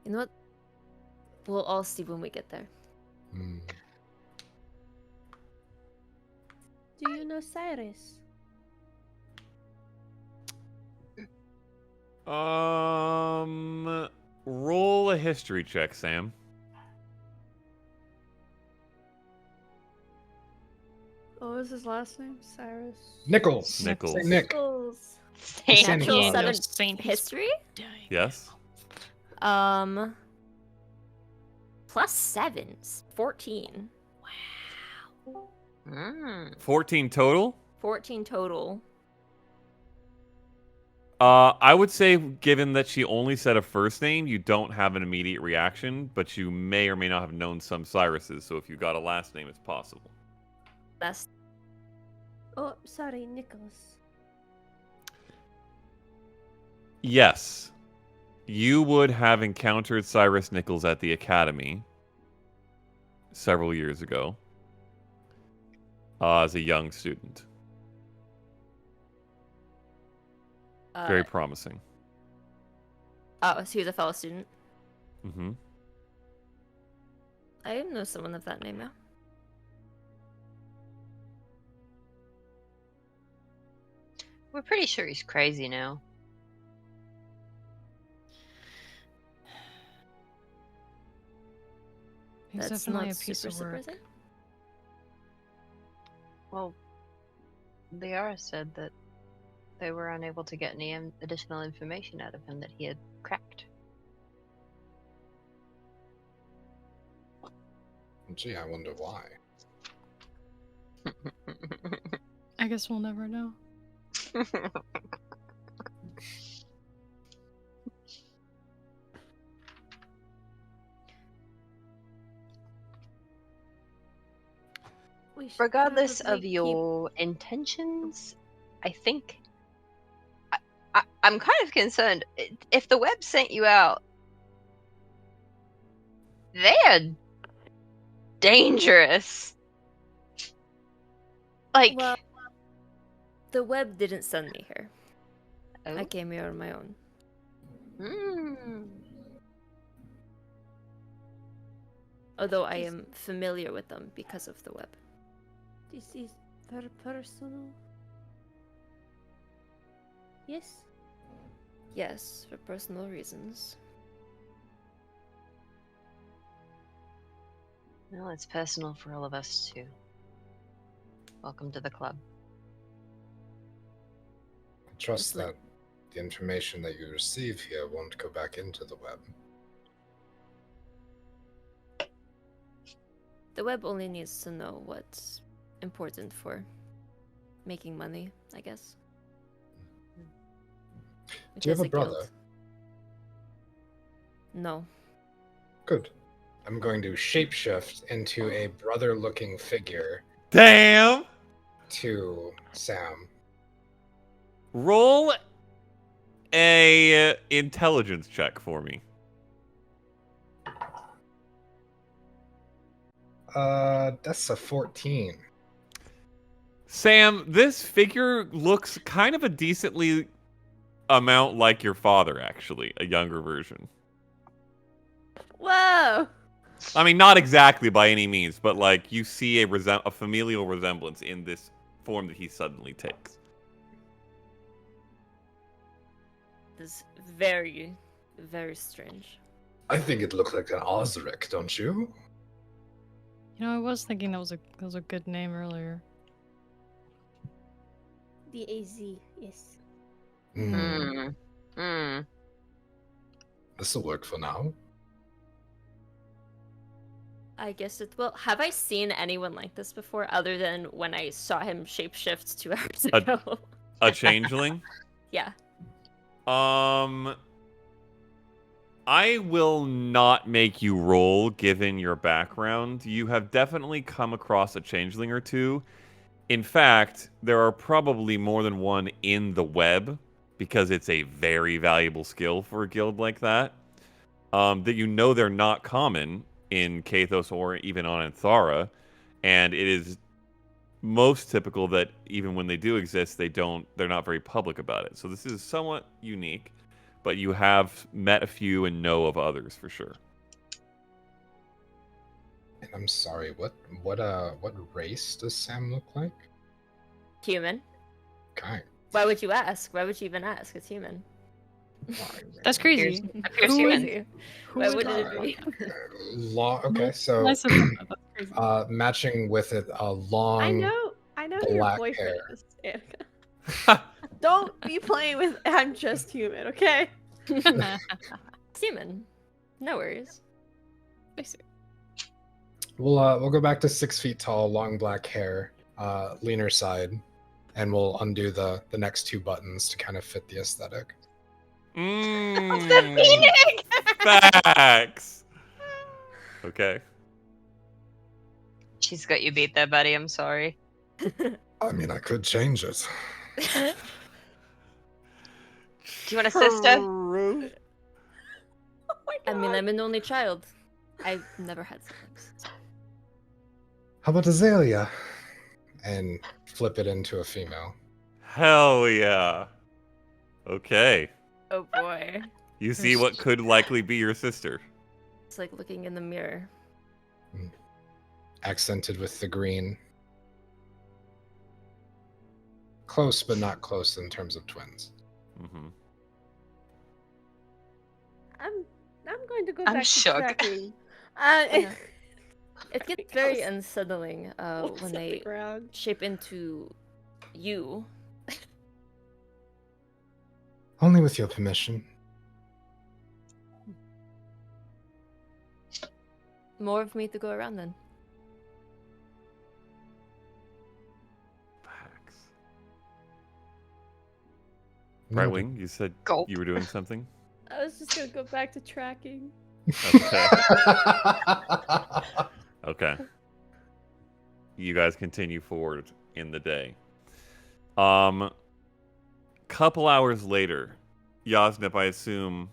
You know what? We'll all see when we get there. Do you know Cyrus? Roll a history check, Sam. What was his last name? Cyrus? Nichols. Nichols. Say Nick. Nichols. Saint Natural Nicholas. 7 Saint history? Yes. +7s. 14. 14 total? 14 total. I would say, given that she only said a first name, you don't have an immediate reaction, but you may or may not have known some Cyruses, so if you got a last name, it's possible. That's Oh, sorry, Nicholas. Yes. You would have encountered Cyrus Nichols at the Academy several years ago as a young student. Very promising. Oh, so he was a fellow student. Mm-hmm. I know someone of that name now. We're pretty sure he's crazy now. He's That's definitely not a piece super of work. surprising. Well, Liara said that they were unable to get any additional information out of him that he had cracked. Gee, I wonder why. I guess we'll never know. We should Regardless probably of keep- your intentions, I think I'm kind of concerned. If the web sent you out, they are dangerous. Like, Well, the web didn't send me here. oh, I came here on my own. Hmm. Although I am familiar with them because of the web. This is very personal. Yes. Yes, for personal reasons. Well, it's personal for all of us too. Welcome to the club. I trust Just like- that the information that you receive here won't go back into the web. The web only needs to know what's important for making money, I guess. Which Do you is have a brother? guild. No. Good. I'm going to shapeshift into a brother-looking figure Damn! to Sam. Roll a intelligence check for me. That's a 14. Sam, this figure looks kind of a decently amount like your father, actually, a younger version. Whoa! I mean, not exactly by any means, but like you see a familial resemblance in this form that he suddenly takes. This is very, very strange. I think it looked like an Osric, don't you? You know, I was thinking that was a good name earlier. The AZ, yes. Hmm. Hmm. This'll work for now. I guess it will. Have I seen anyone like this before, other than when I saw him shapeshift 2 hours ago? A changeling? Yeah. I will not make you roll given your background. You have definitely come across a changeling or two. In fact, there are probably more than one in the web because it's a very valuable skill for a guild like that. That you know they're not common in Kathos or even on Aanthara, and it is most typical that even when they do exist, they're not very public about it. So this is somewhat unique, but you have met a few and know of others for sure. And I'm sorry, what race does Sam look like? Human. Okay. Why would you ask? Why would you even ask? It's human. That's crazy. Appears Who human. is- Why is wouldn't that? it be? Okay, so I said that. That's crazy. matching with it, a long. I know who your black boyfriend hair. is, Anneka. Don't be playing with I'm just human, okay? It's human. No worries. We'll go back to 6 feet tall, long black hair, leaner side, and we'll undo the next 2 buttons to kind of fit the aesthetic. Facts. Okay. She's got you beat there, buddy. I'm sorry. I mean, I could change it. Do you want a sister? Oh my I mean, God. I'm an only child. I've never had siblings. How about Azalea? And flip it into a female. Hell yeah. Okay. Oh boy. You see what could likely be your sister. It's like looking in the mirror. Accented with the green. Close, but not close in terms of twins. Mm-hmm. I'm going to go I'm back shook. to tracking. Yeah. It There gets he very goes. unsettling Looks when at the they ground. shape into you. Only with your permission. More of me to go around then. Facts. Noted. Brightwing, you said Gulp. you were doing something? I was just gonna go back to tracking. Okay. Okay. You guys continue forward in the day. Couple hours later, Yasnip, I assume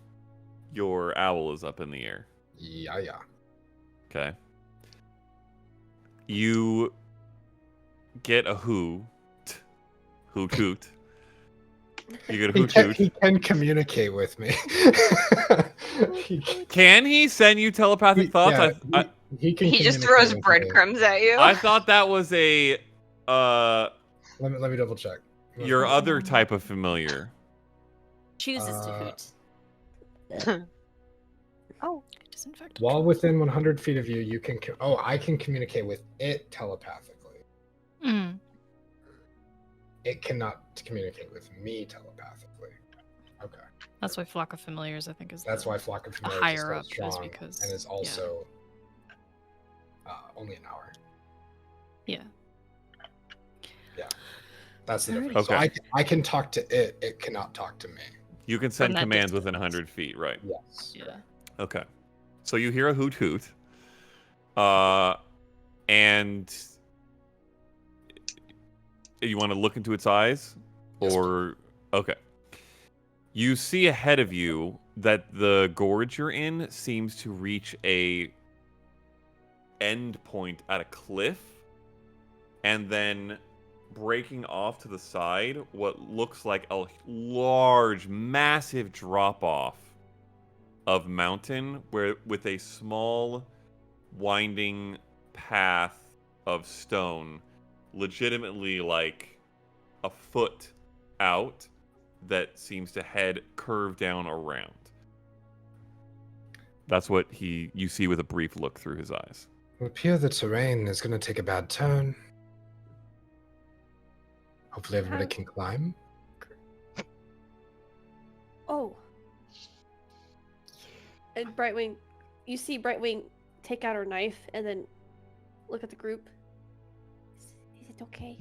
your owl is up in the air. Yeah. Okay. You get a hoot, You get a He hoot can, hoot. he can communicate with me. he, Can he send you telepathic thoughts? yeah, he can. He just communicate throws with me. breadcrumbs at you. I thought that was a Let me double check. your other type of familiar. Chooses to hoot. Oh, It is in fact. While within 100 feet of you, you can. I can communicate with it telepathically. Mm. It cannot communicate with me telepathically. Okay. That's why Flock of Familiars, I think, is That's the, why Flock of the Familiars higher is up, so strong is because and is also only an hour. yeah. That's the Alright. difference. Okay. So I can talk to it. It cannot talk to me. You can send that commands distance. within 100 feet, right? Yes. Yeah. Okay. So you hear a hoot hoot. And you want to look into its eyes? Yes, Or okay. You see ahead of you that the gorge you're in seems to reach a end point at a cliff, and then breaking off to the side what looks like a large, massive drop off of mountain where with a small winding path of stone, legitimately like a foot out, that seems to head curve down around. That's what you see with a brief look through his eyes. It would appear the terrain is going to take a bad turn. Hopefully everybody How- can climb. Oh. And Brightwing, you see Brightwing take out her knife and then look at the group. Is it okay?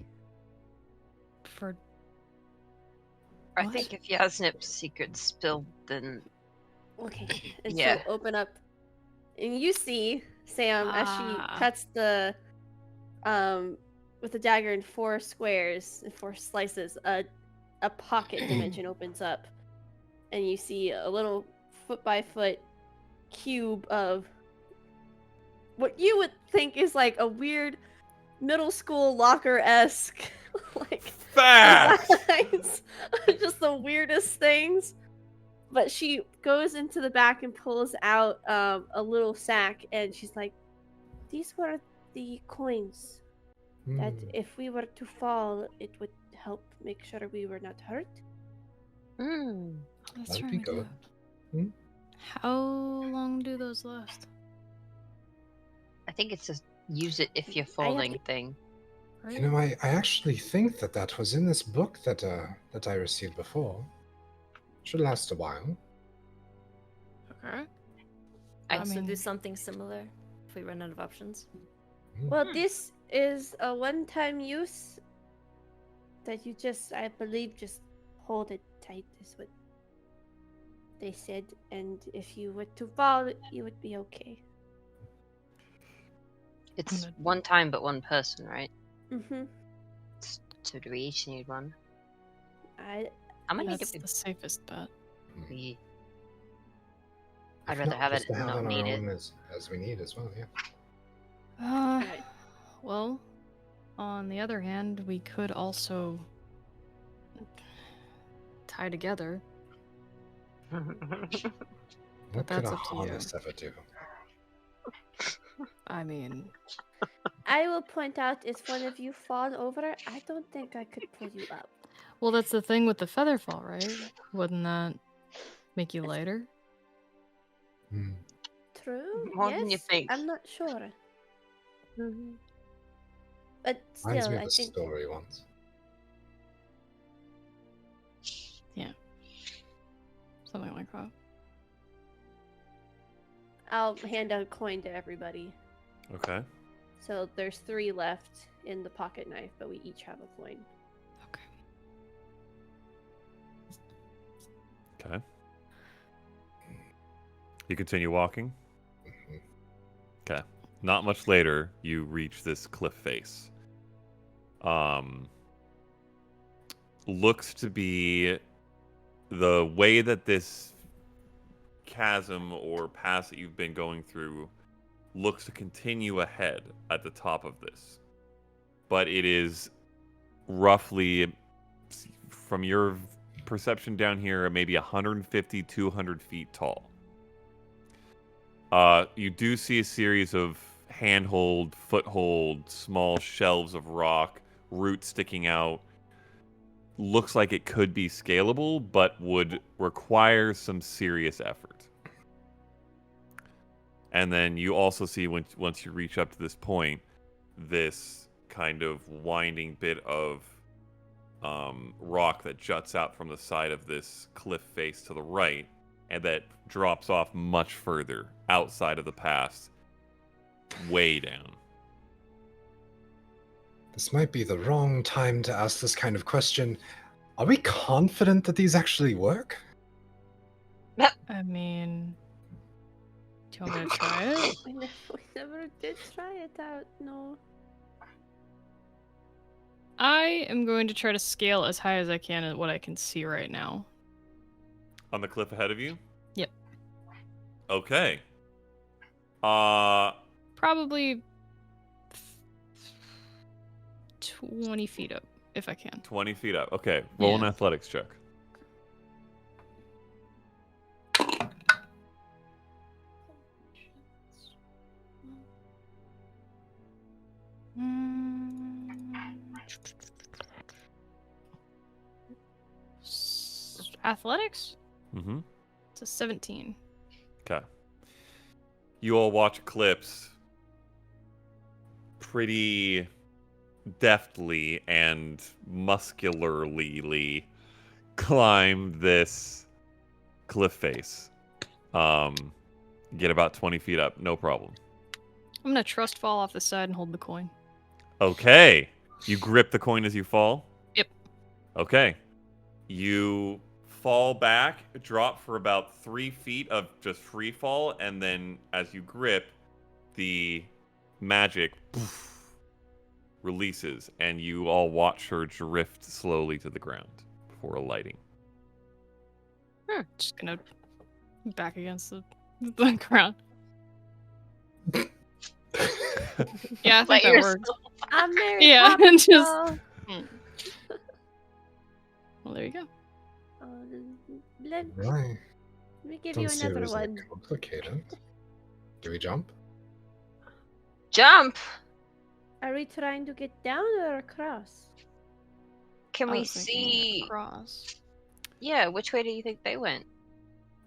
For I What? think if Yasnip's secret's spilled, then Okay. And Yeah. she'll open up, and you see Sam as she Ah. cuts the, with the dagger in 4 squares and 4 slices. A pocket dimension opens up, and you see a little foot by foot cube of what you would think is like a weird middle school locker-esque like Fast! designs. Just the weirdest things. But she goes into the back and pulls out a little sack, and she's like, "These were the coins that Hmm. if we were to fall, it would help make sure we were not hurt." Let's That'd try be and do good. that. Hmm? How long do those last? I think it's a use it if you're I have falling to- thing. You know, I actually think that was in this book that I received before. Should last a while. Okay. I Also do mean- something similar if we run out of options. Well, this is a one-time use that you just, I believe, just hold it tight is what they said, and if you were to fall, you would be okay. It's Good. one time but one person, right? Mm-hmm. So do we each need one? I I'm gonna need That's to the safest bet. be. If I'd rather not, have just it to and have not on need our it. own as we need as well. Yeah. Alright. Well, on the other hand, we could also tie together. What could that's a up to you. harness ever do? I mean, I will point out if one of you fall over, I don't think I could pull you up. well, that's the thing with the feather fall, right? Wouldn't that make you lighter? Hmm. True? More yes? than you think. I'm not sure. But Reminds still, me of I a think story once. Something like that. I'll hand a coin to everybody. Okay. So there's 3 left in the pocket knife, but we each have a coin. Okay. Okay. You continue walking. Mhm. Okay. Not much later, you reach this cliff face. Looks to be the way that this chasm or pass that you've been going through looks to continue ahead at the top of this. But it is roughly, from your perception down here are maybe 150, 200 feet tall. You do see a series of handhold, foothold, small shelves of rock, roots sticking out. Looks like it could be scalable, but would require some serious effort. And then you also see, once you reach up to this point, this kind of winding bit of rock that juts out from the side of this cliff face to the right, and that drops off much further outside of the pass, way down. This might be the wrong time to ask this kind of question. Are we confident that these actually work? I mean, do you want me to try it? We never did try it out, no. I am going to try to scale as high as I can at what I can see right now. On the cliff ahead of you? Yep. Okay. Probably 20 feet up, if I can. 20 feet up. Okay, roll an Yeah. athletics check. Athletics? Mm-hmm. It's a 17. Okay. You all watch Eclipse pretty deftly and muscularly climb this cliff face. Get about 20 feet up, no problem. I'm gonna trust fall off the side and hold the coin. Okay. You grip the coin as you fall? Yep. Okay. You fall back, drop for about 3 feet of just free fall, and then as you grip, the magic releases, and you all watch her drift slowly to the ground before alighting. Just gonna back against the ground. Yeah, I think Let that yourself- works. I'm Mary Yeah, Poppins, just- y'all. Well, there you go. Let Right. me give Don't you see it another as one. that complicated. Do we jump? Jump! Are we trying to get down or across? Can I we was thinking see? across. Yeah, which way do you think they went?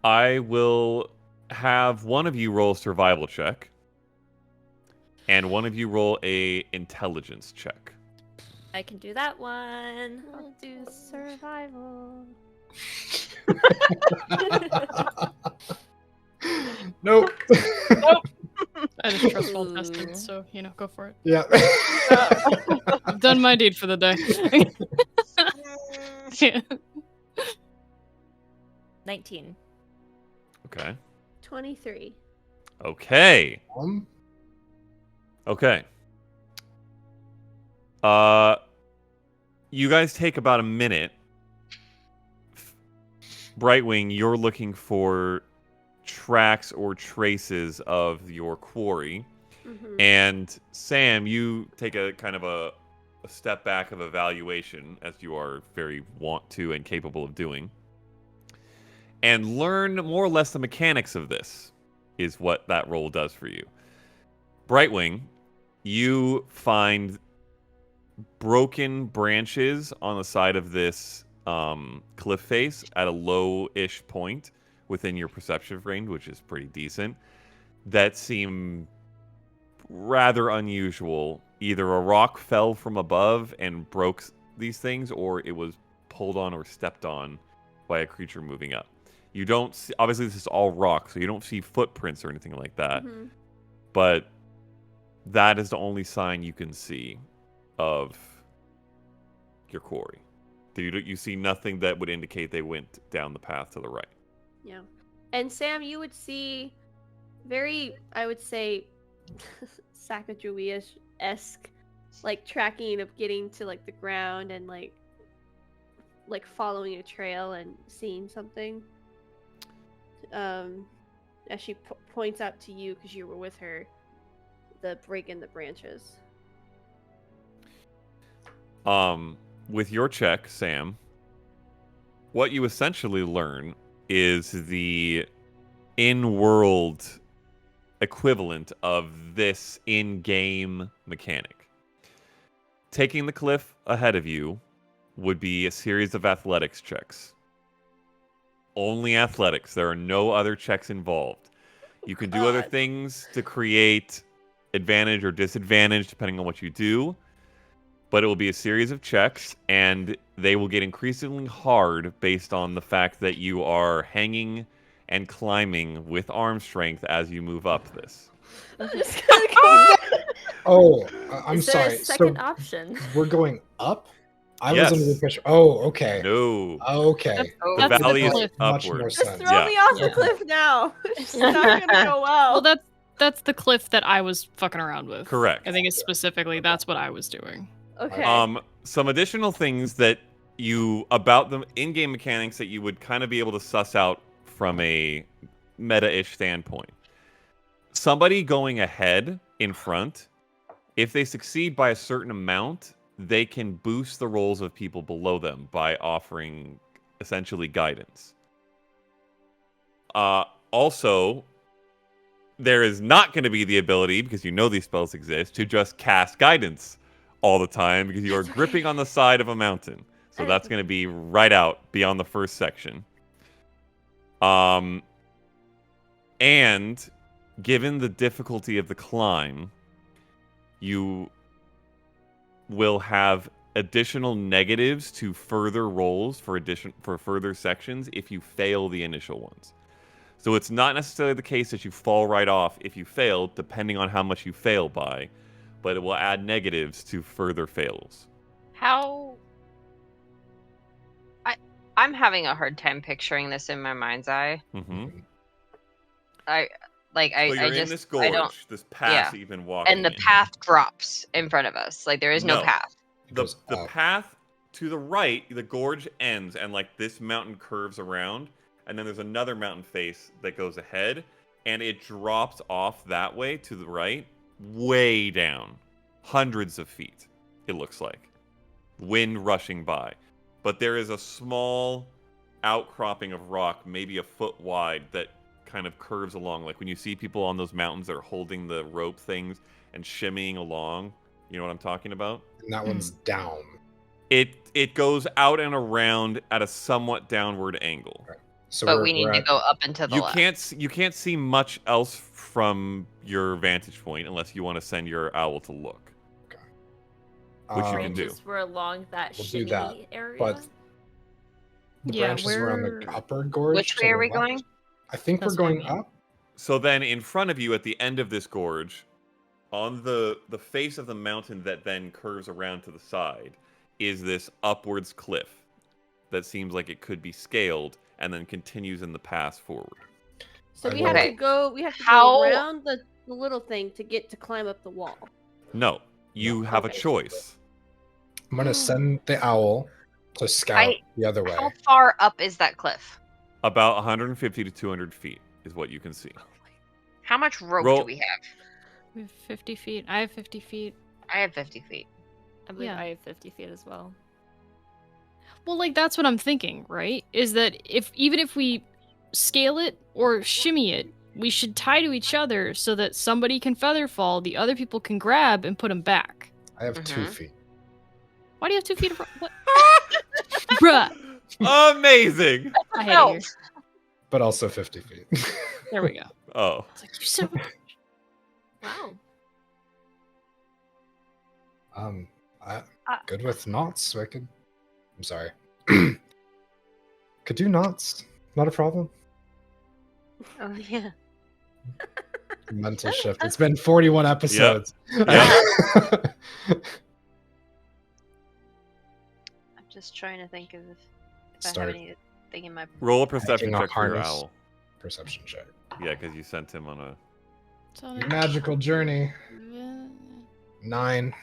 I will have one of you roll a survival check, and one of you roll a intelligence check. I can do that one. I'll do survival. Nope. I just trust fall Ooh. tested, so go for it. Yeah. I've done my deed for the day. Yeah. 19. Okay. 23. Okay. Okay. You guys take about a minute. Brightwing, you're looking for tracks or traces of your quarry. Mhm. And Sam, you take a kind of a step back of evaluation, as you are very want to and capable of doing. And learn more or less the mechanics of this, is what that roll does for you. Brightwing, you find broken branches on the side of this cliff face at a low-ish point within your perception range, which is pretty decent, that seem rather unusual. Either a rock fell from above and broke these things, or it was pulled on or stepped on by a creature moving up. You don't see, obviously this is all rock, so you don't see footprints or anything like that, Mhm. but that is the only sign you can see of your quarry. You see nothing that would indicate they went down the path to the right. Yeah. And Sam, you would see very, I would say, Sacagawea-esque, like tracking of getting to like the ground and like following a trail and seeing something. As she points out to you because you were with her, the break in the branches. With your check, Sam, what you essentially learn is the in-world equivalent of this in-game mechanic. Taking the cliff ahead of you would be a series of athletics checks. Only athletics. There are no other checks involved. You can do other things to create advantage or disadvantage depending on what you do, but it will be a series of checks, and they will get increasingly hard based on the fact that you are hanging and climbing with arm strength as you move up this. I'm just gonna go back. Oh, I'm Is there sorry. a second So option? we're going up? I Yes. was under the impression. Oh, okay. No. Okay. Oh, The That's valley is cliff. Much more upward. Just sense. throw me off the Yeah. cliff now. It's not gonna go well. Well, that's the cliff that I was fucking around with. Correct. I think it's specifically that's what I was doing. Okay. Some additional things that about the in-game mechanics that you would kind of be able to suss out from a meta-ish standpoint. Somebody going ahead in front, if they succeed by a certain amount, they can boost the rolls of people below them by offering essentially guidance. Also, there is not going to be the ability, because you know these spells exist, to just cast guidance all the time because you are gripping on the side of a mountain. So that's going to be right out beyond the first section. And given the difficulty of the climb, you will have additional negatives to further rolls for further sections if you fail the initial ones. So it's not necessarily the case that you fall right off if you fail, depending on how much you fail by, but it will add negatives to further fails. How? I'm having a hard time picturing this in my mind's eye. Mm-hmm. So you're in just this I don't. gorge, this path yeah. that you've been walking And the in. path drops in front of us. Like there is no No. path. The path to the right, the gorge ends, and like this mountain curves around, and then there's another mountain face that goes ahead, and it drops off that way to the right, way down, hundreds of feet, it looks like. Wind rushing by. But there is a small outcropping of rock, maybe a foot wide, that kind of curves along. Like when you see people on those mountains that are holding the rope things and shimmying along, you know what I'm talking about? And that one's down. It goes out and around at a somewhat downward angle. Right. So But we need to go up and to the left. You can't see much else from your vantage point unless you want to send your owl to look. Which you can do. Branches were along that We'll do shimmy that, area. but the Yeah, branches were on the upper gorge. Which to way the are we left. going? I think That's we're what I going mean. up. So then in front of you at the end of this gorge, on the face of the mountain that then curves around to the side, is this upwards cliff that seems like it could be scaled and then continues in the path forward. So we Okay. have to go. We have to How- go around the little thing to get to climb up the wall. No, you have a Okay. choice. I'm gonna send the owl to scout the other way. How far up is that cliff? About 150 to 200 feet is what you can see. How much rope Roll- do we have? We have 50 feet. I have 50 feet. I have 50 feet. I believe Yeah. I have 50 feet as well. Well, like that's what I'm thinking, right? Is that even if we scale it or shimmy it, we should tie to each other so that somebody can feather fall, the other people can grab and put them back. I have 2 Mhm. feet. Why do you have 2 feet of what? Bruh. Amazing! I hate No. it here. But also 50 feet. There we go. Oh, It's like, you're so... Wow. Good with knots, so I could. I'm sorry. Could do knots. Not a problem. Oh yeah. Mental shift. It's been 41 episodes. Yep. I'm just trying to think of if I Start have anything in my. roll a perception Hacking a check for your harness. owl. Perception check. Yeah, because you sent him on a... Magical journey. 9.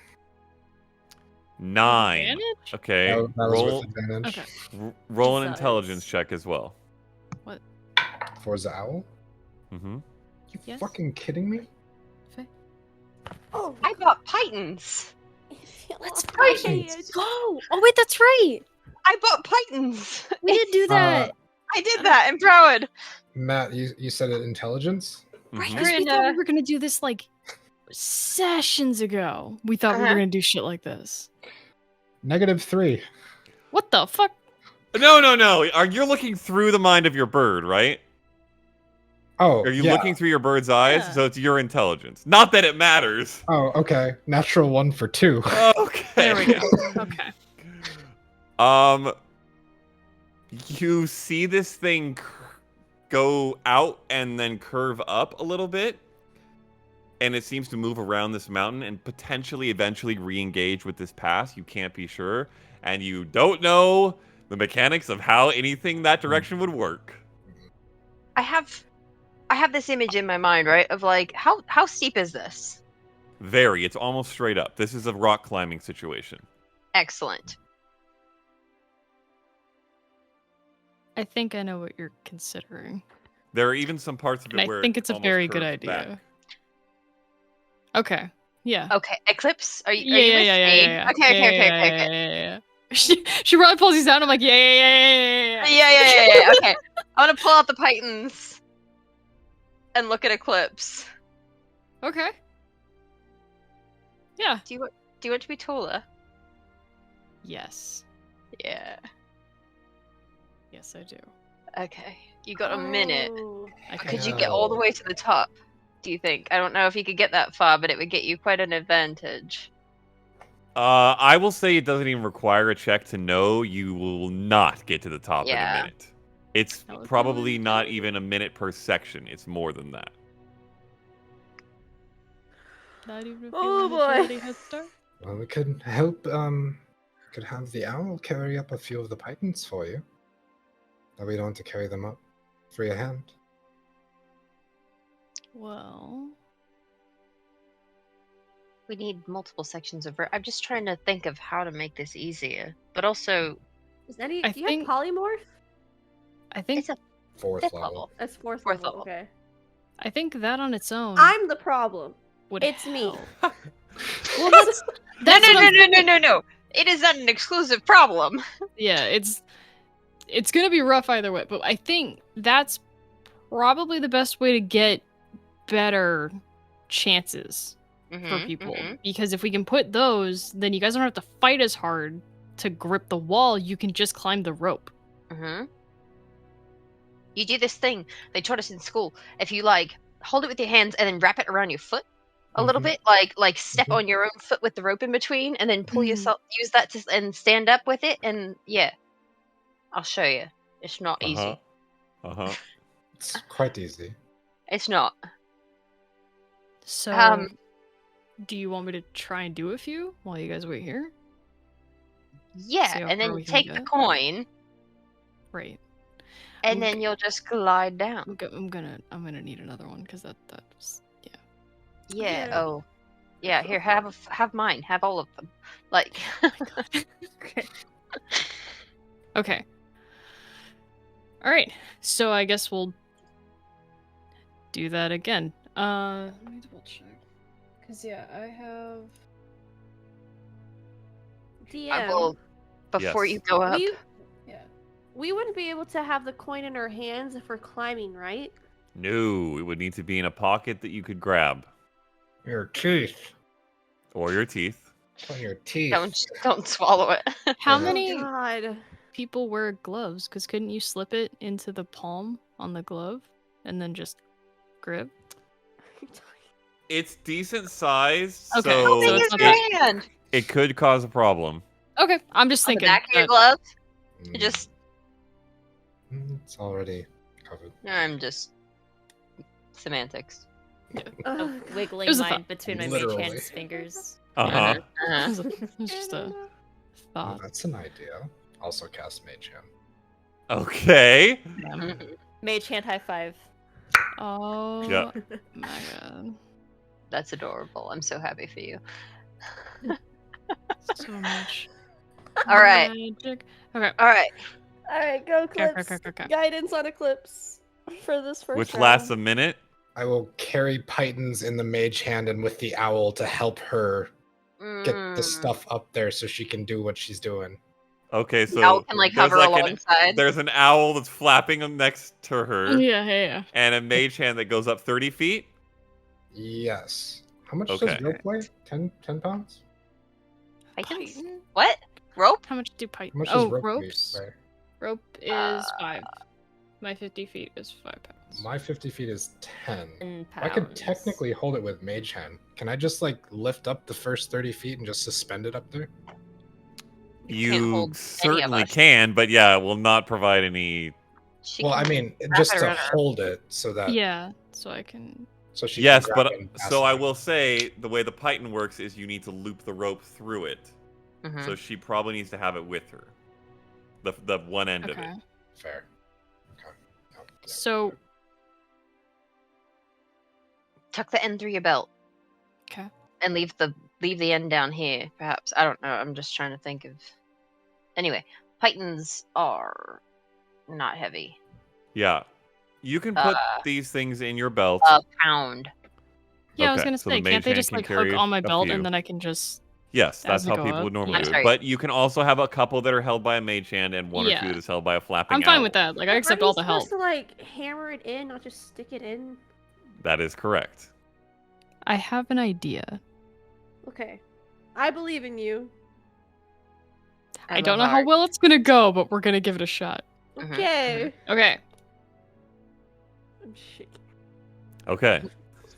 9. Advantage? Okay, That was roll, with advantage. Okay. roll an Besides. intelligence check as well. For the owl? Mm-hmm. You Yes. fucking kidding me? Oh, I got pythons. Let's Right. go. Oh wait, that's right. I bought pythons. We did do that. I did that. I'm proud. Matt, you said it intelligence? Right, Mhm. Because we You're in thought a- we were gonna do this like sessions ago. We thought we were Uh-huh. gonna do shit like this. -3. What the fuck? No. You're looking through the mind of your bird, right? Oh, Are you yeah. looking through your bird's eyes? Yeah. So it's your intelligence. Not that it matters. Oh, okay. Natural 1 for 2. Okay. There we go. Okay. You see this thing go out and then curve up a little bit, and it seems to move around this mountain and potentially eventually re-engage with this pass. You can't be sure, and you don't know the mechanics of how anything that direction would work. I have this image in my mind, right? Of like, how steep is this? Very. It's almost straight up. This is a rock climbing situation. Excellent. I think I know what you're considering. There are even some parts of it And where I think it's a almost very good curves idea. back. Okay. Yeah. Okay, Eclipse, are you Yeah, with yeah, me? yeah. Okay. She probably pulls these out. I'm like, yeah. Yeah. Okay, I'm gonna pull out the pythons and look at Eclipse. Okay. Yeah. Do you want to be taller? Yes. Yeah. Yes, I do. Okay, you got a minute. Oh. I Could can. you get all the way to the top? Do you think? I don't know if you could get that far, but it would get you quite an advantage. I will say it doesn't even require a check to know you will not get to the top in a Yeah. minute. It's That would probably be not good. even a minute per section. It's more than that. Not even a Oh, few boy. minutes head start. Well, we could help, could have the owl carry up a few of the pythons for you. That we don't have to carry them up. Free a hand. Well, We need multiple sections of I'm just trying to think of how to make this easier, but also Is any? I Do you think- have polymorph? I think it's a 4th fifth level. level. That's fourth Fourth level. level. Okay. I think that on its own I'm the problem. would It's me. help. Well, that's No. what I'm- No. It is not an exclusive problem. Yeah, it's gonna be rough either way, but I think that's probably the best way to get better chances for people. Because if we can put those, then you guys don't have to fight as hard to grip the wall. You can just climb the rope. You do this thing they taught us in school. If you like hold it with your hands and then wrap it around your foot a little bit, like step on your own foot with the rope in between, and then pull yourself, use that to and stand up with it, and yeah, I'll show you. It's not easy. It's quite easy. It's not. So, do you want me to try and do a few while you guys wait here? Yeah, See how and far then we can take the get? coin, Right. and Okay. then you'll just glide down. I'm gonna need another one because that's yeah. Yeah. Yeah. Oh, yeah. Here, have mine. Have all of them. Like. Okay. Okay. All right. So I guess we'll do that again. Let me double check. Cause yeah, I have. DM. I will. Before Yes. you go up. Yeah. We wouldn't be able to have the coin in our hands if we're climbing, right? No, it would need to be in a pocket that you could grab. Your teeth. Or your teeth. On your teeth. Don't swallow it. How Oh, many God. people wear gloves? Cause couldn't you slip it into the palm on the glove and then just grip? It's decent size, Okay, so so Big it's as not your that- hand. it could cause a problem. Okay, I'm just On the thinking. back of your that- glove. Mm, Just. It's already covered. I'm just. Semantics. Ugh. Wiggling It was a mine thought. between my Literally. mage hand's fingers. Uh-huh. It's just a Oh, thought. that's an idea. Also cast Mage Hand. Okay. Mage hand high five. Oh Yeah. my god. That's adorable. I'm so happy for you. So much. All right. Magic. Okay. All right. All right, go Okay, Eclipse. okay. Guidance on Eclipse for this first Which round. lasts a minute. I will carry pythons in the Mage Hand and with the owl to help her get the Mm. stuff up there so she can do what she's doing. Okay, The owl so can like there's hover like alongside. there's an owl that's flapping next to her, Yeah. and a mage hand that goes up 30 feet. Yes. How much Okay. does rope weigh? 10 pounds? Pythons? Python? What? Rope? How much do python? How much does Oh, rope ropes. weigh? Rope is 5. My 50 feet is 5 pounds. My 50 feet is 10. 10 I could pounds. technically hold it with mage hand. Can I just like lift up the first 30 feet and just suspend it up there? can't You hold any of certainly us. can, but yeah, it will not provide any. She Well, I can mean, wrap just it to around her. hold it so that Yeah, so I can. so she Yes, can grab but it and pass so it I on. will say the way the python works is you need to loop the rope through it. Mhm. So she probably needs to have it with her. The one end of Okay. it. Fair. Okay. Oh, yeah. So, Tuck the end through your belt okay. and leave the end down here. Perhaps I don't know. I'm just trying to think of. Anyway, pythons are not heavy. Yeah. You can put Uh, these things in your belt. A pound. Yeah, I was Okay, gonna so the say, mage can't they hand just can like carry hook on my a belt few. and then I can just. Yes, that's as we how go people up. would normally I'm do it. sorry. But you can also have a couple that are held by a mage hand and one or Yeah. two that is held by a flapping I'm fine owl. with that. Like, I But accept aren't you all the help. supposed to like hammer it in, not just stick it in? That is correct. I have an idea. Okay, I believe in you. I don't know how well it's gonna go, but we're gonna give it a shot. Mhm, Okay. Okay. I'm shaking. Okay.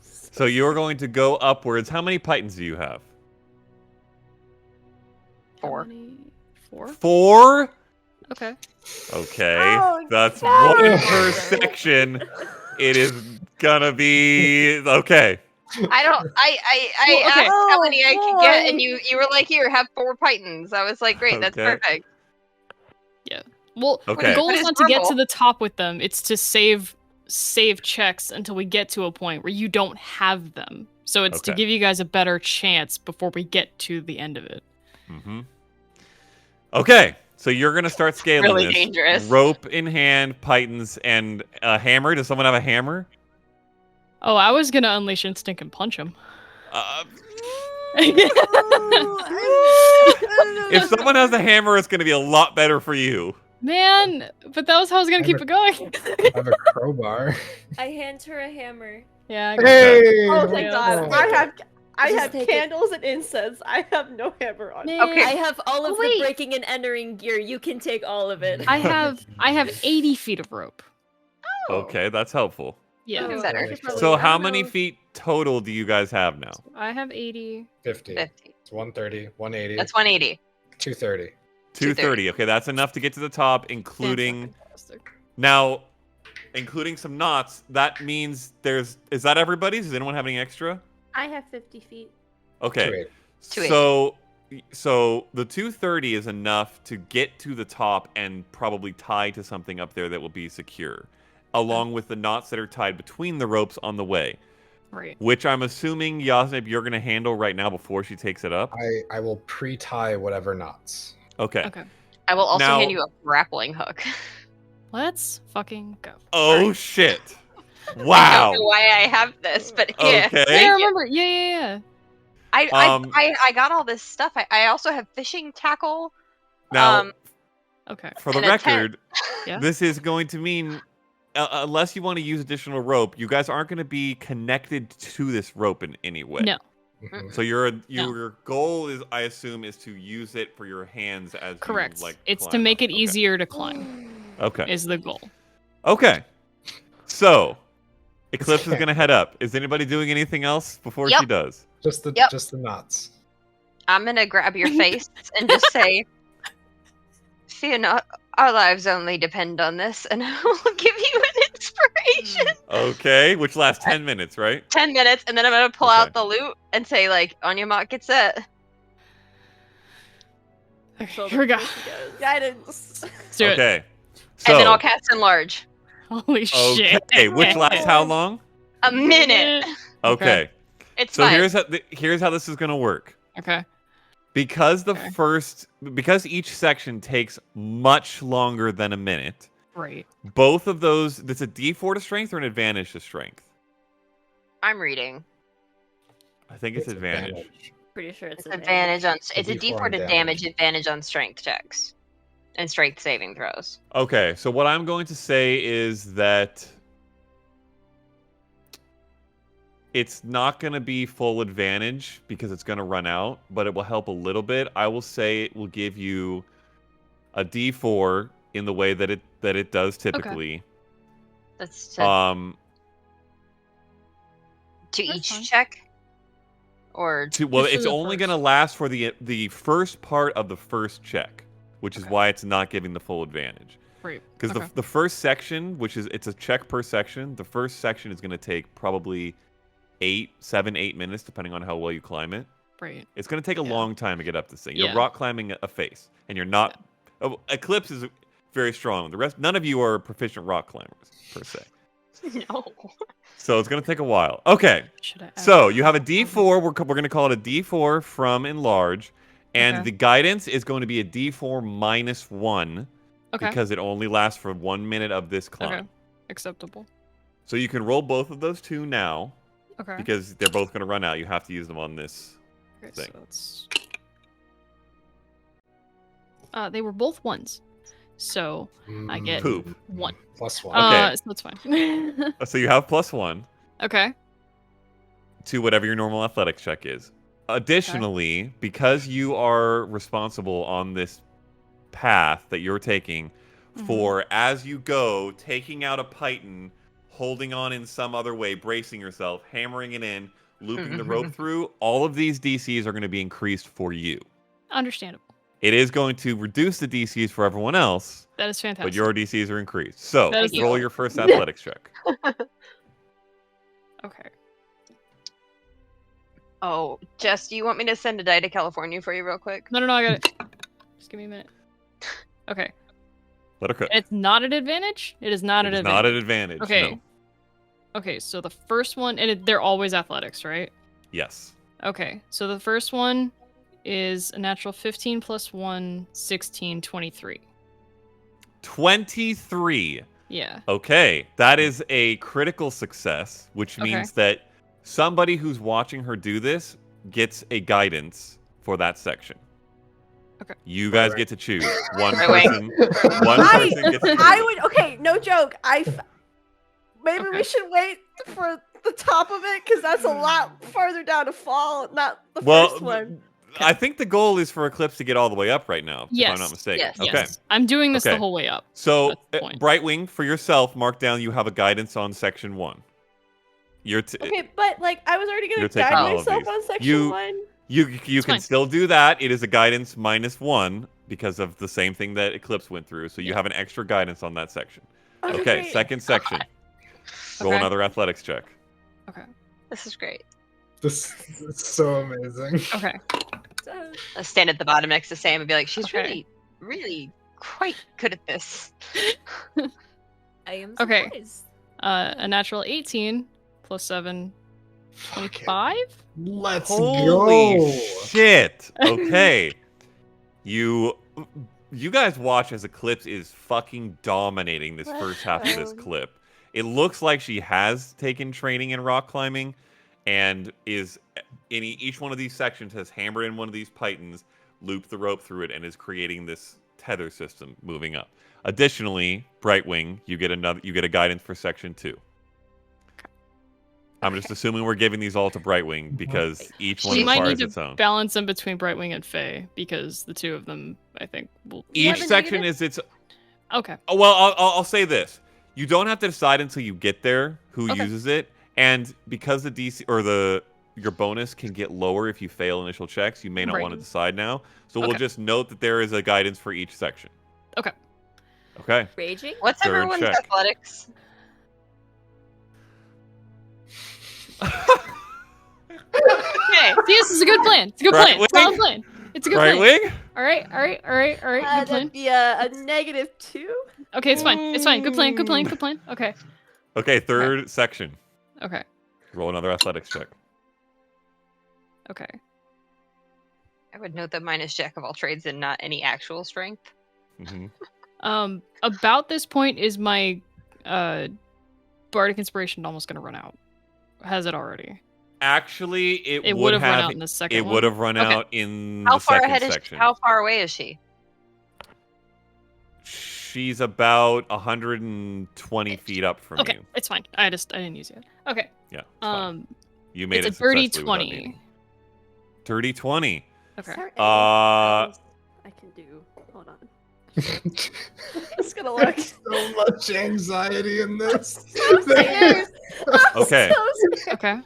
So you're going to go upwards. How many pythons do you have? 4. How many? 4? 4? Okay. Okay. Oh, That's no. one per section. It is gonna be okay. I don't. I Well, okay. asked how many I could get, and boy. you were like, "Here, have 4 pythons." I was like, "Great, that's Okay. perfect." Well, Okay. the goal But is it's not to get to normal. the top with them. It's to save checks until we get to a point where you don't have them. So it's to Okay. give you guys a better chance before we get to the end of it. Mm-hmm. Okay. So you're gonna start scaling Really this. dangerous. Rope in hand, pythons, and a hammer. Does someone have a hammer? Oh, I was gonna unleash instinct and punch him. If someone has a hammer, it's gonna be a lot better for you. Man, but that was how I was gonna keep it going. I have a crowbar. I hand her a hammer. Yeah. I got Okay. Hey! Oh thank Yeah. God! I Just have take it. candles and incense. I have no hammer on. Man, Okay. I have all of Oh, the wait. breaking and entering gear. You can take all of it. I have 80 feet of rope. Okay, that's helpful. Yeah. Even Oh, better. I should probably- So I how don't many know. feet total do you guys have now? I have 80. 50. 50. It's 130, 180, That's 180. 230. 230. Okay, that's enough to get to the top, including Fantastic. now, including some knots. That means is that everybody's? Does anyone have any extra? I have 50 feet. Okay. 280. So the 230 is enough to get to the top and probably tie to something up there that will be secure, along with the knots that are tied between the ropes on the way. Right. Which I'm assuming, Yasnib, you're going to handle right now before she takes it up? I will pre-tie whatever knots. Okay. Okay. I will also Now- hand you a grappling hook. Let's fucking go. Oh, shit. I Wow. don't know why I have this, but here. Okay. Yeah, I remember. Yeah. I got all this stuff. I also have fishing tackle. Now, Okay. for the and a tent. record, Yeah. this is going to mean, unless you want to use additional rope, you guys aren't going to be connected to this rope in any way. No. Mhm. So your goal is, I assume, is to use it for your hands as Correct. you, like, It's to climb make up. it easier to climb. Okay. Is the goal. Okay. So, Eclipse is Okay. going to head up. Is anybody doing anything else before Yep. she does? Just the Yep. just the knots. I'm gonna grab your face and just say, "Fear not, our lives only depend on this," and I will give you an inspiration. Okay, which lasts 10 minutes, right? 10 minutes, and then I'm gonna pull Okay. out the loot and say, like, "On your mark, get set." Okay, here we go. Guidance. Let's do it. Okay. And then I'll So, cast enlarge. Holy shit. okay, which lasts how long? A minute. Okay. It's So fine. here's how this is going to work. Okay. Because Okay. because each section takes much longer than a minute, Right. both of those, that's a D4 to strength or an advantage to strength? I'm reading. I think it's advantage. Pretty sure it's It's advantage on. It's a D4 D4 to damage. damage, advantage on strength checks. and strength saving throws. Okay, so what I'm going to say is that it's not going to be full advantage because it's going to run out, but it will help a little bit. I will say it will give you a D4 in the way that it does typically. That's to That's each fine. check, or Well, Just for it's the only going to first. last for the first part of the first check, which is Okay. why it's not giving the full advantage. Right. Because Okay. the first section, it's a check per section, the first section is going to take probably 7-8 minutes, depending on how well you climb it. Right. It's going to take a Yeah. long time to get up this thing. You're Yeah. rock climbing a face, and you're not. Oh, Eclipse is very strong. The rest, none of you are proficient rock climbers per se. no. So it's going to take a while. Okay. Should I So add- you have a D4. We're going to call it a D4 from Enlarge, and Okay. the guidance is going to be a D4 minus 1 Okay. because it only lasts for 1 minute of this climb. Okay. Acceptable. So you can roll both of those two now Okay. because they're both going to run out. You have to use them on this. Okay, thing. so that's. They were both ones, so I get Poop. 1. Plus 1. Okay. So that's fine. So you have +1 Okay. to whatever your normal athletics check is. Additionally, because you are responsible on this path that you're taking for as you go, taking out a python, holding on in some other way, bracing yourself, hammering it in, looping the rope through, all of these DCs are going to be increased for you. Understandable. It is going to reduce the DCs for everyone else, That is fantastic. but your DCs are increased. So That is roll cool. your first athletics check. Okay. Oh, Jess, do you want me to send a die to California for you real quick? No, I got it. Just give me a minute. Okay. Let her cook. It's not an advantage? It is not It an is advantage. not an advantage. Okay. No. Okay, so the first one, and they're always athletics, right? Yes. Okay, so the first one is a natural 15 plus 1, 16, 23. 23. Yeah. Okay, that is a critical success, which Okay. means that somebody who's watching her do this gets a guidance for that section. Okay. You guys Right. get to choose. One Right. person. One person gets to choose. I would. Okay, no joke. Maybe Okay. we should wait for the top of it because that's a lot farther down to fall. Not the first one. I think the goal is for Eclipse to get all the way up right now, if Yes. I'm not mistaken. Yes. Okay. Yes. I'm doing this Okay. the whole way up. So, That's the point. Brightwing, for yourself, mark down you have a guidance on section 1. You're Okay, but like I was already You're gonna taking guide all of myself these. on section You- 1. You It's can fine. still do that. It is a guidance -1 because of the same thing that Eclipse went through. So you Yeah. have an extra guidance on that section. Okay, second section. Roll Okay. another athletics check. Okay. This is great. This is so amazing. Okay. I'll stand at the bottom next to Sam and be like, she's Okay. really, really quite good at this. I am Okay. surprised. A natural 18 plus 7, 25? Let's Holy go. shit! Okay, you guys watch as Eclipse is fucking dominating this first half of this clip. It looks like she has taken training in rock climbing, and is in each one of these sections has hammered in one of these pythons, looped the rope through it, and is creating this tether system moving up. Additionally, Brightwing, you get a guidance for section 2. I'm just assuming we're giving these all to Brightwing because each one She might requires need its to own. balance them between Brightwing and Faye because the two of them, I think, will. Each have a section negative? is its. Okay. Oh, well, I'll say this: you don't have to decide until you get there who Okay. uses it, and because the DC or your bonus can get lower if you fail initial checks, you may not Right. want to decide now. So we'll Okay. just note that there is a guidance for each section. Okay. Okay. Raging? What's Third everyone's check. athletics? Okay. See, this is a good plan. It's a good Right, plan. It's a wait. solid plan. It's a good plan. Brightwing. All right. Good plan. That'd be a -2. Okay, it's fine. It's fine. Good plan. Okay. Okay, third section. Okay. Roll another athletics check. Okay. I would note that mine is Jack of all trades and not any actual strength. hmm About this point is my bardic inspiration almost gonna run out. Has it already? Actually, it It would would have have run out in the second It one. would have run Okay. out in How the far second ahead is section. How far away is she? She's about 120 feet up from Okay, you. it's fine. I didn't use it. Okay. Yeah. It's fine. You made It's it a dirty successfully without 20. needing. Dirty 20. Okay. Is there anything Uh, else I can do? Hold on. Just gonna look. So much anxiety in this. I'm scared. I'm Okay. so scared. Okay. You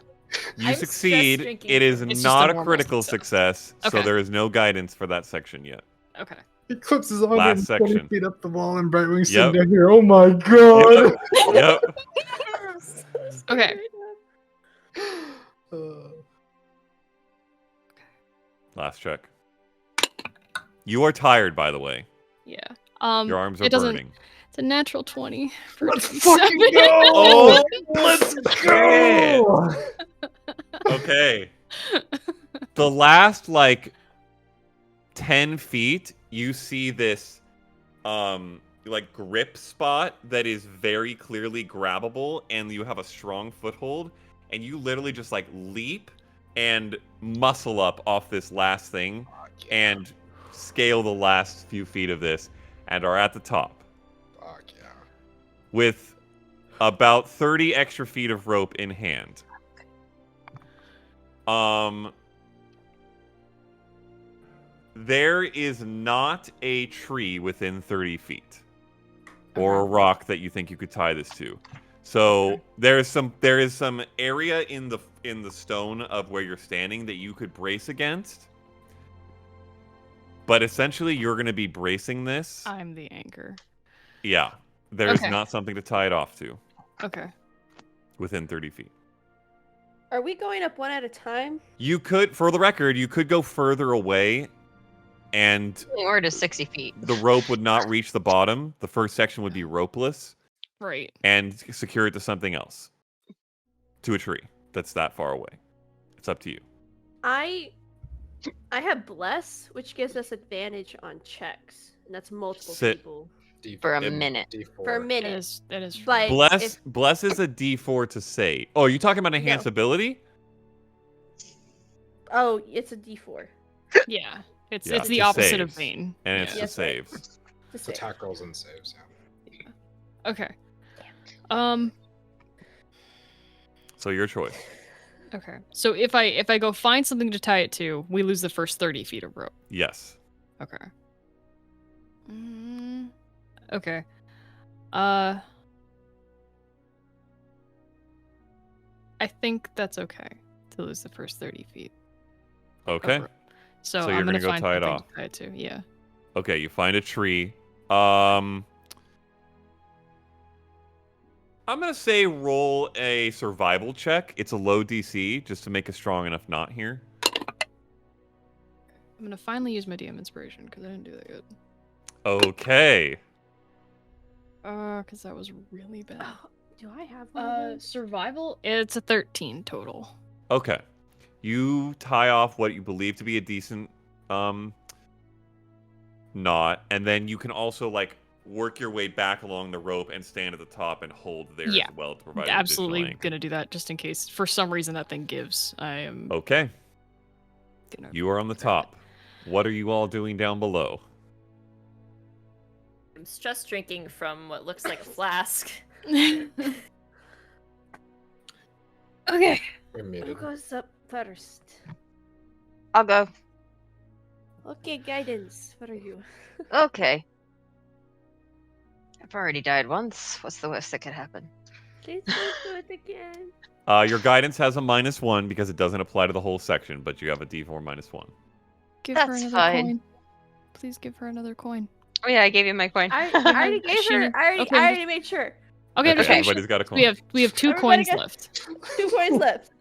I'm stress succeed. drinking. It is It's just not a a normal critical success, so Okay. there is no guidance for that section yet. Okay. He clips his Last 120 section. feet up the wall, and Brightwing's Yep. sitting down here. Oh my god! Yep. I'm so scared Okay. right now. Last check. You are tired, by the way. Yeah. Your arms are it doesn't. burning. It's a natural 20. For Let's a fucking D7. go! Oh, let's go! Okay. The last, 10 feet, you see this, grip spot that is very clearly grabbable, and you have a strong foothold, and you literally just, leap and muscle up off this last thing and scale the last few feet of this and are at the top. Fuck yeah. With about 30 extra feet of rope in hand. There is not a tree within 30 feet. Or a rock that you think you could tie this to. So there is some area in the stone of where you're standing that you could brace against. But essentially you're going to be bracing this. I'm the anchor. Yeah. There's Okay. not something to tie it off to Okay. within 30 feet. Are we going up one at a time? You could, for the record, you could go further away and Or to 60 feet. the rope would not reach the bottom. The first section would be ropeless Right. and secure it to something else. To a tree that's that far away. It's up to you. I have bless, which gives us advantage on checks, and that's multiple Sit. people D4. For a It- minute. D4. for a That minute. is. But Bless is a D4 to say. Oh, are you talking about enhanced ability? Oh, it's a D4. Yeah. It's Yeah, it's the to opposite of saves. Bane. And Yeah. it's to Yes, right. saves. To So save. attack rolls and saves, yeah. Okay. So your choice. Okay. So if I go find something to tie it to, we lose the first 30 feet of rope. Yes. Okay. Okay. I think that's okay to lose the first 30 feet. of Okay. rope. So So you're I'm gonna gonna go find tie it something off. to tie it to. Yeah. Okay, you find a tree. I'm gonna say roll a survival check. It's a low DC, just to make a strong enough knot here. I'm gonna finally use my DM inspiration because I didn't do that good. Okay. Because that was really bad. Oh, do I have one of those? Survival. It's a 13 total. Okay. You tie off what you believe to be a decent knot, and then you can also work your way back along the rope and stand at the top and hold there Yeah. as well to provide Absolutely additional anchor. gonna do that just in case for some reason that thing gives. I am Okay. gonna. You are on the top. What are you all doing down below? I'm stress drinking from what looks like a flask. Okay. You're Who muted. goes up first? I'll go. Okay, guidance. What are you? Okay. I've already died once. What's the worst that could happen? Please don't do it again. Your guidance has a -1 because it doesn't apply to the whole section, but you have a D4 -1. Give her That's another fine. coin. Please give her another coin. Oh yeah, I gave you my coin. I already gave She her. needs- I okay. already made sure. Okay, I'm just making sure. Everybody's got a coin. We have 2 Everybody coins got- left. 2 coins left.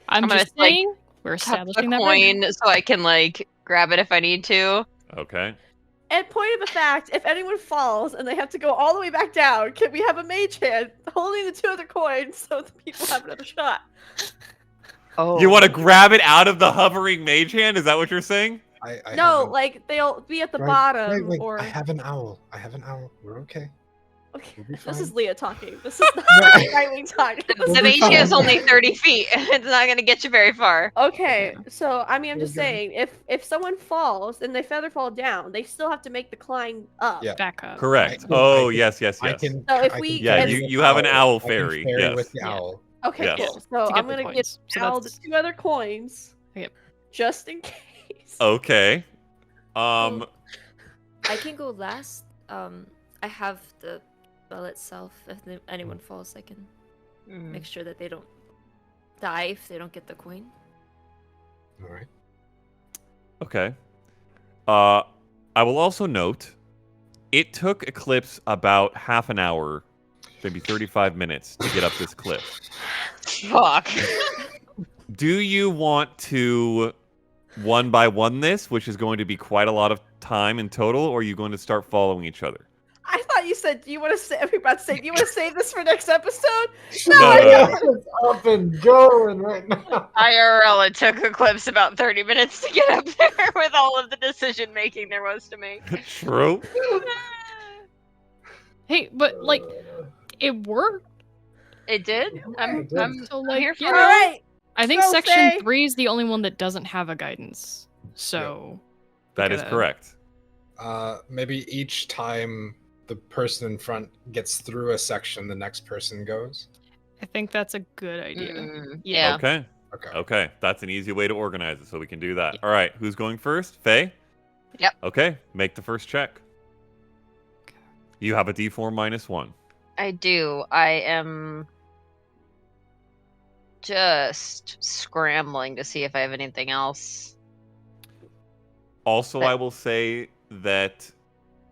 I'm gonna, just saying we're Tap the establishing that right coin now. so I can grab it if I need to. Okay. And point of a fact, if anyone falls and they have to go all the way back down, can we have a mage hand holding the 2 other coins so the people have another shot? Oh. You want to grab it out of the hovering mage hand? Is that what you're saying? I No, have they'll be at the Right, bottom right, or I have an owl. We're okay. Okay, We'll be this is fine. Leah talking. This is not Brightwing talking. The be Beijing is fine. only 30 feet. It's not going to get you very far. Okay, so I mean, I'm We're just good. saying, if someone falls and they feather fall down, they still have to make the climb up. Yeah. Back up. Correct. I Oh, can- yes, yes, I yes. can. So if I we can Yeah, ferry get- with you have an owl I can fairy, ferry yes. with the Yeah. owl. Okay, Yes. cool. So To get I'm the gonna get coins. So Al the that's- 2 other coins. Yep. Just in case. Okay. I can go last. I have the spell itself. If anyone falls, I can make sure that they don't die if they don't get the coin. All right. Okay. I will also note, it took Eclipse about half an hour, maybe 35 minutes to get up this cliff. Fuck. Do you want to one by one this, which is going to be quite a lot of time in total, or are you going to start following each other? I thought you said, do you want to say? Do you want to save this for next episode? No. It's up and going right now. IRL, it took Eclipse about 30 minutes to get up there with all of the decision making there was to make. True. Hey, but like, it worked. It did? I'm So like, here for you All know, right. I think So section say- 3 is the only one that doesn't have a guidance. So That is gotta- correct. Maybe each time the person in front gets through a section, the next person goes. I think that's a good idea. Yeah. Okay. Okay. Okay. That's an easy way to organize it, so we can do that. All right. Who's going first? Faye? Yep. Okay. Make the first check. You have a D4 -1. I do. I am just scrambling to see if I have anything else. Also, I will say that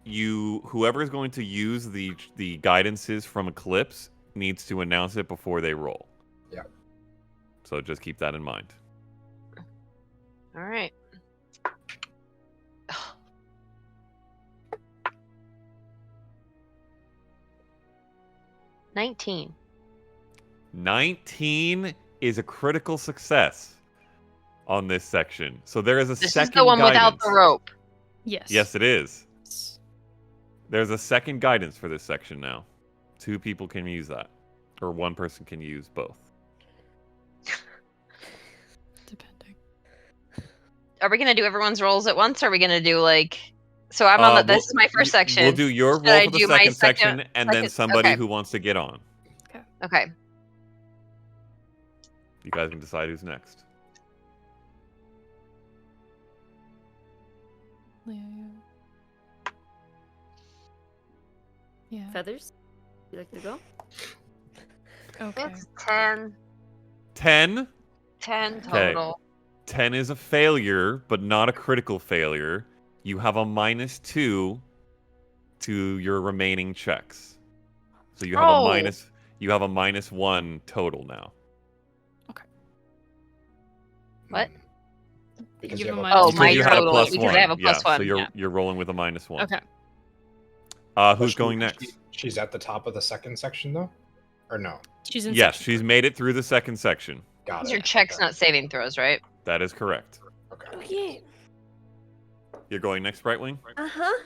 whoever is going to use the guidances from Eclipse needs to announce it before they roll. Yeah. So just keep that in mind. All right. $19. 19 is a critical success on this section. So there is a This second is the one guidance. without the rope. Yes. Yes, it is. There's a second guidance for this section now. 2 people can use that. Or 1 person can use both. Depending. Are we gonna do everyone's rolls at once? Or are we gonna do like? So I'm on the. This is my first section. We'll do your Should roll I for the do my second section, and then second- somebody okay. who wants to get on. Okay. You guys can decide who's next. Yeah. Yeah. Feathers? You like to go? Okay. It's 10. 10? 10 Okay. total. 10 is a failure, but not a critical failure. You have a -2 to your remaining checks. So you have Oh. you have a -1 total now. What? Because Give you him have a a- Oh, minus my you had a total, plus because one. I have a plus yeah, one. So you're Yeah. you're rolling with a -1. Okay. Who's She- going next? She's at the top of the second section, though? Or no? She's in Yes, section she's made it through the second section. Got These it. are checks, Okay. not saving throws, right? That is correct. Okay. Okay. You're going next, Brightwing? Uh-huh.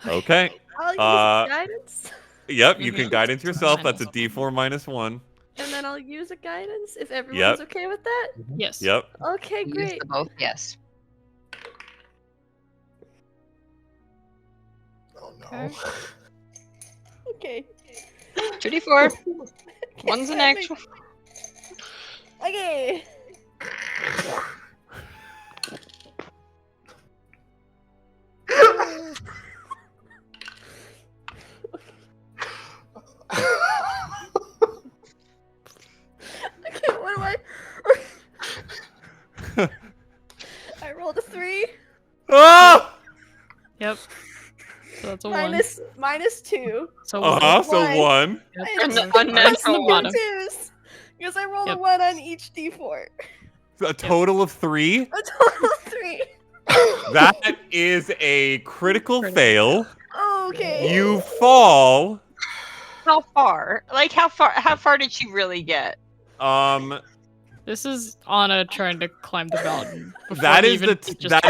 Okay. I'll use guidance. Yep, you can Mhm. guidance yourself. That's a -1. D4 -1. And then I'll use a guidance if everyone's okay with that. Yes. Yep. Okay, Use great. the both, yes. Oh no. Okay. Okay. 2d4. One's an actual. Okay. Okay, what do I rolled a 3 Oh! Yep. So that's a 1. minus 2. So So One. 1. Yep. I have Unnatural one. two twos because I rolled Yep. a 1 on each d4. A total of 3. A total of 3. That is a critical fail. Okay. You fall. How far? Like how far did she really get? This is Anna trying to climb the mountain. That is the top.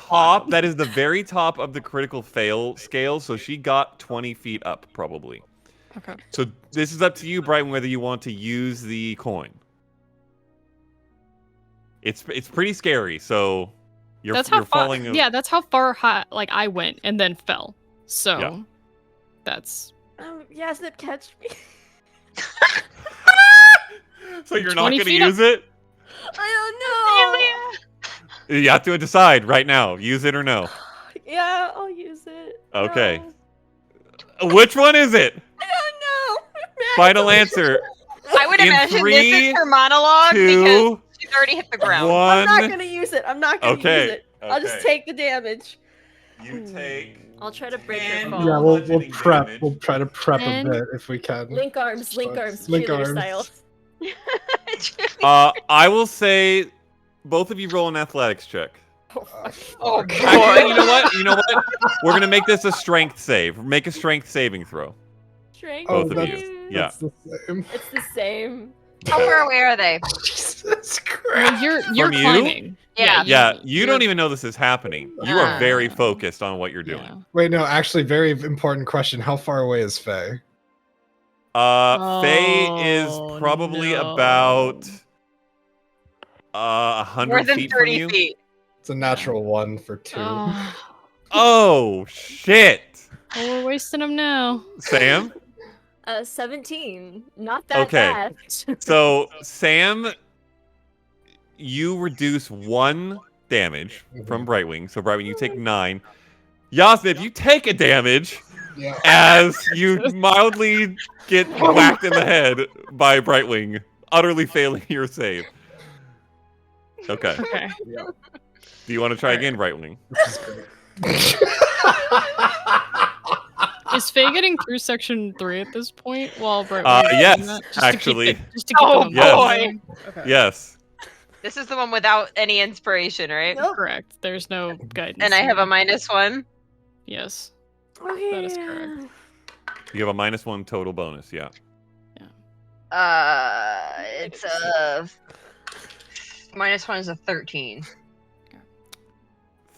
top. That is the very top of the critical fail scale. So she got 20 feet up, probably. Okay. So this is up to you, Brighton, whether you want to use the coin. It's pretty scary. So you're falling. Yeah, that's how far high I went and then fell. So that's. Yasnip, catch me. So you're not 20 going to feet use it? I don't know. You have to decide right now. Use it or no. Yeah, I'll use it. Okay. No. Which one is it? I don't know. Final answer. I would In imagine 3, this is her monologue 2, because she's already hit the ground. 1. I'm not gonna use it. I'm not gonna use Okay. it. I'll just take the damage. You take. I'll try to break your And- fall. Yeah, we'll bludgeoning prep. damage. We'll try to prep a Then- bit if we can. Link arms, Link cheerleader arms. style. I will say, both of you roll an athletics check. Oh, Actually, you know what? We're gonna make this a strength save. Make a strength saving throw. Strength. Both of that's- you. Yeah. That's the same. It's the same. How far away are they? Jesus Christ. Well, you're From you? climbing. Yeah. Yeah, you you're- don't even know this is happening. You are very focused on what you're doing. Yeah. Wait, no, actually, very important question. How far away is Faye? Faye is Oh, probably no. about More 100 than feet from 30 you. feet. It's a natural 1 for 2. Oh, Oh shit, well, we're wasting them now. Sam. 17. Not that Okay. bad. So Sam, you reduce 1 damage from Brightwing. So Brightwing, you take 9. Yasmith, you take a damage Yeah. as you mildly get whacked in the head by Brightwing, utterly failing your save. Okay. Okay. Do you want to try again, Brightwing? Is Faye getting through section 3 at this point? While Bright Yes, actually. Just to keep Oh, them Yes. going? Okay. Yes. This is the one without any inspiration, right? Nope. Correct. There's no guidance. And I have a there. -1. Yes. Okay. That is correct. You have a -1 total bonus, yeah. It's a -1 is a 13.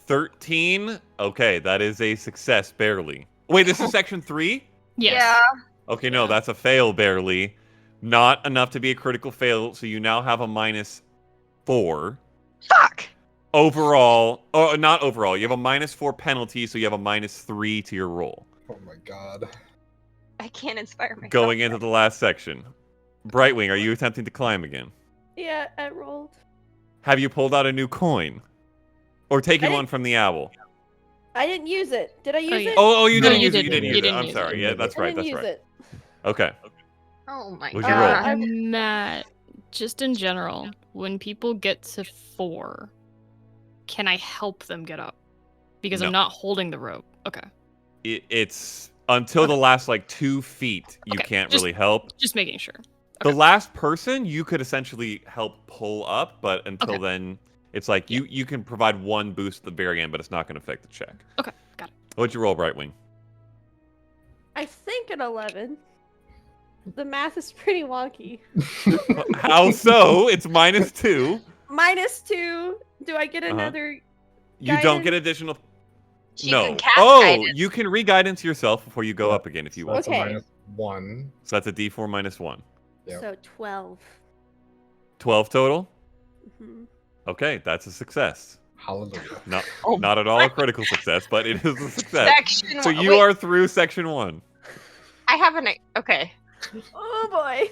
13? Okay, that is a success, barely. Wait, this is section 3? Yes. Yeah. Okay, no, that's a fail, barely. Not enough to be a critical fail, so you now have a -4. Fuck. Overall, oh, not overall, you have a -4 penalty, so you have a -3 to your roll. Oh my god. I can't inspire myself. Going into the last section. Brightwing, are you attempting to climb again? Yeah, I rolled. Have you pulled out a new coin? Or taken I one from the owl? I didn't use it. Did I use yeah. it? Oh, you No, didn't you use it. You didn't. didn't You use it. didn't I'm use sorry. it. Yeah, that's I right. didn't That's use right. it. Okay. Oh my What'd you roll? god. Matt, just in general, when people get to 4, can I help them get up? Because No. I'm not holding the rope. Okay. It's until the last 2 feet, you Okay, can't just- really help. Just making sure. The Okay. last person you could essentially help pull up, but until Okay. then, it's like you can provide 1 boost at the very end, but it's not going to affect the check. Okay, got it. What'd you roll, Brightwing? I think an 11. The math is pretty wonky. How so? It's -2. -2. Do I get another? You don't Guidance? get additional. She No. can cast Oh, guidance. you can re-guidance yourself before you go up again if you want. That's Okay. a -1. So that's a D4 -1. Yep. So 12. 12 total? Hmm. Okay, that's a success. Hallelujah. Not, Oh not at all a critical success, but it is a success. Section So one- you wait, are through section 1. I have an. Okay. Oh boy.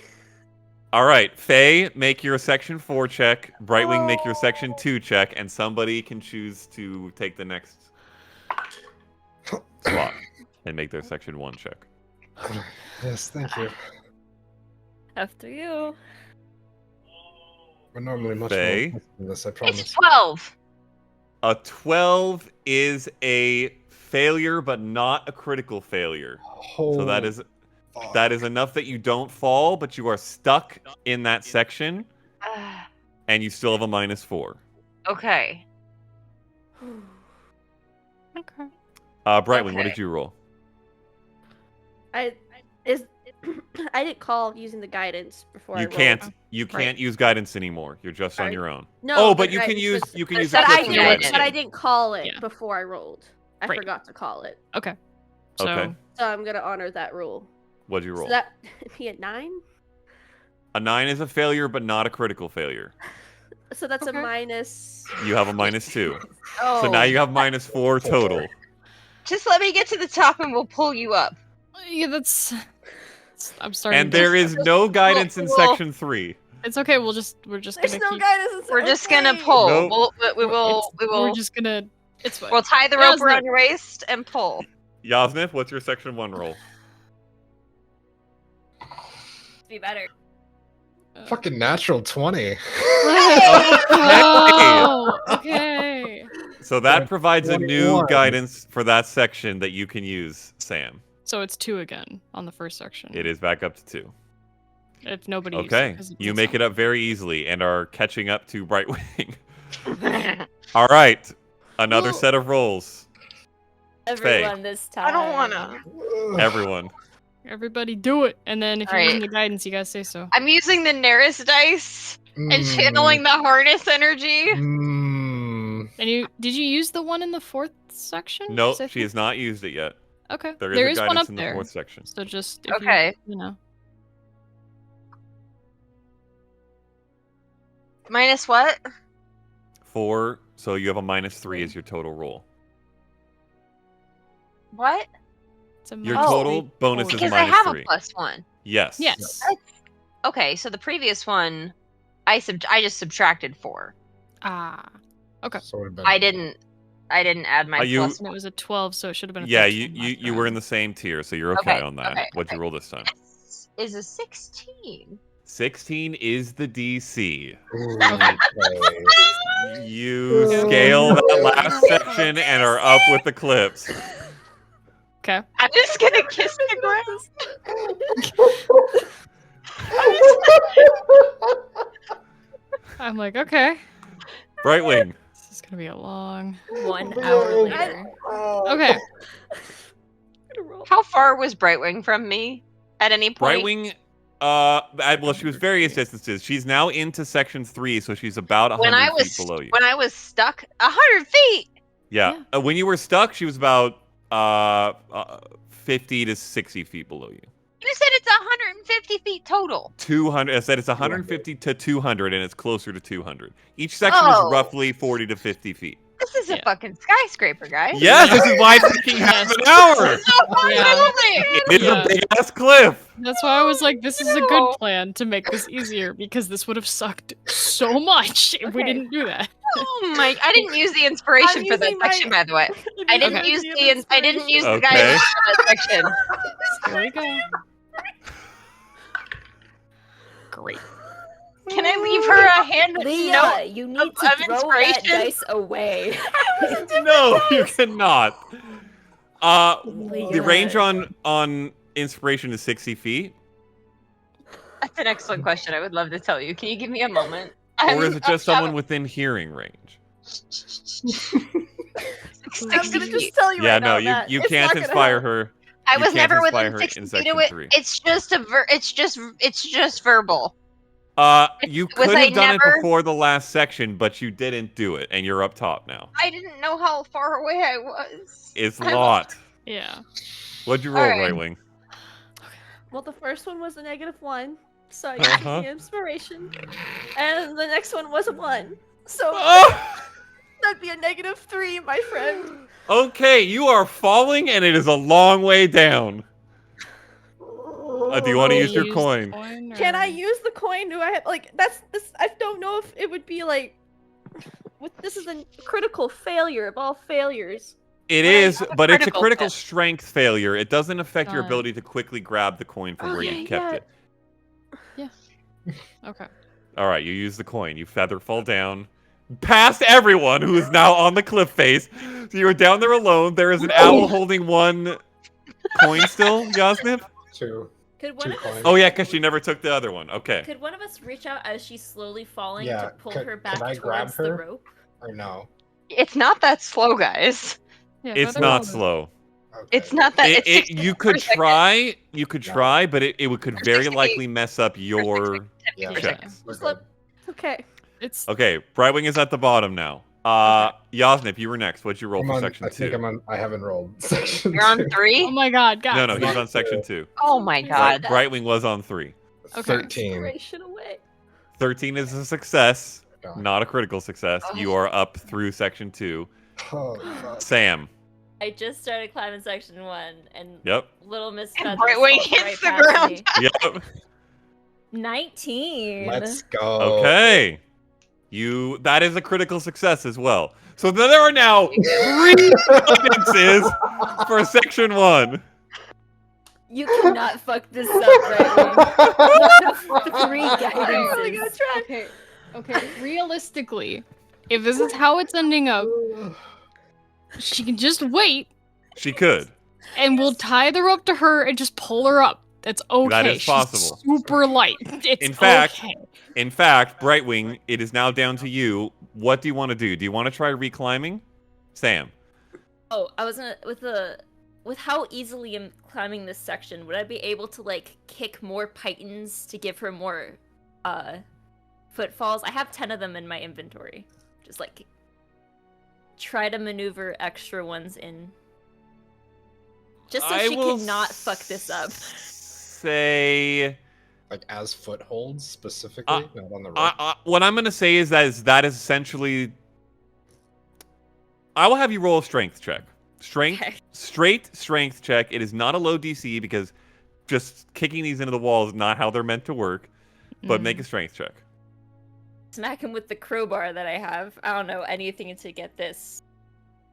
All right, Faye, make your section 4 check. Brightwing, make your section 2 check, and somebody can choose to take the next slot and make their section 1 check. Yes, thank you. After you. We're normally much Faye? more than this, I It's promise. 12. A 12 is a failure, but not a critical failure. So that is enough that you don't fall, but you are stuck in that section, and you still have a -4. Okay. Okay. Brightwing, what Okay. did you roll? Is I didn't call using the guidance before I You rolled. can't. You Right. can't use guidance anymore. You're just on Sorry. your own. No, Oh, the but you can guidance use was- you can the use But a I clip from didn't. guidance. But I didn't call it Yeah. before I rolled. I Right. forgot to call it. Okay. So, Okay. So I'm gonna honor that rule. What'd you roll? So that be a 9. A 9 is a failure, but not a critical failure. So that's Okay. a minus. You have a -2. Oh. So now you have -4 total. Just let me get to the top and we'll pull you up. yeah, I'm starting. And there is no guidance in Well- section 3. It's okay. We're just There's gonna no keep. guidance. We're just gonna okay. pull. Nope. We will. We're just gonna. It's fine. We'll tie the Yeah, rope it's around not- your waist and pull. Yasnith, what's your section 1 roll? Be better. Fucking natural 20. Oh, okay. So that provides a new 21. guidance for that section that you can use, Sam. So it's 2 again on the first section. It is back up to 2. If nobody. used Okay, 'cause you it's make not- it up very easily and are catching up to Brightwing. All right, another Well- set of rolls. Everyone this time. I don't wanna. Everyone. Everybody do it, and then if you're Alright. using the guidance, you guys say so. I'm using the Nearest dice and channeling the harness energy. Mm. And did you use the one in the 4th section? No, 'Cause I she has think- not used it yet. Okay, There there is is a one guidance up in the there. 4th section. So just if Okay. you know. Minus what? 4, so you have a -3 as your total roll. What? It's a Your minus total three bonus is total. a Because I have a -3. +1. Yes. Yes. Okay, so the previous one, I just subtracted 4. Ah. Okay. So it would've been- I didn't add my you- plus. And it was a 12, so it should have been a Yeah, 13 last you were in round. the same tier, so you're okay, Okay, on that. okay, What'd you okay. roll this time? Is a 16. 16 is the DC. Ooh, okay. You scale that last section and are up with the clips. Okay. I'm just gonna kiss the ground. I'm like, okay. Brightwing. This is gonna be a long. 1 hour later. Okay. How far was Brightwing from me at any point? Brightwing, well, she was various distances. She's now into section 3, so she's about 100 when I feet was below you. when I was stuck 100 feet. Yeah. When you were stuck, she was about 50 to 60 feet below you. You said it's 150 feet total. 200. I said it's 150 to 200, and it's closer to 200. Each section Oh. is roughly 40 to 50 feet. This is a Yeah. fucking skyscraper, guys. Yes, this is why it's taking half an hour. It is Yeah. a big ass cliff. That's why I was like, this is a No. good plan to make this easier because this would have sucked so much if we Okay. didn't do that. Oh my! I didn't use the inspiration I'm for that using my- section, by the way. I didn't Okay. use the I didn't use the Okay. guidance for that section. Here we go. Great. Can I leave her a hand Leah, note? you need of to throw that inspiration? dice away. No, you cannot. The Leah. range on inspiration is 60 feet, That's an excellent question. I would love to tell you. Can you give me a moment? or is it just someone within hearing range? I'm gonna just tell you Yeah, right no, now that you it's can't not gonna inspire happen. her. I You was can't never inspire within her 60 in feet section of it. 3. It's just verbal. You Was could I have done never- it before the last section, but you didn't do it, and you're up top now. I didn't know how far away I was. It's a I'm- lot. Yeah. What'd you roll, Alright. Brightwing? Well, the first one was a -1, so I Uh-huh. used the inspiration, and the next one was a 1, so Oh! that'd be a -3, my friend. Okay, you are falling, and it is a long way down. Do you want to use your the coin? Can I or- use the coin? Do I have that's this? I don't know if it would be like. This is a critical failure of all failures. It Well, is, it's not a but it's a critical critical hit. strength failure. It doesn't affect your Fine. ability to quickly grab the coin from where Okay, you kept yeah. it. Okay. All right, you use the coin. You feather fall down past everyone who is now on the cliff face. So you are down there alone. There is an owl holding one coin still, Yasnip? 2. Could one Two of us? coins. Oh yeah, because she never took the other one. Okay. Could one of us reach out as she's slowly falling Yeah, to pull could- her could back I grab towards the her? rope? Or no? It's not that slow, guys. Yeah, It's feather not fall. slow. Okay. It's not that. It's 60 you could per second. try, could No. try, but it could very 60 likely mess up your Yeah. per second. checks. We're Just let- good. Okay. It's Okay, Brightwing is at the bottom now. Yasnip, you were next. What'd you roll I'm for on, section I think 2? I haven't rolled section You're on 2. 3. oh my god, guys. No, he's I'm on on section 2. 2. Oh my god. Brightwing was on 3. Okay. 13. Inspiration away. 13 is a success, God. not a critical success. You are up through section 2. Oh, fuck. Sam. I just started climbing section 1, and Yep. little Miss And Feathers Brightwing falls hits right the past ground. me. Yep. 19. Let's go. Okay. That is a critical success as well. So there are now 3 guidances for section 1. You cannot fuck this up, Brightwing. 3 guidances. Okay. Realistically, if this is how it's ending up, she can just wait, She could. and we'll tie the rope to her and just pull her up. That's okay. That is She's possible. super light. It's In fact- okay. In fact, Brightwing, it is now down to you. What do you want to do? Do you want to try reclimbing? Sam. Oh, I was gonna with how easily I'm climbing this section, would I be able to like kick more pythons to give her more footfalls? I have 10 of them in my inventory. Just like try to maneuver extra ones in. Just so she cannot fuck this up. Say Like as footholds specifically, not on the rope. what I'm going to say is that is essentially I will have you roll a strength check. Okay. Straight strength check. It is not a low DC because just kicking these into the wall is not how they're meant to work. But make a strength check. Smack him with the crowbar that I have. I don't know anything to get this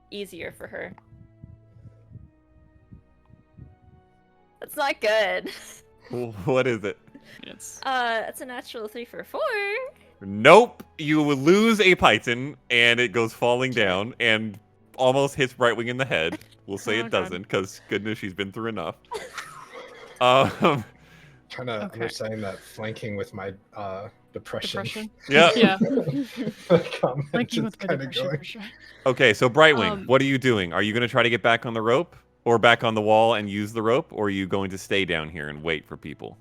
easier for her. That's not good. What is it? It's It's a natural 3 for 4. Nope. You will lose a python, and it goes falling down and almost hits Brightwing in the head. We'll say Oh, it God. doesn't, because goodness, she's been through enough. Trying to Okay. understand that flanking with my depression. depression. Yeah. Yeah. Comment Thank you just with my kinda depression going. for sure. Okay, so Brightwing, Um, what are you doing? Are you going to try to get back on the rope, or back on the wall and use the rope, or are you going to stay down here and wait for people?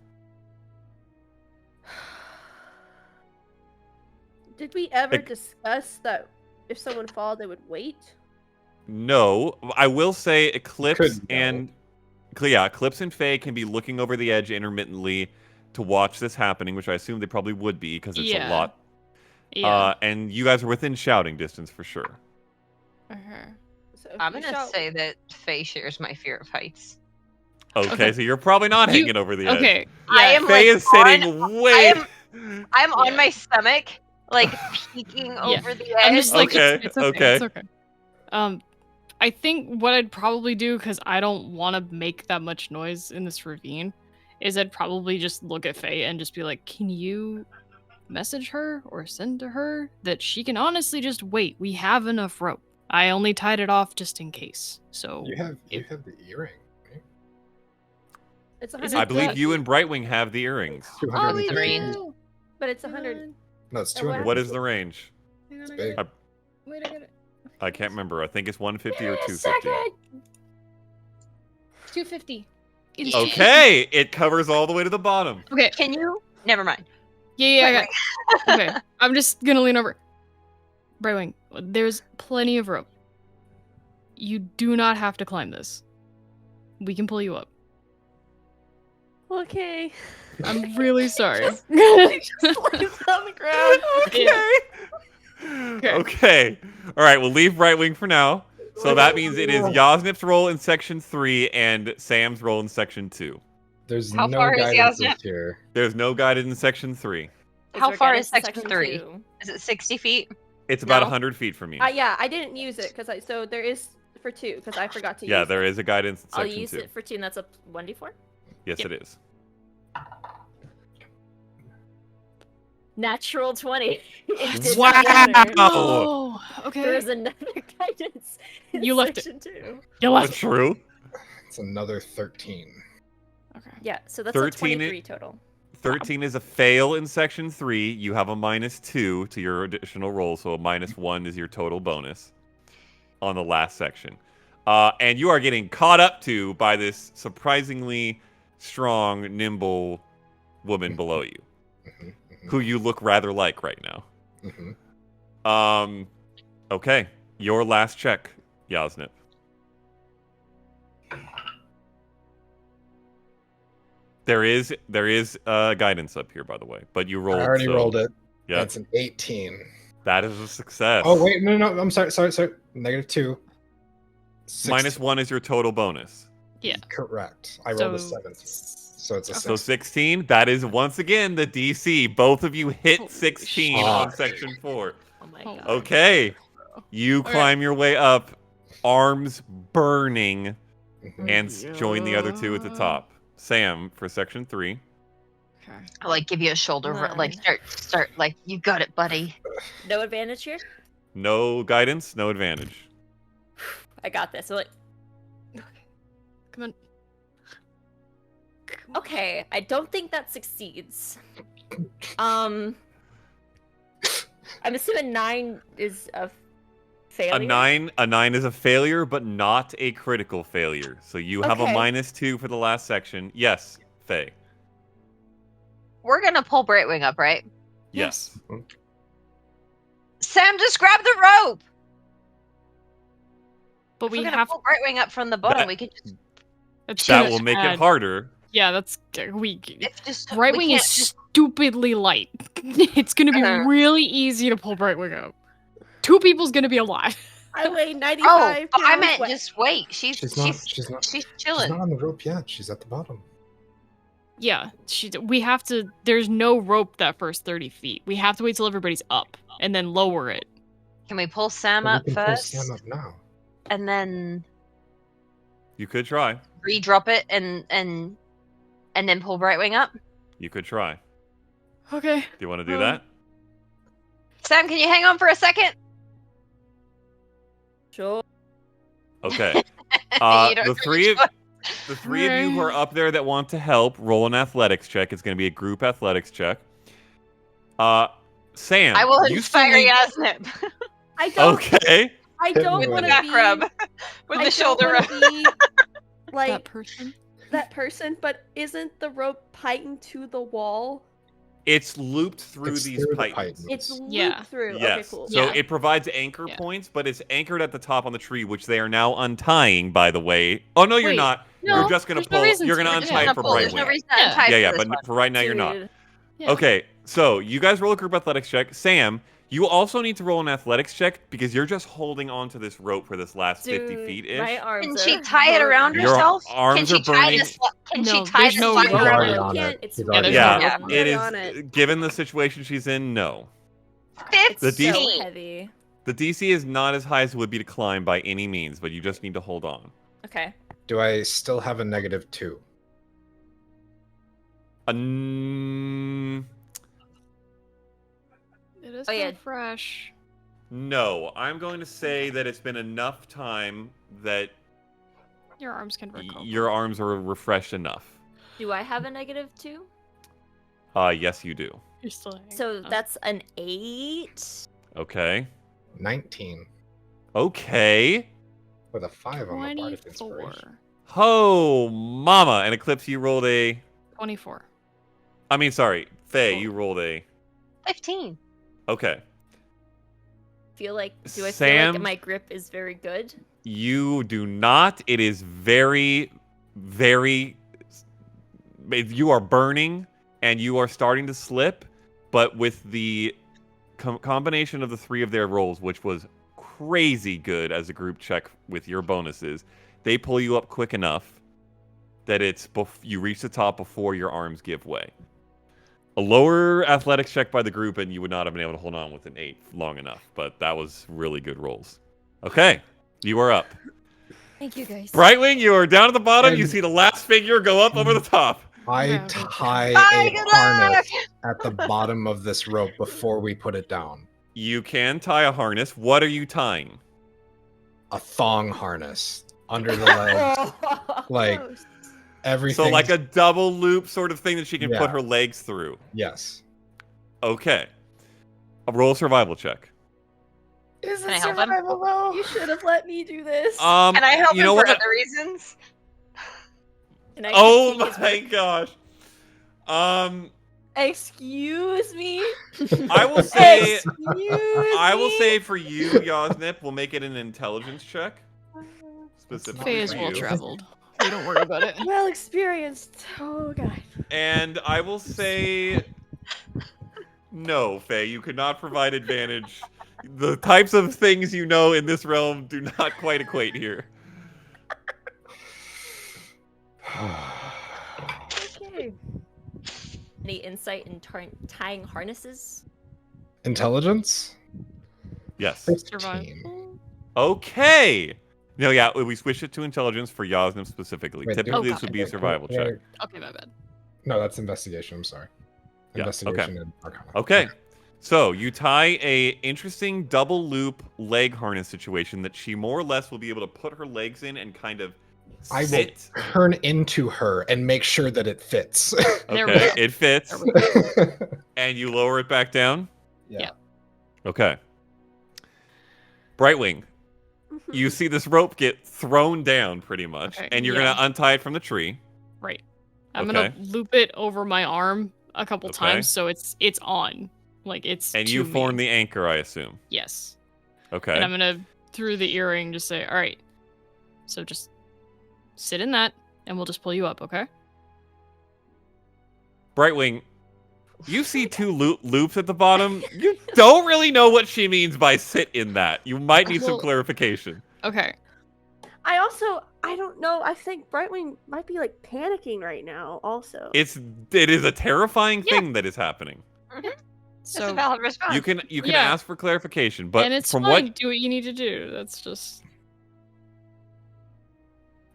Did we ever Ec- discuss that if someone falls, they would wait? No, I will say Eclipse Could go. and Eclipse and Faye can be looking over the edge intermittently to watch this happening, which I assume they probably would be because it's a Yeah. lot. Yeah. And you guys are within shouting distance for sure. So if I'm you gonna shout- say that Faye shares my fear of heights. Okay, Okay. so you're probably not You- hanging over the edge. Okay. I yeah. am Faye like is sitting on, way. I'm on Yeah. my stomach, like peeking Yeah. over the edge. I'm just like, Okay, it's okay. okay. It's okay. I think what I'd probably do, because I don't want to make that much noise in this ravine, is I'd probably just look at Faye and just be like, can you message her or send to her that she can honestly just wait? We have enough rope. I only tied it off just in case. So You have the earring. Right? It's Is 100. I believe that- you and Brightwing have the earrings. Oh, we 203. do. But it's 100. No, it's What 200. What is the range? It's big. Wait, I got it. I can't remember. I think it's 150 or Wait a 250. second! 250. Okay, it covers all the way to the bottom. Okay. Can you? Never mind. Yeah, I got it. Okay. I'm just gonna lean over. Brightwing, there's plenty of rope. You do not have to climb this. We can pull you up. Okay. I'm really sorry. Just lays on the ground. Okay. Okay. All right, we'll leave Brightwing for now. So that means it is Yasnip's role in section 3 and Sam's role in section 2. There's How no far is guidance Yasna? here. There's no guided in section 3. How there far guidance is in section 3? 2? Is it 60 feet? It's about No. 100 feet from you. Yeah, I didn't use it because so there is for 2 because I forgot to use Yeah, it. there is a guidance in I'll section use 2. it for 2, and that's a 1d4? Yes, Yep. it is. Natural 20. It did Wow! not matter. Oh, okay. There's another guidance in You left it. section 2. You left. True. It's another 13. Okay. Yeah, so that's a 13 23 total. 13 is a fail in section 3. You have a -2 to your additional roll, so a -1 is your total bonus on the last section. And you are getting caught up to by this surprisingly strong, nimble woman below you, who you look rather like right now. Okay, your last check, Yasnip. There is guidance up here, by the way, but you rolled. I already rolled it. Yeah, That's an 18. that is a success. Oh wait, no, I'm sorry. -2. 16. -1 is your total bonus. Yeah. Correct. I rolled a 17, so it's a 6. So 16. That is once again the DC. Both of you hit 16 on section 4. Oh my god. Okay, you climb your way up, arms burning, and join the other two at the top. Sam for section 3. Okay. I'll like give you a shoulder, like start, like you got it, buddy. No advantage here? No guidance, no advantage. I got this. So like, Come on. okay, I don't think that succeeds. I'm assuming 9 is a failure. A 9 is a failure, but not a critical failure. So you have a Okay. -2 for the last section. Yes, Faye. We're gonna pull Brightwing up, right? Yes. Sam, just grab the rope. But If we we're gonna have pull Brightwing up from the bottom. That- We could just. that's That too will much make add. it harder. Yeah, that's we. It's just. Brightwing we is can't just- stupidly light. It's gonna be really easy to pull Brightwing up. 2 people's gonna be alive. I weigh 95 Oh, but I pounds. meant What? just wait. She's She's chilling. not on the rope yet. She's at the bottom. Yeah, we have to. There's no rope that first 30 feet. We have to wait till everybody's up and then lower it. Can we pull Sam But up we can pull first, Sam up now. and then You could try. redrop it, and then pull Brightwing up? You could try. Okay. Do you want to do that? Sam, can you hang on for a second? Sure. Okay. You don't The have three a of you who are up there that want to help, roll an athletics check. It's going to be a group athletics check. Sam, I will you still inspire need- Yasnip I don't. Okay. I don't With want with to the be. back rub, with I the shoulder don't rub. wanna be That like person. that person, but isn't the rope python to the wall? It's looped through It's these through the pythons. pythons. It's looped Yeah. through. Yes. Okay, cool. So Yeah. it provides anchor Yeah. points, but it's anchored at the top on the tree, which they are now untying, by the way. Oh, no, you're Wait, not. no, You're just going to there's no pull. reason You're to. going to We're just untie gonna it for pull. There's no Brightwing. reason to Yeah. untie Yeah, for but this one. for right now, you're not. Dude. Yeah. Okay, so you guys roll a group athletics check. Sam, you also need to roll an athletics check because you're just holding on to this rope for this last 50 Dude, feet-ish. my arms Can are she tie it around Your herself? arms Can she are tie burning. this? Can No, she tie there's this no line rope. She's around already her? on can't- it. it's She's Yeah, already there's on no Yeah, it. rope. it Already is. on it. Given the situation she's in, no. It's The so DC heavy. The DC is not as high as it would be to climb by any means, but you just need to hold on. Okay. Do I still have a -2? It is Oh, yeah. fresh. No, I'm going to say that it's been enough time that Your arms can recover. your arms are refreshed enough. Do I have a -2? Yes, you do. You're still hanging. So Oh. that's an 8. Okay. 19 Okay. with a 5 on the Bardic Inspiration. 24. Oh, mama. And Eclipse, you rolled a... 24. I mean, sorry. Faye, you rolled a... 15. Okay. Do I feel Sam? like my grip is very good? You do not. It is very, very... You are burning, and you are starting to slip, but with the combination of the 3 of their rolls, which was crazy good as a group check with your bonuses, they pull you up quick enough that you reach the top before your arms give way. A lower athletics check by the group, and you would not have been able to hold on with an 8 long enough, but that was really good rolls. Okay, you are up. Thank you, guys. Brightwing, you are down at the bottom. You And- see the last figure go up over the top. I Yeah, tie Bye, a good harness at the bottom of this rope before we put it down. You can tie a harness. What are you tying? A thong harness under the legs. Like, everything. So like a double loop sort of thing that she can Yeah. put her legs through. Yes. Okay. A roll survival check. Is Can I it help him? survival though? You should have let me do this. Can I help you him know for what? other reasons? Can I Oh critique his my work? gosh. Excuse me. I will say, Excuse for you, Yosnip, we'll make it an intelligence check. Specifically Faye is for well you. traveled. So don't worry about it. Well experienced. Oh god. And I will say, no, Faye, you could not provide advantage. The types of things you know in this realm do not quite equate here. Okay. Any insight in tying harnesses? Intelligence? Yes. 15. Survival. Okay. No, yeah, we switched it to intelligence for Yosnip specifically. Wait, Typically, Oh, this would God. be a survival check. Okay, my bad. No, that's investigation. I'm sorry. Yeah, Investigation and Arcana. Okay. So you tie a interesting double loop leg harness situation that she more or less will be able to put her legs in and kind of I will sit. turn into her and make sure that it fits. There we Okay, go. it fits, There we go. and you lower it back down. Yeah. Okay. Brightwing, you see this rope get thrown down pretty much, Okay, and you're yeah. gonna untie it from the tree. Right. I'm Okay. gonna loop it over my arm a couple Okay. times so it's on. Like it's And to you form me. the anchor, I assume. Yes. Okay. And I'm gonna through the earring just say, alright. So just sit in that and we'll just pull you up, okay? Brightwing, you see two loops at the bottom. You don't really know what she means by sit in that. You might need some Well- clarification. Okay. I don't know. I think Brightwing might be like panicking right now also. It is a terrifying thing that is happening. That's a So valid response. You can Yeah. ask for clarification, but and it's from fine, do what you need to do. That's just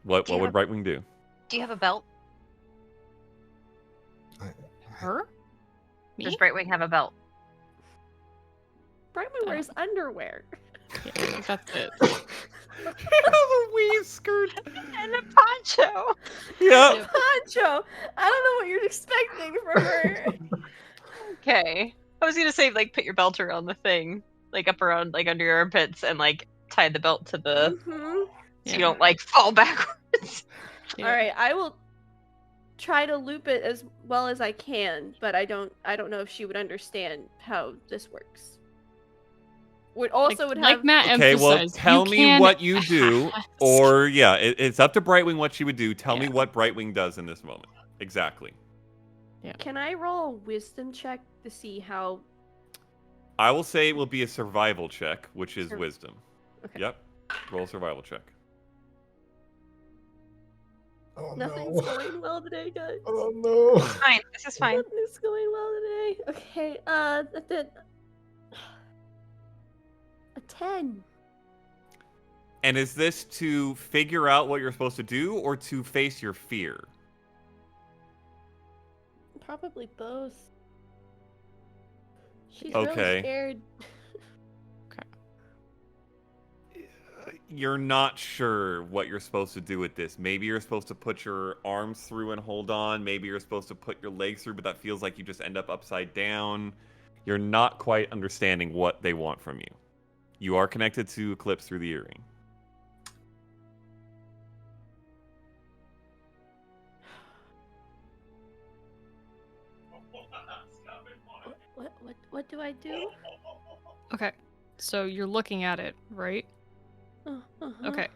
what Do you would have- Brightwing do? Do you have a belt? her? Me? Does Brightwing have a belt? Brightwing wears underwear. Yeah, that's it. The weave skirt. And a poncho. Yep. Poncho. I don't know what you're expecting from her. Okay. I was gonna say, like, put your belt around the thing, like up around, like under your armpits, and like tie the belt to the, so Yeah. you don't like fall backwards. Yeah. All right, I will try to loop it as well as I can, but I don't know if she would understand how this works. Would also would like have Matt Okay, well, emphasized, tell you me can what you do, ask. or yeah, it's up to Brightwing what she would do. Tell me Yeah. what Brightwing does in this moment. Exactly. Can I roll a wisdom check to see how? I will say it will be a survival check, which is Sur- wisdom. Okay. Yep. Roll a survival check. Oh Nothing's no. going well today, guys. Oh no. Fine, this is fine. Nothing's going well today. Okay, a 10. And is this to figure out what you're supposed to do, or to face your fear? Probably both. She's Okay. really scared. You're not sure what you're supposed to do with this. Maybe you're supposed to put your arms through and hold on. Maybe you're supposed to put your legs through, but that feels like you just end up upside down. You're not quite understanding what they want from you. You are connected to Eclipse through the earring. What do I do? Okay. So you're looking at it, right? Uh-huh. Okay.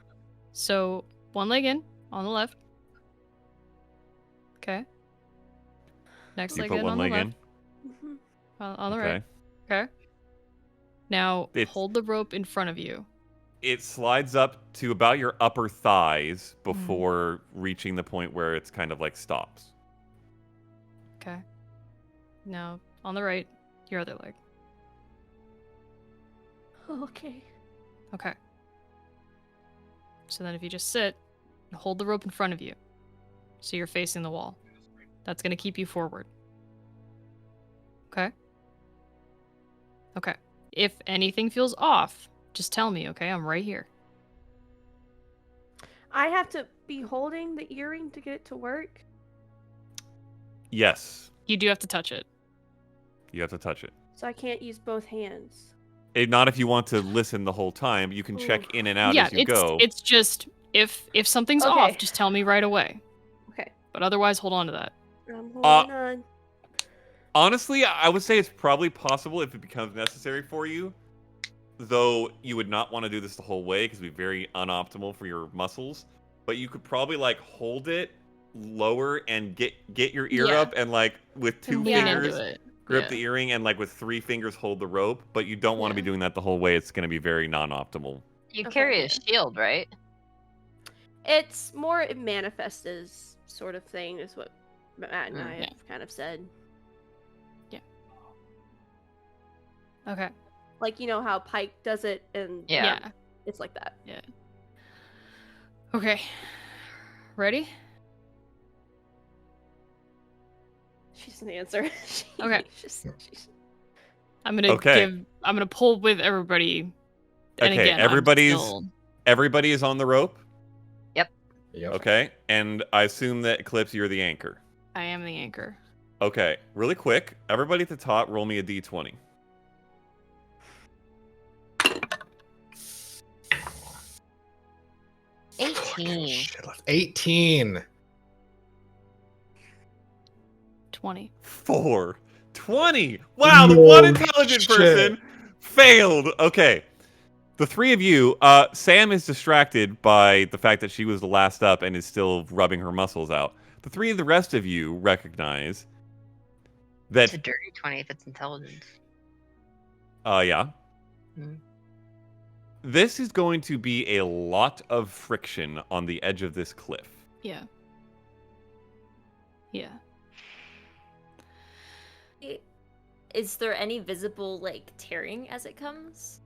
So one leg in on the left. Okay. Next You leg put in one on the leg left. in. Mhm. On the Okay. right. Okay. Now It's- hold the rope in front of you. It slides up to about your upper thighs before reaching the point where it's kind of like stops. Okay. Now on the right, your other leg. Okay. Okay. So then if you just sit and hold the rope in front of you, so you're facing the wall, that's going to keep you forward. Okay? Okay. If anything feels off, just tell me, okay? I'm right here. I have to be holding the earring to get it to work. Yes, You do have to touch it. you have to touch it. So I can't use both hands. Not if you want to listen the whole time. You can check in and out as you go. It's just if something's Okay. off, just tell me right away. Okay. But otherwise, hold on to that. I'm holding on. Honestly, I would say it's probably possible if it becomes necessary for you. Though you would not want to do this the whole way because it'd be very unoptimal for your muscles. But you could probably like hold it lower and get your ear Yeah. up and like with two Lean fingers into it. grip Yeah. the earring and like with 3 fingers hold the rope. But you don't want to be doing that the whole way. It's going to be very non-optimal. You Okay. carry a shield, right? It's more it manifests as sort of thing, is what Matt and I Yeah. have kind of said. Okay. Like, you know how Pike does it, and Yeah. it's like that. Okay. Ready? She doesn't answer. Okay. she's... I'm gonna pull with everybody. And Okay, again, everybody is on the rope. Yep. Okay, and I assume that Eclipse, you're the anchor. I am the anchor. Okay, really quick, everybody at the top, roll me a d20. Shit left. 18. 20. 4. 20! Wow, the one intelligent person failed! Okay. The three of you, Sam is distracted by the fact that she was the last up and is still rubbing her muscles out. The rest of you recognize that... It's a dirty 20 if it's intelligence. Yeah. Hmm. This is going to be a lot of friction on the edge of this cliff. Yeah. Yeah. Is there any visible, like, tearing as it comes?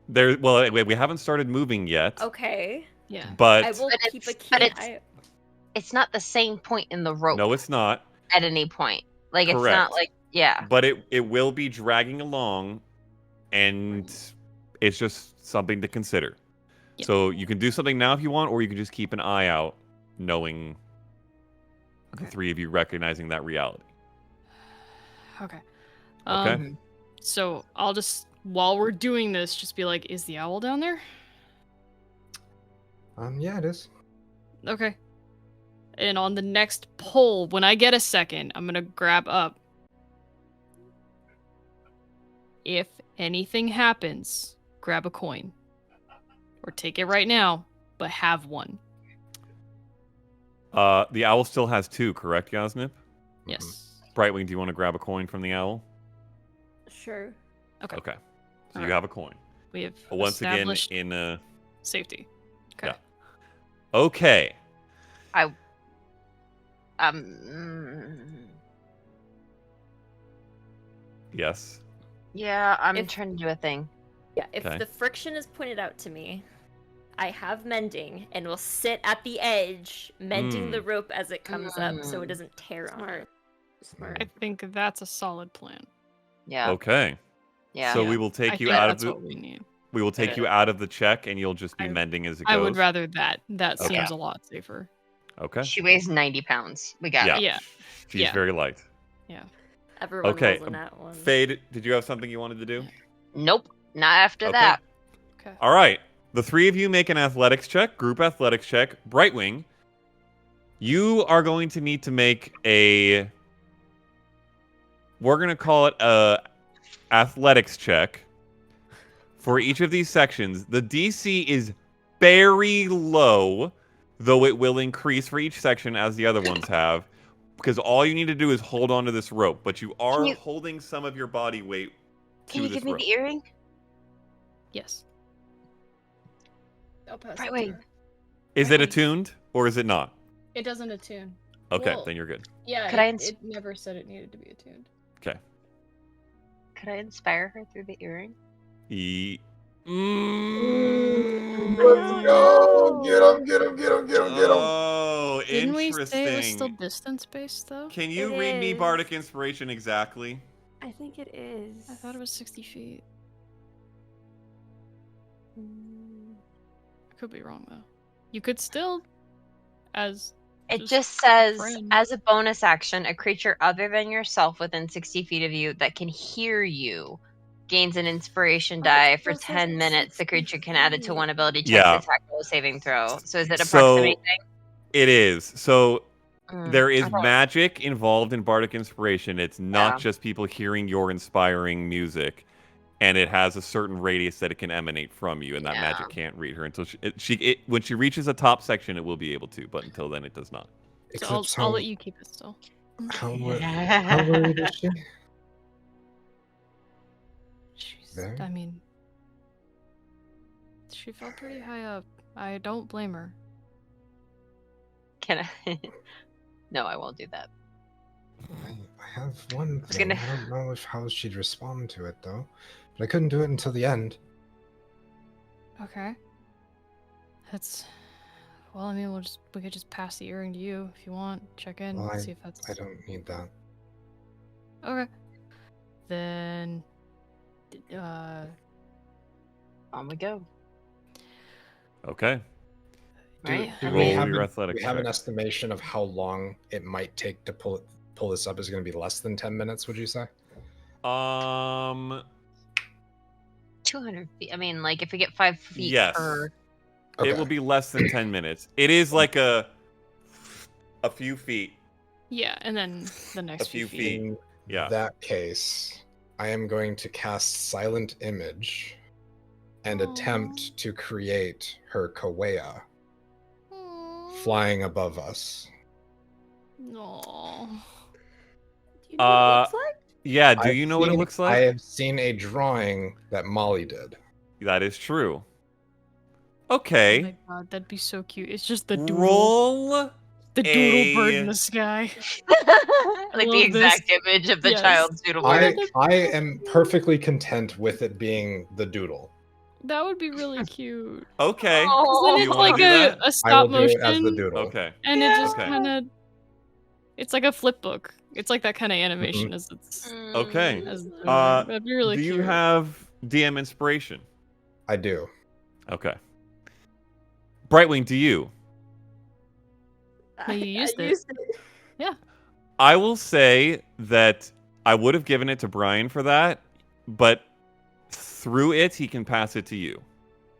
Well, we haven't started moving yet, Okay. Yeah. but... I will But keep a it's- keen but it's- eye. It's not the same point in the rope No, it's not. at any point. Like, it's Correct. not like, yeah. But it will be dragging along, and it's just something to consider. Yeah. So you can do something now if you want, or you can just keep an eye out, knowing the three of you recognizing that reality. Okay. Okay. So I'll just, while we're doing this, just be like, is the owl down there? Yeah, it is. Okay. And on the next pull, when I get a second, I'm gonna grab up. If anything happens, grab a coin. Or take it right now, but have one. The owl still has 2, correct, Yasnip? Yes. Brightwing, do you want to grab a coin from the owl? Sure. Okay. Okay. So you Alright. have a coin. We have Once again, established in safety. Okay. Yeah. Okay. Yes. Yeah, I'm If- trying to do a thing. Yeah, if Okay. the friction is pointed out to me, I have mending and will sit at the edge, mending the rope as it comes up so it doesn't tear on it. Smart. I think that's a solid plan. Yeah. Okay. Yeah. So Yeah. we will take I you think out of that's the what we need. we will take you out of the check, and you'll just be mending as it goes. I would rather that. That Okay. seems a lot safer. Okay. She weighs 90 pounds. We got Yeah. it. Yeah. She's Yeah. very light. Everyone Okay, rolls in that one. Fade, did you have something you wanted to do? Nope. Not after Okay. that. Okay. All right. The three of you make an athletics check, group athletics check. Brightwing, you are going to need to make a... We're going to call it a athletics check for each of these sections. The DC is very low, though it will increase for each section as the other ones have, because all you need to do is hold on to this rope, but you are you- holding some of your body weight Can to you this give me rope. the earring? Yes. I'll pass Right, it to wait. her. Is it attuned or is it not? It doesn't attune. Okay, Well, then you're good. Yeah, Could I it never said it needed to be attuned. Okay. Could I inspire her through the earring? Let's go! Get him, get him, get him, get him, get him. Oh, Didn't we interesting. say it was still distance-based, though? Can you It read me is. Bardic Inspiration exactly? I think it is. I thought it was 60 feet. I could be wrong, though. You could still, as... It just says, friend. as a bonus action, a creature other than yourself within 60 feet of you that can hear you gains an inspiration die for Plus 10 minutes. The creature can add it to one ability check Yeah. to attack roll a saving throw. So is it a So- proximity thing? It is. So there I is thought- magic involved in Bardic Inspiration. It's not Yeah. just people hearing your inspiring music. And it has a certain radius that it can emanate from you, and that magic can't read her until when she reaches a top section, it will be able to, but until then, it does not. So I'll let you keep it still. How worried is she? There? I mean, she felt pretty high up. I don't blame her. Can I? No, I won't do that. I have one was thing. gonna- I don't know how she'd respond to it, though. But I couldn't do it until the end. Okay. That's. Well, I mean, we could just pass the earring to you if you want. Check in, Well, see if that's. I don't need that. Okay. Then. On we go. Okay. Right? Do I we mean, have your an- athletic we have an check. estimation of how long it might take to pull this up. Is it going to be less than 10 minutes, would you say? 200 feet. I mean, like if we get 5 feet Yes. per. Okay. It will be less than 10 minutes. It is like a few feet. Yeah, and then the next few few feet. In Yeah. that case, I am going to cast Silent Image and attempt to create her Kaweya flying above us. No. Do you know what it looks like? Yeah, do I've you know what it seen- looks I like? have seen a drawing that Molly did. That is true. Oh Okay. my god, that'd be so cute. It's just the doodle, Roll the doodle bird a- in the sky. Like the love this. exact image of the Yes. child's doodle I, board. I am perfectly content with it being the doodle. That would be really cute. Okay. Oh. Then You it's wanna like do that? a I stop will do it as the motion, doodle. Okay. and it just Okay. kind of. It's like a flip book. It's like that kind of animation as it's. Okay. As it's Uh, moving. That'd be really do cute. you have DM inspiration? I do. Okay. Brightwing, do you? No, you used it. used it. I will say that I would have given it to Brian for that, but through it, he can pass it to you.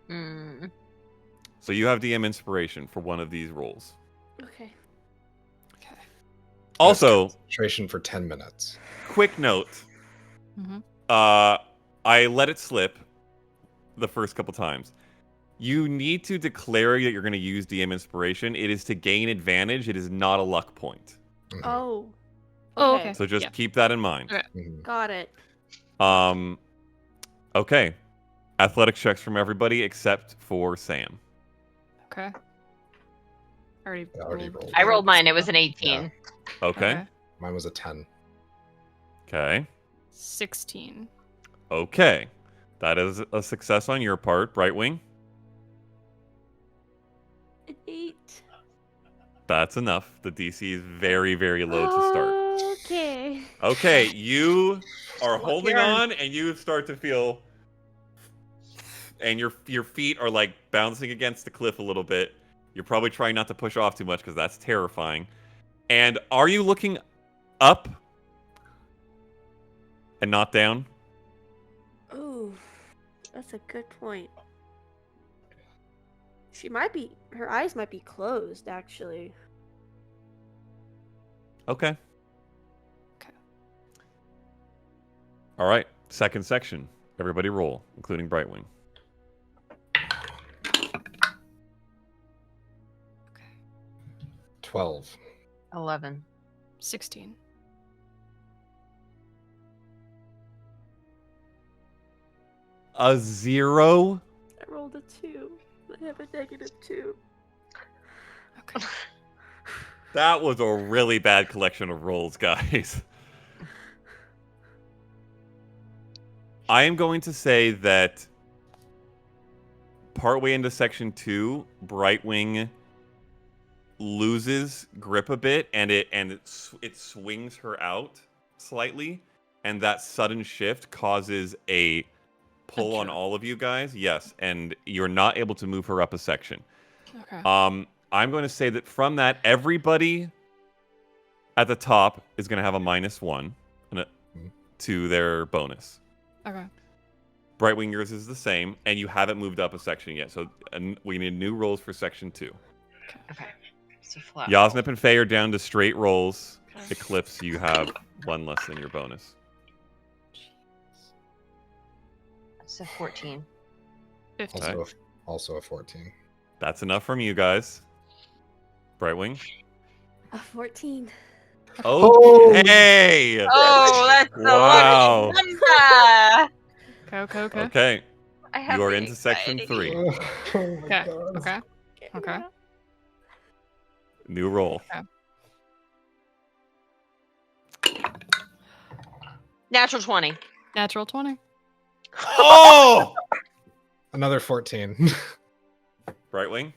Mm. So you have DM inspiration for one of these rolls. Okay. Also, Concentration for 10 minutes. quick note. Mhm. I let it slip the first couple times. You need to declare that you're going to use DM inspiration. It is to gain advantage. It is not a luck point. Mhm. Oh. Oh, okay. So just Yeah. keep that in mind. Okay. Mhm. Got it. Okay. Athletic checks from everybody except for Sam. Okay. Already. I already rolled. I rolled mine. It was an 18. Okay. Mine was a 10. Okay. 16. Okay. That is a success on your part, Brightwing. An 8. That's enough. The DC is very, very low to start. Okay. Okay, you are holding your on, and you start to feel, and your feet are like bouncing against the cliff a little bit. You're probably trying not to push off too much because that's terrifying. And are you looking up and not down? Ooh, that's a good point. Her eyes might be closed, actually. Okay. Okay. All right. Second section. Everybody roll, including Brightwing. 12. 11. 16. A 0. I rolled a 2. I have a -2. Okay. That was a really bad collection of rolls, guys. I am going to say that partway into section 2, Brightwing loses grip a bit, and it swings her out slightly, and that sudden shift causes a pull on jerk. all of you guys. Yes, and you're not able to move her up a section. Okay. I'm going to say that from that, everybody at the top is going to have a -1 to their bonus. Okay. Brightwing, yours is the same, and you haven't moved up a section yet. So we need new rolls for section 2. Okay. So flat. Yasnip and Faye are down to straight rolls. Eclipse, you have 1 less than your bonus. So 14. 15. Also a 14. That's enough from you guys. Brightwing. A 14. Okay. Oh, that's Wow. the lucky number. Okay. Okay. I have You are the into section anxiety. 3. Oh my Okay. God. Okay. Okay. New roll. Natural 20. Natural 20. Oh! Another 14. Brightwing.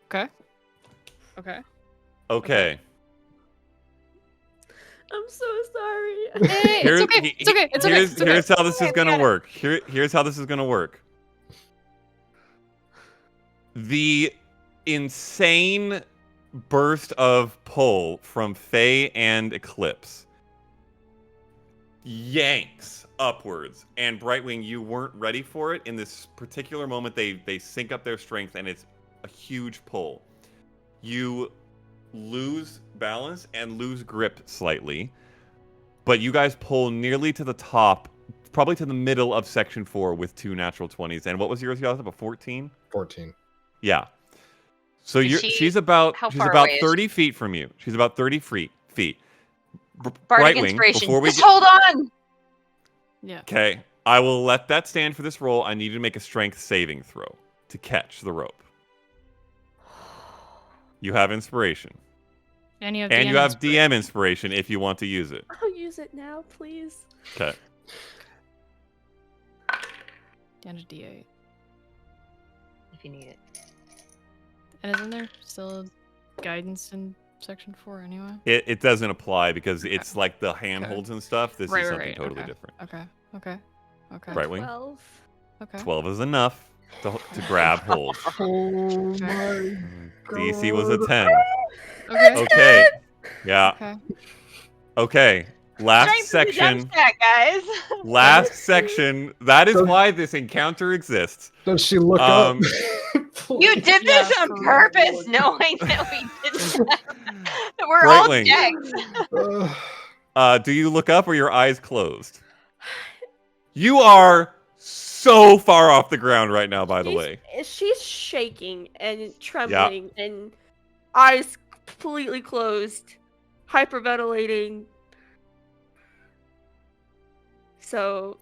Okay. Okay. Okay. I'm so sorry. Hey, it's okay. It's okay. It's okay. It's okay. Here's how this is gonna work. Here's how this is gonna work. The insane burst of pull from Faye and Eclipse yanks upwards, and Brightwing, you weren't ready for it. In this particular moment, they sync up their strength, and it's a huge pull. You lose balance and lose grip slightly, but you guys pull nearly to the top, probably to the middle of section 4 with 2 natural 20s. And what was yours? You guys have a 14? 14. Yeah. So Is she's about how far away is 30 feet from you. She's about 30 feet. Bardic Brightwing, inspiration. before we Just hold on. Yeah. Okay, I will let that stand for this roll. I need you to make a strength saving throw to catch the rope. You have inspiration. And you have And DM you have inspiration. DM inspiration if you want to use it. I'll use it now, please. Okay. Down to D8. If you need it. And isn't there still guidance in section 4 anyway? It doesn't apply because Okay. it's like the handholds and stuff. This is something totally okay. different. Okay. Brightwing. 12. Okay. 12 is enough to grab hold. Oh my DC was a 10. Okay. Okay. Yeah. Okay. Okay. Last Strength is a section. jump stack, guys. Last section. That is why this encounter exists. Does she look Um, up? You did this Yeah, on for purpose, knowing that we did that. That we're all Brightwing. jacked. Do you look up or your eyes closed? You are so far off the ground right now, by the way. She's shaking and trembling and eyes completely closed, hyperventilating. So,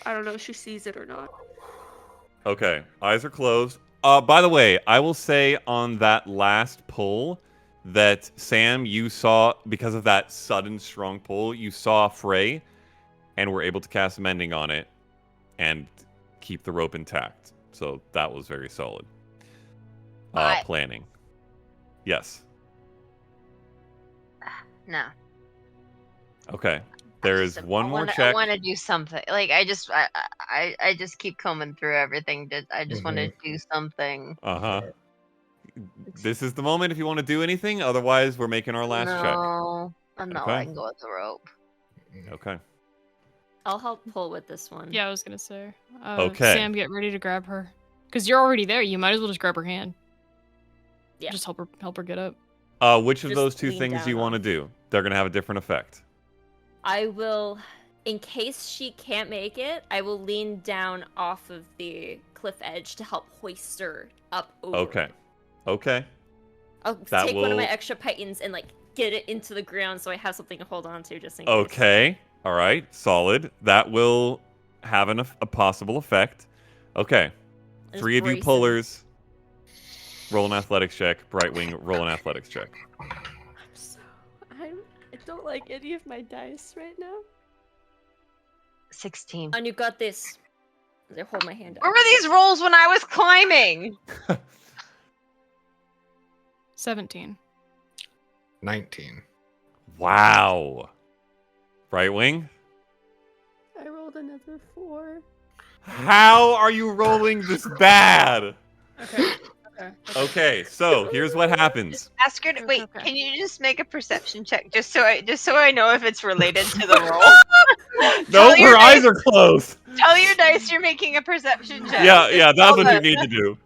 I don't know if she sees it or not. Okay, eyes are closed. By the way, I will say on that last pull that Sam, you saw, because of that sudden strong pull, you saw Frey and were able to cast Mending on it and keep the rope intact. So that was very solid. But- Planning. Yes. No. Okay. There is one more I check. want to do something. Like I just keep combing through everything. I just want to do something. Uh-huh. This is the moment if you want to do anything. Otherwise, we're making our last check. No, I'm not Okay. letting go of the rope. Okay. I'll help pull with this one. Yeah, I was gonna say. Okay. Sam, get ready to grab her. Because you're already there. You might as well just grab her hand. Yeah. Just help her get up. Which of Just those two lean things do you down want to on. do? They're going to have a different effect. I will, in case she can't make it, I will lean down off of the cliff edge to help hoist her up over. Okay. Okay. I'll That take one of my will- extra pythons and like get it into the ground so I have something to hold on to just in case. Okay. All right. Solid. That will have a possible effect. Okay. Just 3 of you bracing. pullers. Roll an athletics check. Brightwing, roll an athletics check. I don't like any of my dice right now. 16. And you got this. They hold my hand Where up. were these rolls when I was climbing? 17. 19. Wow. Brightwing, I rolled another 4. how are you rolling this bad? Okay. Okay, so here's what happens. Ask her to wait. Okay. Can you just make a perception check just so I know if it's related to the roll? No, your her eyes dice- are closed. Tell your dice you're making a perception check. Yeah, that's what you Tell need to do.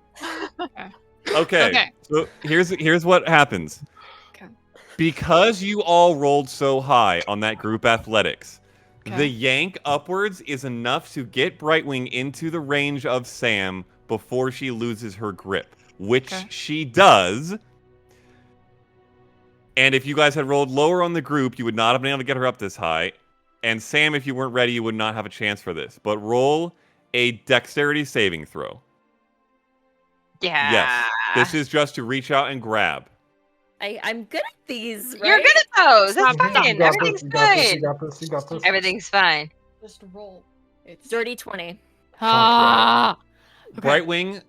Okay. Okay. So here's what happens. Okay. Because you all rolled so high on that group athletics, Okay. the yank upwards is enough to get Brightwing into the range of Sam before she loses her grip, which Okay. she does. And if you guys had rolled lower on the group, you would not have been able to get her up this high. And Sam, if you weren't ready, you would not have a chance for this. But roll a dexterity saving throw. Yeah. Yes. This is just to reach out and grab. I'm good at these, right? You're good at those. That's Stop. fine. You got Everything's this, you got this, fine. you got this, you got this. Everything's fine. Just roll. It's Dirty 20. Ah. Okay. Brightwing,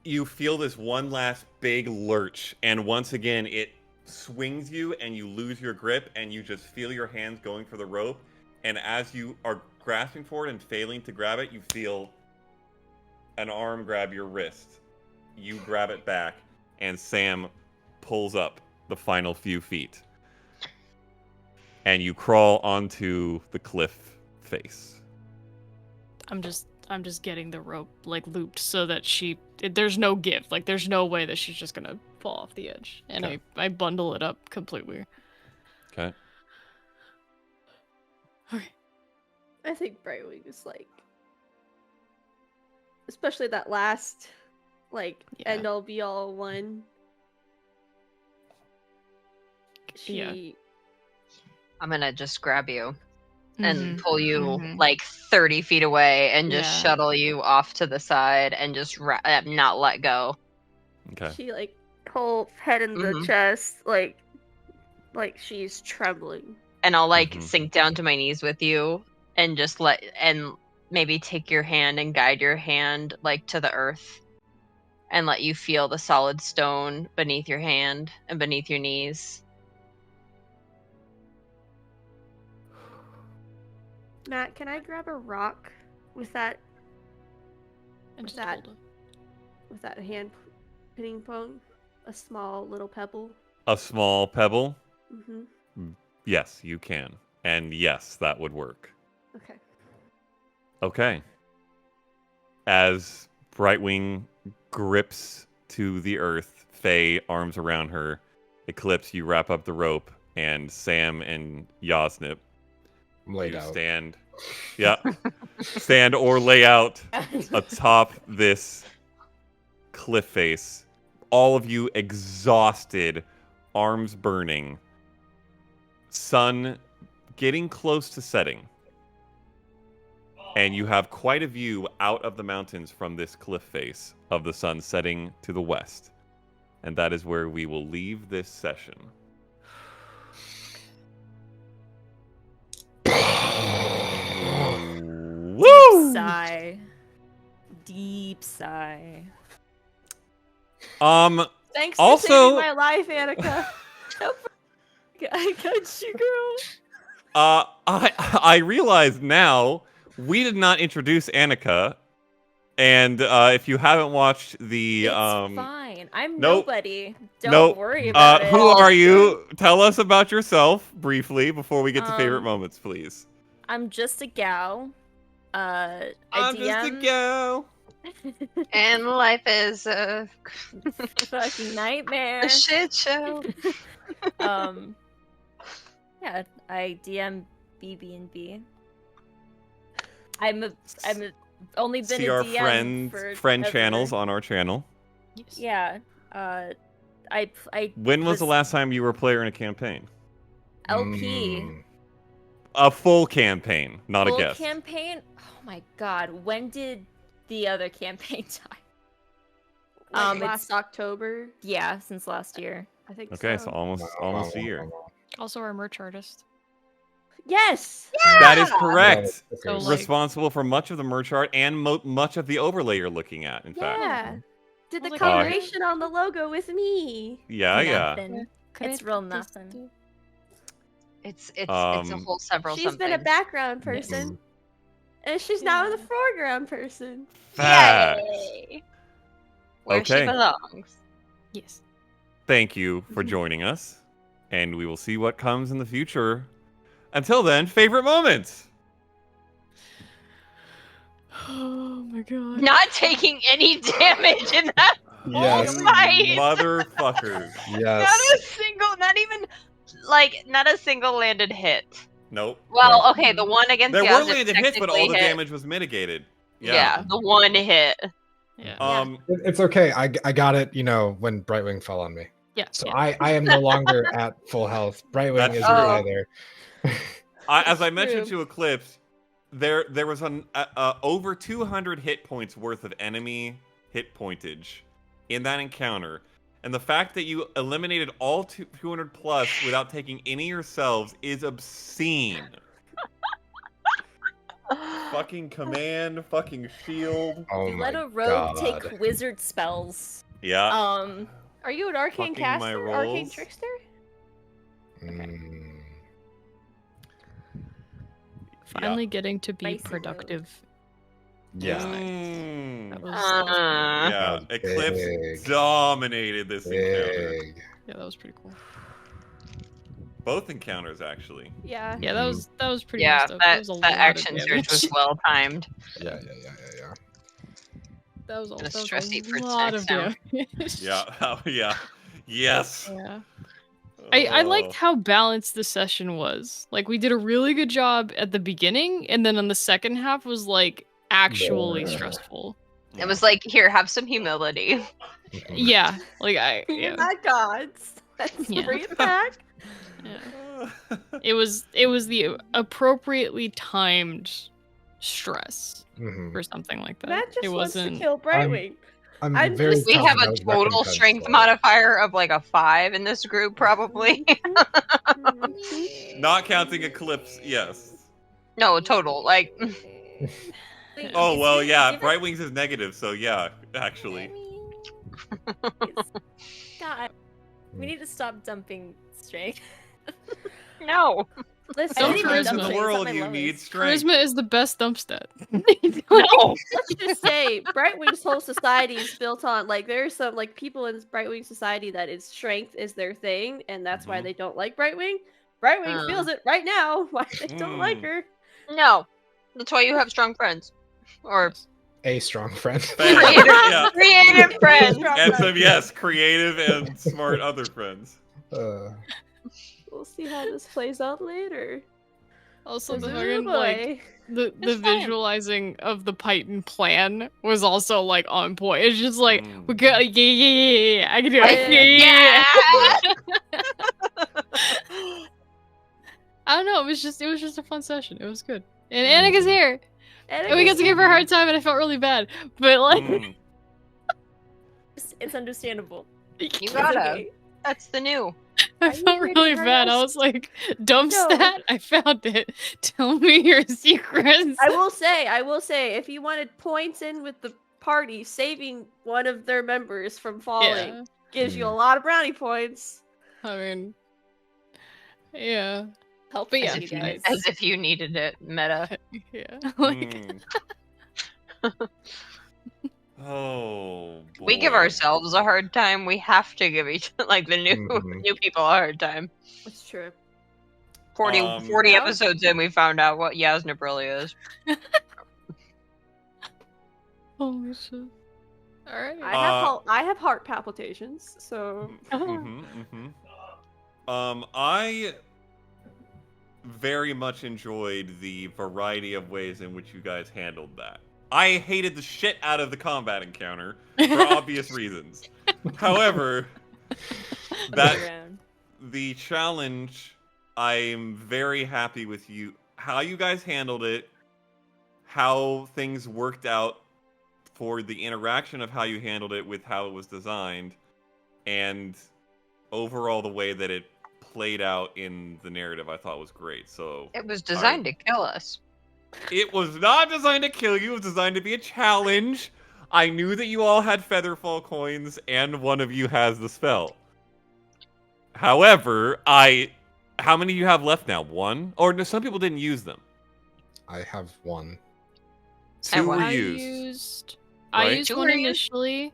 you feel this one last big lurch, and once again it swings you and you lose your grip, and you just feel your hands going for the rope, and as you are grasping for it and failing to grab it, you feel an arm grab your wrist. You grab it back, and Sam pulls up the final few feet. And you crawl onto the cliff face. I'm just getting the rope like looped so that there's no give. Like there's no way that she's just gonna fall off the edge. And Okay. I bundle it up completely. Okay. Okay. I think Brightwing is like, especially that last, like, Yeah. end all be all one. She, Yeah. I'm gonna just grab you and Mhm. pull you Mhm. like 30 feet away and just Yeah. shuttle you off to the side and just not let go. Okay. she like whole head in the Mhm. chest, like she's trembling. And I'll like Mhm. sink down to my knees with you and just maybe take your hand and guide your hand like to the earth and let you feel the solid stone beneath your hand and beneath your knees. Matt, can I grab a rock with that And just that- hold it. with that hand ping pong? A small little pebble. A small pebble? Mm-hmm. Yes, you can. And yes, that would work. Okay. Okay. As Brightwing grips to the earth, Faye arms around her. Eclipse, you wrap up the rope, and Sam and Yasnip, I'm laid you out. stand. Yeah. Stand or lay out atop this cliff face. All of you exhausted, arms burning. Sun getting close to setting. And you have quite a view out of the mountains from this cliff face of the sun setting to the west. And that is where we will leave this session. Woo! Sigh. Deep sigh. Thanks Also- for saving my life, Anneka. I got you, girl. I realize now we did not introduce Anneka, and if you haven't watched the It's fine. I'm nope. nobody. Don't Nope. worry about it. Who are you? Tell us about yourself briefly before we get to favorite Um, moments, please. I'm just a gal. I I'm just a DM gal. And life is a fucking nightmare. a shit show. Yeah, I DM BB&B. I'm only been See a our DM friend forever. channels on our channel. Yes. Yeah. I When was the last time you were a player in a campaign? LP A full campaign, not full a guest. campaign? Oh my god, when did the other campaign die? Like It's- last October, Yeah, since last year. I think. Okay, so almost a year. Also our merch artist. Yes. That is correct. So, like- Responsible for much of the merch art and much of the overlay you're looking at, in fact. Yeah. Did the Oh my God. coloration on the logo with me. Yeah, yeah. Nothing. It's real nothing. It's a Um, whole several She's something. been a background person, and she's now the foreground person. Facts. Yay! Where Okay. she belongs. Yes. Thank you for joining us, and we will see what comes in the future. Until then, favorite moments. Oh my god. Not taking any damage in that Yes. whole fight. Motherfuckers. Yes. Not a single landed hit. Nope. Well, okay, the one against There Yaz were landed hits, but all the technically hit. damage was mitigated. Yeah, the one hit. Yeah. It's okay. I got it, when Brightwing fell on me. Yeah. So yeah. I am no longer at full health. Brightwing That's isn't true. either. As I mentioned to Eclipse, there was over 200 hit points worth of enemy hit pointage in that encounter, and the fact that you eliminated all 200 plus without taking any yourselves is obscene. Fucking command, fucking shield. Oh You my let a rogue God. take wizard spells. Yeah. Are you an arcane Fucking my caster? Arcane rolls. trickster? Mm. Finally getting to be Spicy productive. Yeah. That was Yeah. That was Eclipse big. dominated this encounter. Big. yeah, that was pretty cool. Both encounters, actually. Yeah. Yeah, that was pretty Yeah, messed up. That was a lot that of action surge was damage. well timed. Yeah. That was Gonna also stress eat a fruits lot next of time. damage. Yeah. Oh, yeah. Yes. Yeah. I liked how balanced the session was. Like, we did a really good job at the beginning, and then on the second half was, like, actually Yeah. stressful. It was like, here, have some humility. Yeah. Like, You're yeah. not gods. Let's Yeah. bring it back. Yeah. It was the appropriately timed stress Mhm. for something like that. Matt just it wants to wasn't. kill Brightwing. I'm I'm very just- We tough have a about total recompense, strength though. modifier of like a 5 in this group, probably. Not counting Eclipse, yes. No, total. Like, Wait, Oh, is well, it- yeah. is it- Brightwings is negative, so yeah, actually. God, we need to stop dumping strength. no. Listen, Some Sometimes in charisma. the It's not world, my you lowest. need strength. Charisma is the best dump stat. No. let's just say Brightwing's whole society is built on there's some people in Brightwing society that is strength is their thing, and that's why Mhm. they don't like Brightwing. Brightwing feels it right now why they don't like Mm. her. No. That's why you have strong friends. Or A strong friend. creative, Yeah. creative friends. And some, yes, creative and smart other friends. We'll see how this plays out later. Also, the Ooh, fucking, boy. like, the It's fine. visualizing of the Python plan was also, like, on point. It's just like, Mm. we got, yeah, I can do it. Yeah. I don't know, it was just a fun session. It was good. And Anneka's here. And we got to give her a hard time, and I felt really bad. But, like, Mm. It's understandable. You It's gotta. okay. That's the new. I Are you felt ready really for bad. I us? was like, dump No. stat? I found it. Tell me your secrets. I will say, if you wanted points in with the party, saving one of their members from falling Yeah. gives you a lot of brownie points. I mean, yeah. Help But yeah, you guys. As if you needed it, meta. Yeah. Like, Mm. Oh, boy. We give ourselves a hard time. We have to give each the new Mhm. new people a hard time. That's true. 40 Yeah. episodes in, we found out what Yasnip really is. holy shit. Alright. I have heart palpitations, so I very much enjoyed the variety of ways in which you guys handled that. I hated the shit out of the combat encounter for obvious reasons. However, that Around. the challenge, I'm very happy with you. How you guys handled it, how things worked out for the interaction of how you handled it with how it was designed, and overall the way that it played out in the narrative I thought was great. So It was designed to kill us. it was not designed to kill you, it was designed to be a challenge. I knew that you all had Featherfall coins, and one of you has the spell. However, how many do you have left now? One? Or no, some people didn't use them. I have one. Two were I used. I right? used Two one were used? initially.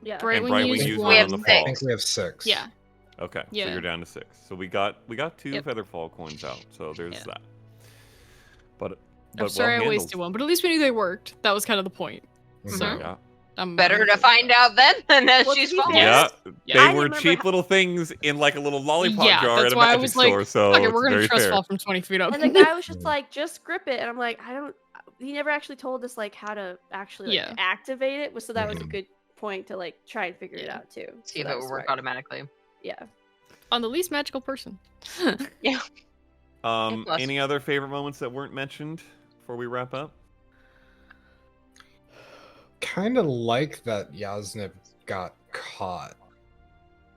yeah. Brightwing Brightwing used used one. one We on the have fall. I think we have 6. Yeah. Okay, so Yeah. you're down to 6. So we got 2 Yep. Featherfall coins out. So there's Yeah. that. But I'm sorry I wasted one, but at least we knew they worked. That was kind of the point. So, Yeah. Better to find out then than that Well, she's to be false. fair, Yeah, I they were remember cheap little things in like a little lollipop Yeah, jar that's at a why I magic was like, store. So okay, it's we're gonna very trust fair. fall from 20 feet up. And the guy was just like, just grip it. And I'm like, I don't. He never actually told us like how to actually like, activate it. So that was a good point to like try and figure it out too. See if that it was would work smart. automatically. Yeah. On the least magical person. Yeah. Any other favorite moments that weren't mentioned before we wrap up? Kind of like that Yasnip got caught.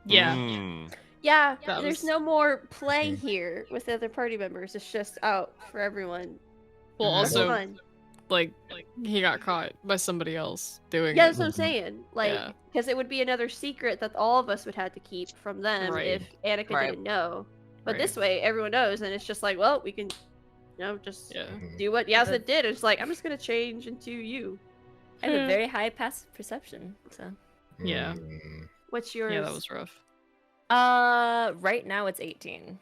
Yeah. Yeah, That there's was- no more play here with the other party members. It's just out for everyone. Well, That's also, fun. like he got caught by somebody else doing Yeah, it. that's what I'm saying. Like, Yeah. because it would be another secret that all of us would have to keep from them Right. if Anneka Right. didn't know. But Right. this way, everyone knows, and it's just like, well, we can, just Yeah. do what Yasna did. It's like, I'm just gonna change into you. I have a very high passive perception, so. Yeah. What's yours? Yeah, that was rough. Right now it's 18.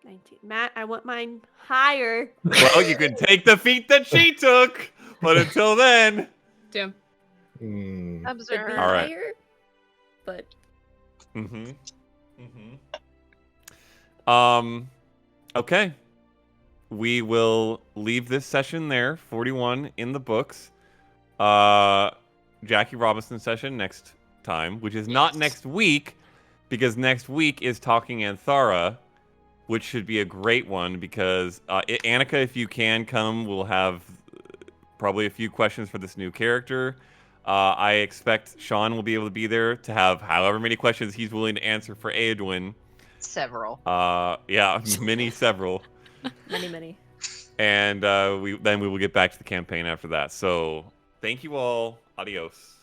19. Matt, I want mine higher. Well, you can take the feat that she took, but until then. Damn. Mm. Could be All right. higher, but Okay. We will leave this session there. 41 in the books. Jackie Robinson session next time, which is not next week, because next week is Talking Aanthara, which should be a great one, because Anneka, if you can come, we'll have probably a few questions for this new character. I expect Sean will be able to be there to have however many questions he's willing to answer for Eowyn. Several. Yeah, several. many. And we will get back to the campaign after that. So thank you all. Adios.